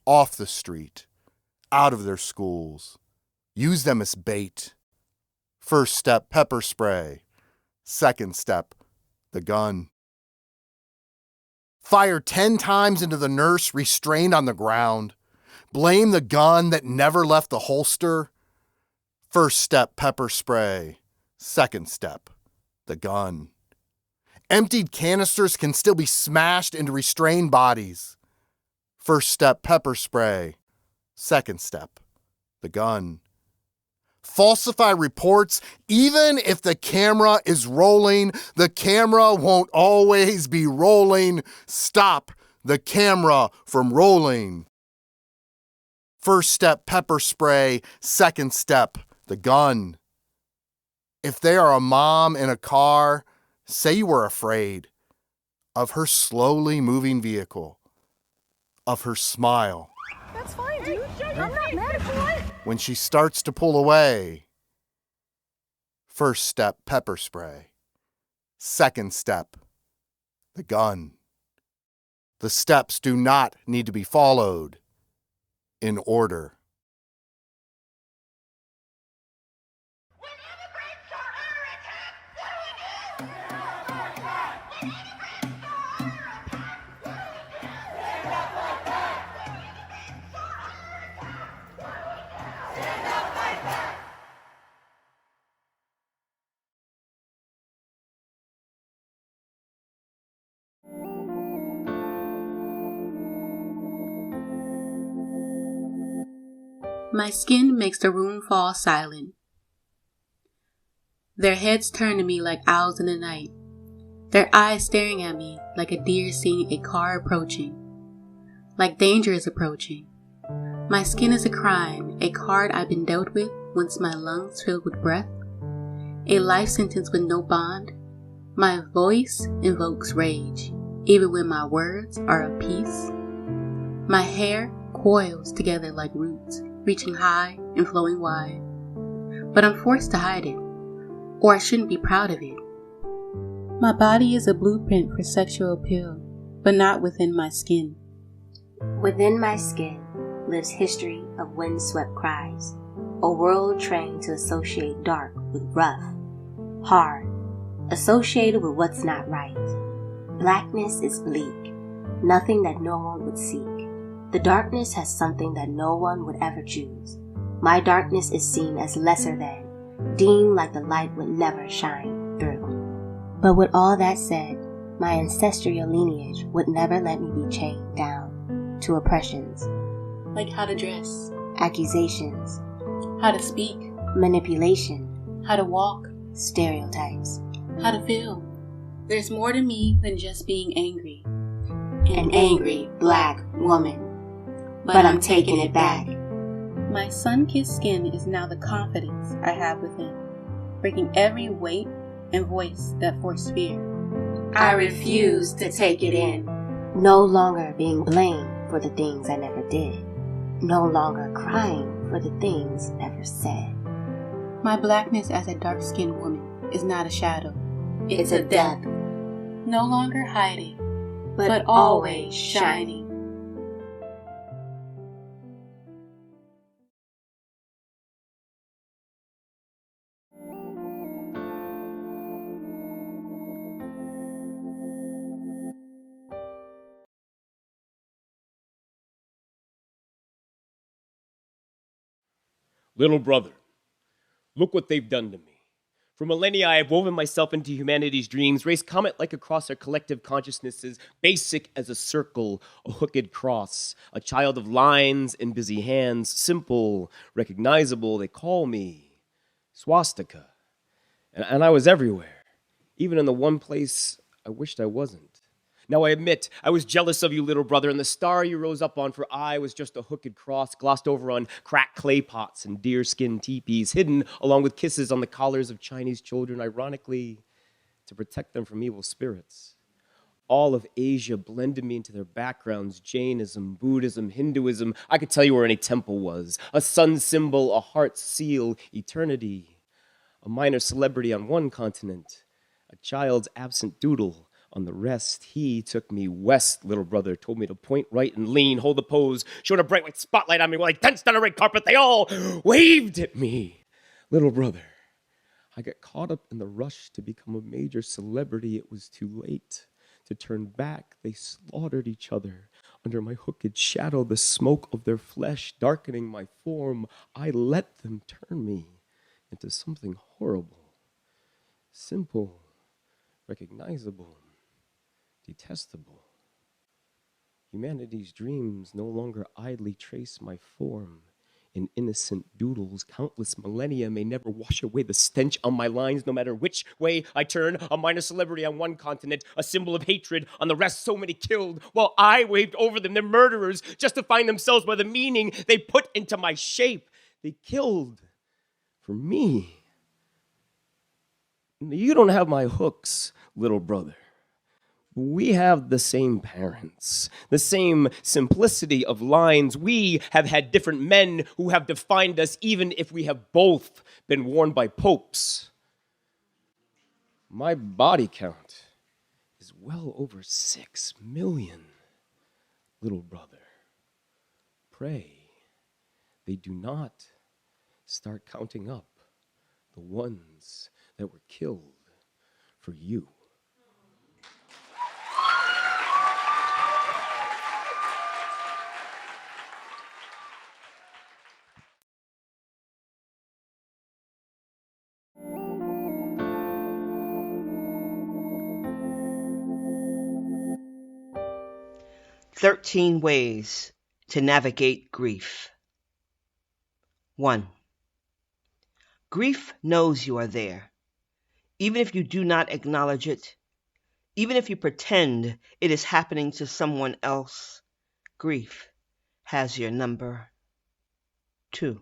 off the street, out of their schools. Use them as bait. First step, pepper spray. Second step, the gun. Fire 10 times into the nurse restrained on the ground. Blame the gun that never left the holster. First step, pepper spray. Second step, the gun. Emptied canisters can still be smashed into restrained bodies. First step, pepper spray. Second step, the gun. Falsify reports, even if the camera is rolling, the camera won't always be rolling. Stop the camera from rolling. First step, pepper spray. Second step, the gun. If they are a mom in a car, say you were afraid of her slowly moving vehicle, of her smile. That's fine, dude. I'm not mad at you. When she starts to pull away, first step, pepper spray. Second step, the gun. The steps do not need to be followed in order. My skin makes the room fall silent. Their heads turn to me like owls in the night, their eyes staring at me like a deer seeing a car approaching, like danger is approaching. My skin is a crime, a card I've been dealt with once my lungs filled with breath, a life sentence with no bond. My voice invokes rage, even when my words are of peace. My hair coils together like roots, reaching high and flowing wide. But I'm forced to hide it, or I shouldn't be proud of it. My body is a blueprint for sexual appeal, but not within my skin. Within my skin lives history of windswept cries, a world trained to associate dark with rough, hard, associated with what's not right. Blackness is bleak, nothing that no one would seek. The darkness has something that no one would ever choose. My darkness is seen as lesser than, deemed like the light would never shine through. But with all that said, my ancestral lineage would never let me be chained down to oppressions. Like how to dress, Accusations, how to speak, manipulation, how to walk, stereotypes. how to feel. There's more to me than just being angry. An angry black woman. But I'm taking it back. My sun-kissed skin is now the confidence I have within, breaking every weight and voice that forced fear. I refuse to take it in. No longer being blamed for the things I never did. No longer crying for the things never said. My blackness as a dark-skinned woman is not a shadow. It's a depth. No longer hiding, but always shining. Little brother, look what they've done to me. For millennia, I have woven myself into humanity's dreams, raced comet-like across our collective consciousnesses, basic as a circle, a hooked cross, a child of lines and busy hands, simple, recognizable. They call me swastika. And I was everywhere, even in the one place I wished I wasn't. Now I admit, I was jealous of you, little brother, and the star you rose up on, for I was just a hooked cross, glossed over on cracked clay pots and deerskin teepees, hidden along with kisses on the collars of Chinese children, ironically, to protect them from evil spirits. All of Asia blended me into their backgrounds, Jainism, Buddhism, Hinduism. I could tell you where any temple was, a sun symbol, a heart seal, eternity, a minor celebrity on one continent, a child's absent doodle on the rest. He took me west, little brother, told me to point right and lean, hold the pose, showed a bright white spotlight on me while I danced on a red carpet. They all waved at me. Little brother, I got caught up in the rush to become a major celebrity. It was too late to turn back. They slaughtered each other under my hooked shadow, the smoke of their flesh darkening my form. I let them turn me. into something horrible, simple, recognizable, detestable. Humanity's dreams no longer idly trace my form. In innocent doodles, countless millennia may never wash away the stench on my lines, no matter which way I turn. A minor celebrity on one continent, a symbol of hatred on the rest, so many killed, while I waved over them. They're murderers, justifying themselves by the meaning they put into my shape. They killed for me. You don't have my hooks, little brother. We have the same parents, the same simplicity of lines. We have had different men who have defined us, even if we have both been worn by popes. My body count is well over 6 million, little brother. Pray they do not start counting up the ones that were killed for you. "13 Ways to Navigate Grief." 1. Grief knows you are there, even if you do not acknowledge it, even if you pretend it is happening to someone else. Grief has your number. 2.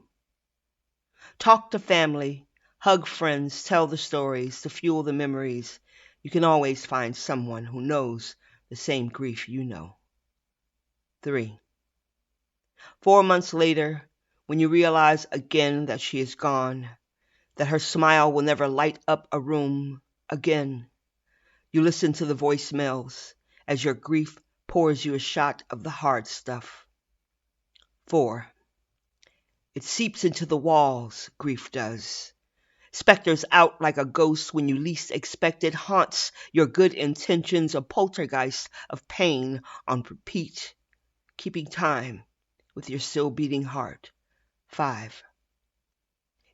Talk to family, hug friends, tell the stories to fuel the memories. You can always find someone who knows the same grief you know. 3. 4 months later, when you realize again that she is gone, that her smile will never light up a room again, you listen to the voicemails as your grief pours you a shot of the hard stuff. 4. It seeps into the walls, grief does. Specters out like a ghost when you least expect it, haunts your good intentions, a poltergeist of pain on repeat, keeping time with your still beating heart. 5.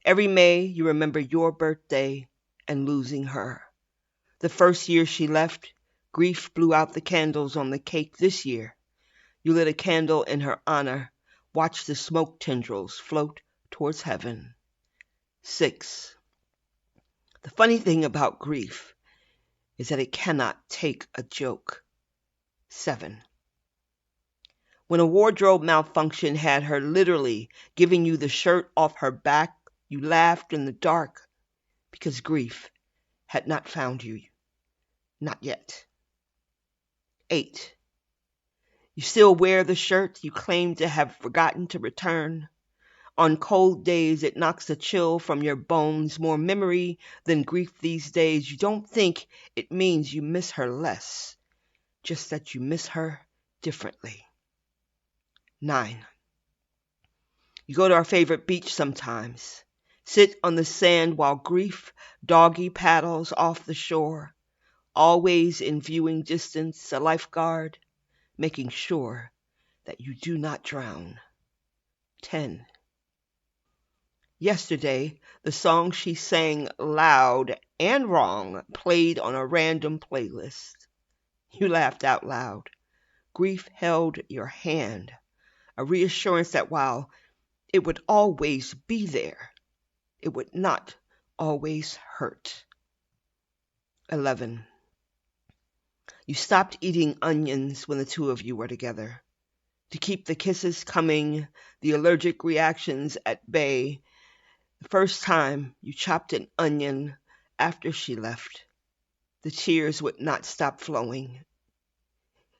Every May you remember your birthday and losing her. The first year she left, grief blew out the candles on the cake. This year, you lit a candle in her honor, watched the smoke tendrils float towards heaven. 6. The funny thing about grief is that it cannot take a joke. 7. When a wardrobe malfunction had her literally giving you the shirt off her back, you laughed in the dark because grief had not found you. Not yet. 8. You still wear the shirt you claim to have forgotten to return. On cold days, it knocks a chill from your bones, more memory than grief these days. You don't think it means you miss her less, just that you miss her differently. 9. You go to our favorite beach sometimes, sit on the sand while grief doggy paddles off the shore, always in viewing distance, a lifeguard, making sure that you do not drown. 10. Yesterday, the song she sang loud and wrong played on a random playlist. You laughed out loud. Grief held your hand, a reassurance that while it would always be there, it would not always hurt. 11. You stopped eating onions when the two of you were together. To keep the kisses coming, the allergic reactions at bay. The first time you chopped an onion after she left, the tears would not stop flowing.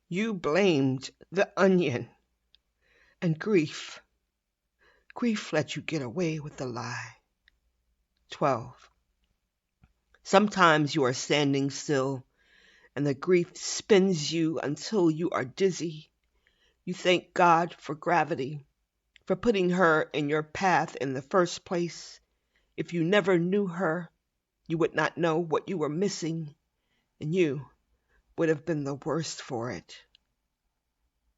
You blamed the onion, and grief let you get away with the lie. 12. Sometimes you are standing still, and the grief spins you until you are dizzy. You thank God for gravity, for putting her in your path in the first place. If you never knew her, you would not know what you were missing, and you would have been the worst for it.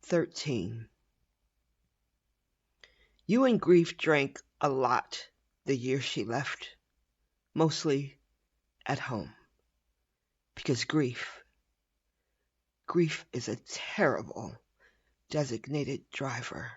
13. You and grief drank a lot the year she left. mostly at home. Because grief is a terrible designated driver.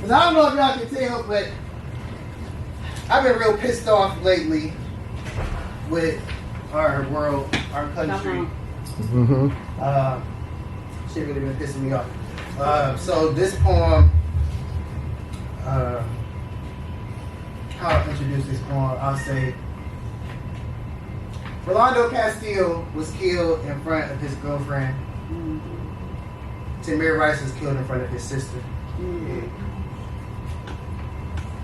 I don't know if y'all can tell, but I've been real pissed off lately with our world, our country. Shit really been pissing me off. So this poem, how I'll introduce this poem, I'll say, Rolando Castillo was killed in front of his girlfriend. Tamir Rice was killed in front of his sister.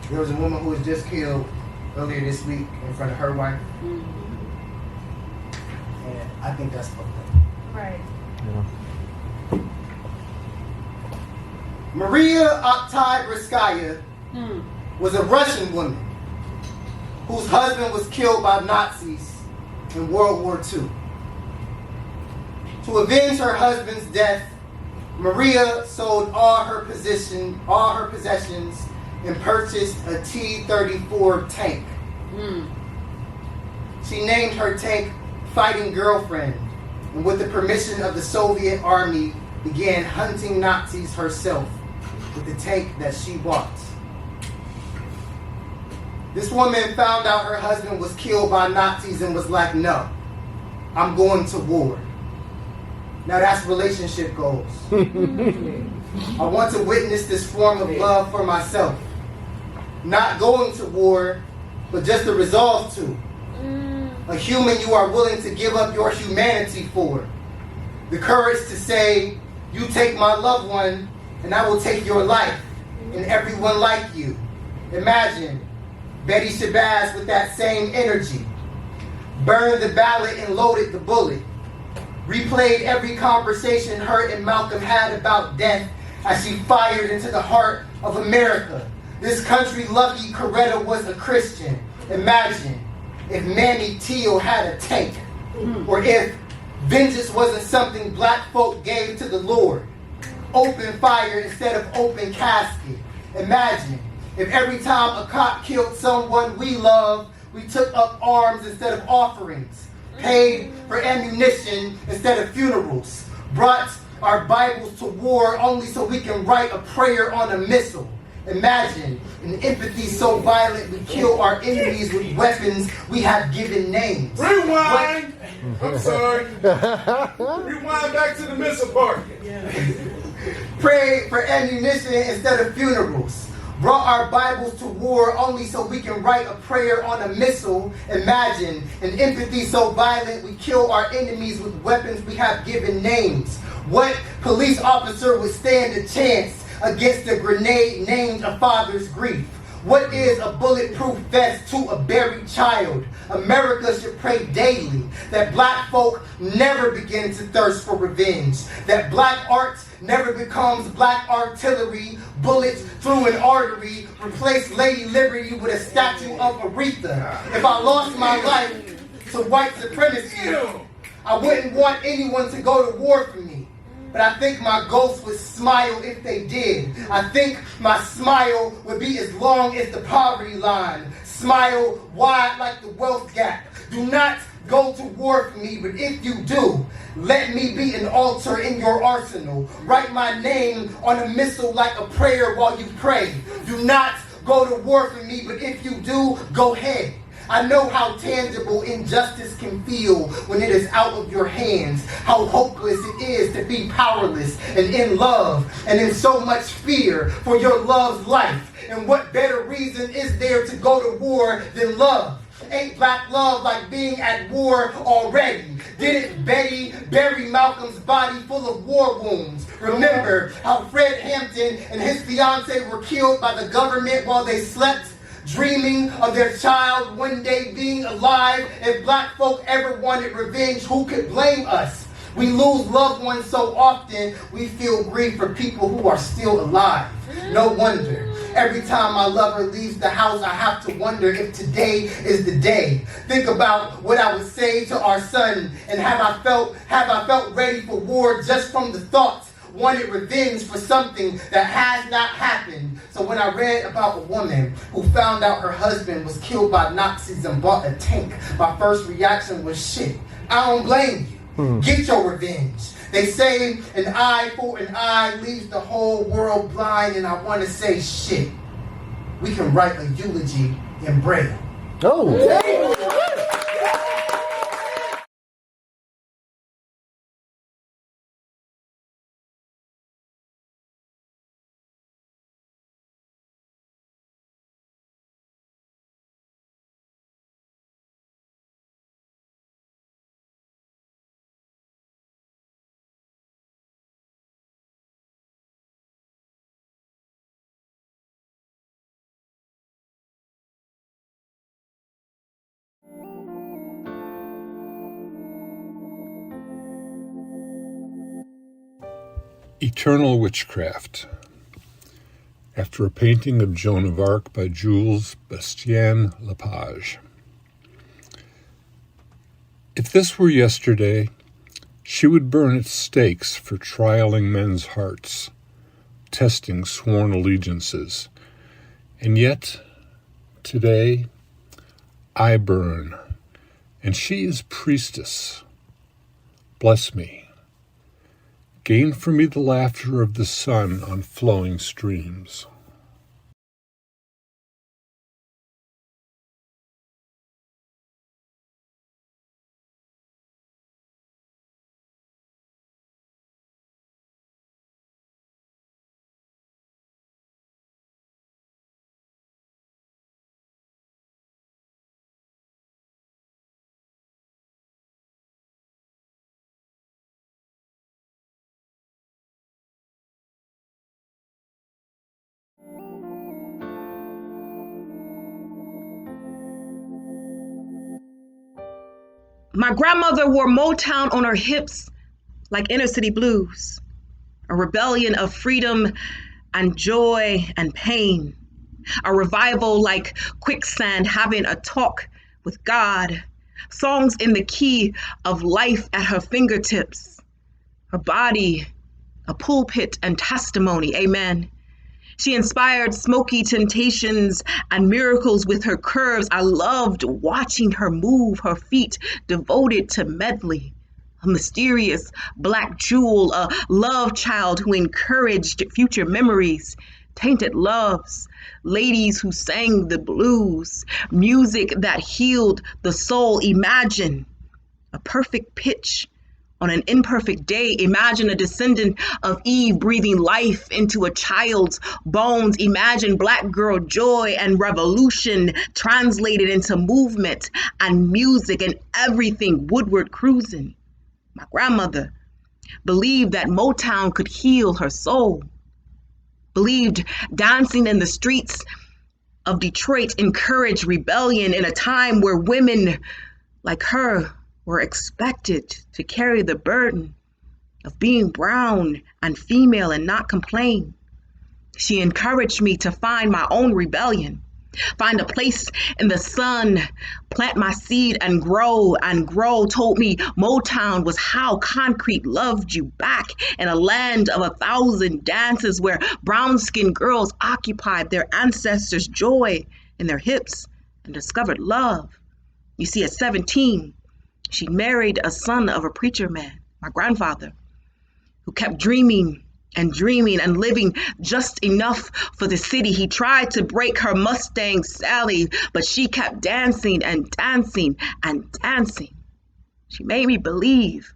There was a woman who was just killed earlier this week in front of her wife. And I think that's fucked up. Right. Yeah. Maria Oktyabrskaya was a Russian woman whose husband was killed by Nazis in World War II. To avenge her husband's death, Maria sold all her possessions and purchased a T-34 tank. She named her tank Fighting Girlfriend, and with the permission of the Soviet Army, began hunting Nazis herself with the tank that she bought. This woman found out her husband was killed by Nazis and was like, no, I'm going to war. Now that's relationship goals. I want to witness this form of love for myself. Not going to war, but just the resolve to. A human you are willing to give up your humanity for. The courage to say, you take my loved one, and I will take your life, and everyone like you. Imagine Betty Shabazz with that same energy. Burned the ballot and loaded the bullet. Replayed every conversation her and Malcolm had about death as she fired into the heart of America. This country lucky Coretta was a Christian. Imagine if Manny Teal had a tank, or if vengeance wasn't something black folk gave to the Lord. Open fire instead of open casket. Imagine if every time a cop killed someone we love, we took up arms instead of offerings, paid for ammunition instead of funerals, brought our Bibles to war only so we can write a prayer on a missile. Imagine an empathy so violent we kill our enemies with weapons we have given names. Rewind! I'm sorry. Rewind back to the missile part. Prayed for ammunition instead of funerals. Brought our Bibles to war only so we can write a prayer on a missile. Imagine an empathy so violent we kill our enemies with weapons we have given names. What police officer would stand a chance against a grenade named a father's grief? What is a bulletproof vest to a buried child? America should pray daily that black folk never begin to thirst for revenge, that black art never becomes black artillery, bullets through an artery, replace Lady Liberty with a statue of Aretha. If I lost my life to white supremacy, I wouldn't want anyone to go to war for me. But I think my ghost would smile if they did. I think my smile would be as long as the poverty line. Smile wide like the wealth gap. Do not go to war for me, but if you do, let me be an altar in your arsenal. Write my name on a missile like a prayer while you pray. Do not go to war for me, but if you do, go ahead. I know how tangible injustice can feel when it is out of your hands, how hopeless it is to be powerless and in love and in so much fear for your love's life. And what better reason is there to go to war than love? Ain't black love like being at war already? Didn't Betty bury Malcolm's body full of war wounds? Remember how Fred Hampton and his fiancée were killed by the government while they slept? Dreaming of their child one day being alive. If black folk ever wanted revenge, who could blame us? We lose loved ones so often, we feel grief for people who are still alive. No wonder. Every time my lover leaves the house, I have to wonder if today is the day. Think about what I would say to our son, and have I felt ready for war just from the thoughts? Wanted revenge for something that has not happened. So when I read about a woman who found out her husband was killed by Nazis and bought a tank, my first reaction was shit. I don't blame you. Get your revenge. They say an eye for an eye leaves the whole world blind, and I want to say shit. We can write a eulogy in Braille. Eternal Witchcraft, after a painting of Joan of Arc by Jules Bastien-Lepage. If this were yesterday, she would burn at stakes for trialing men's hearts, testing sworn allegiances. And yet, today, I burn, and she is priestess. Bless me. Gain for me the laughter of the sun on flowing streams. My grandmother wore Motown on her hips like inner city blues, a rebellion of freedom and joy and pain, a revival like quicksand having a talk with God, songs in the key of life at her fingertips, her body a pulpit and testimony, amen. She inspired smoky temptations and miracles with her curves. I loved watching her move, her feet devoted to medley. A mysterious black jewel, a love child who encouraged future memories, tainted loves, ladies who sang the blues, music that healed the soul. Imagine a perfect pitch on an imperfect day. Imagine a descendant of Eve breathing life into a child's bones. Imagine black girl joy and revolution translated into movement and music and everything woodward cruising. My grandmother believed that Motown could heal her soul, believed dancing in the streets of Detroit encouraged rebellion in a time where women like her were expected to carry the burden of being brown and female and not complain. She encouraged me to find my own rebellion, find a place in the sun, plant my seed and grow, told me Motown was how concrete loved you back in a land of 1,000 dances where brown-skinned girls occupied their ancestors' joy in their hips and discovered love. You see, at 17, she married a son of a preacher man, my grandfather, who kept dreaming and living just enough for the city. He tried to break her Mustang Sally, but she kept dancing and dancing and dancing. She made me believe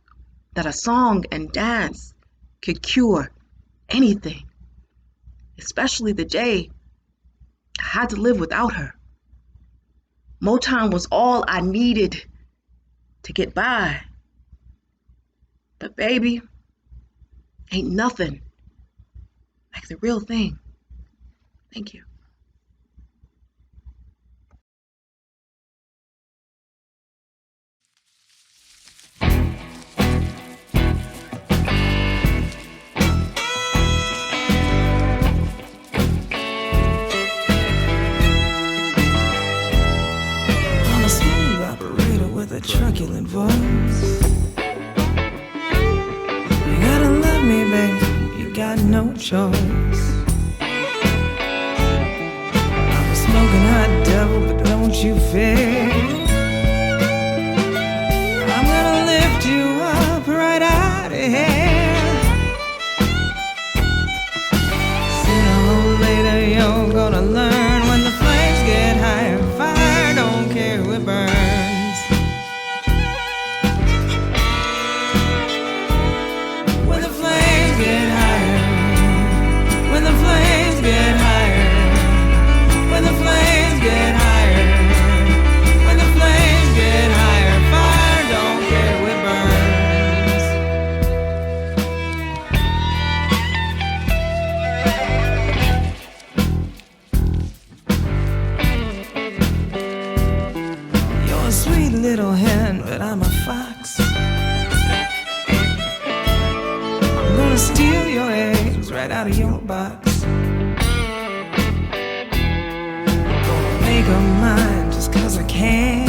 that a song and dance could cure anything, especially the day I had to live without her. Motown was all I needed to get by. But baby, ain't nothing like the real thing. Thank you. got no choice. I'm a smoking hot devil, but don't you fear. I'm gonna lift you up right out of here. Sooner or later you're gonna learn when the flames get higher. Fire don't care who it burns. When the flames get higher. When the flames get higher. When the flames get higher. When the flames get higher. Fire don't care who it burns. You're a sweet little hen, but I'm a fox. I'm gonna steal your eggs right out of your box. Gonna make her mine just 'cause I can.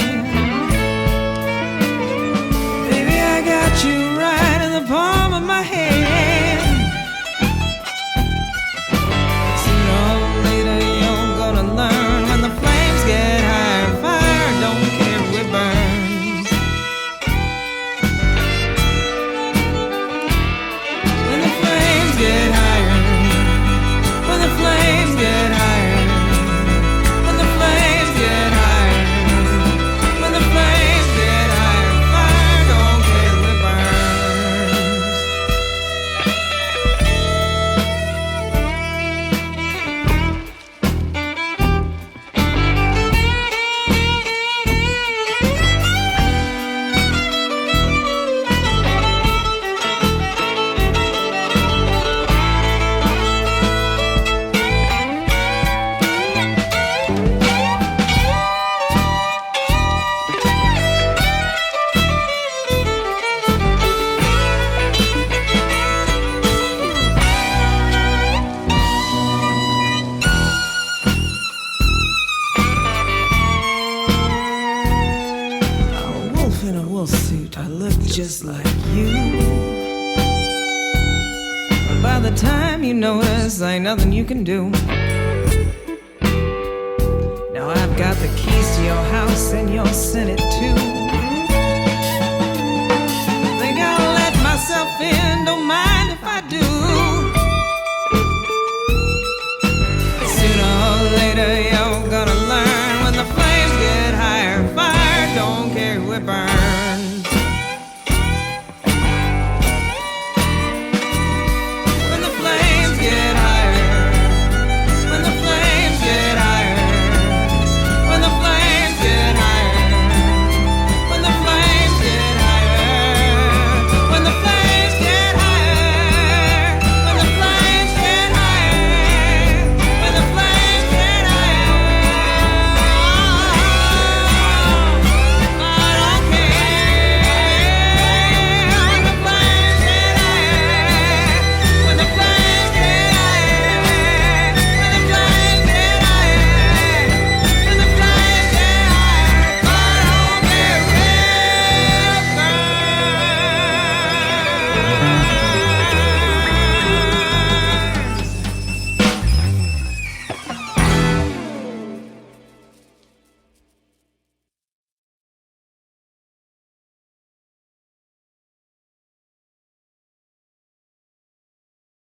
Baby, I got you right in the palm of my hand. Sooner or later you're gonna learn when the flames get higher. Fire don't care who it burns. When the flames get higher. When the flames get higher. When the flames get higher. When the flames get higher. Fire don't care who it burns. A wolf in a wool suit, I look just like you. But by the time you notice, ain't nothing you can do. Now I've got the keys to your house and your Senate too.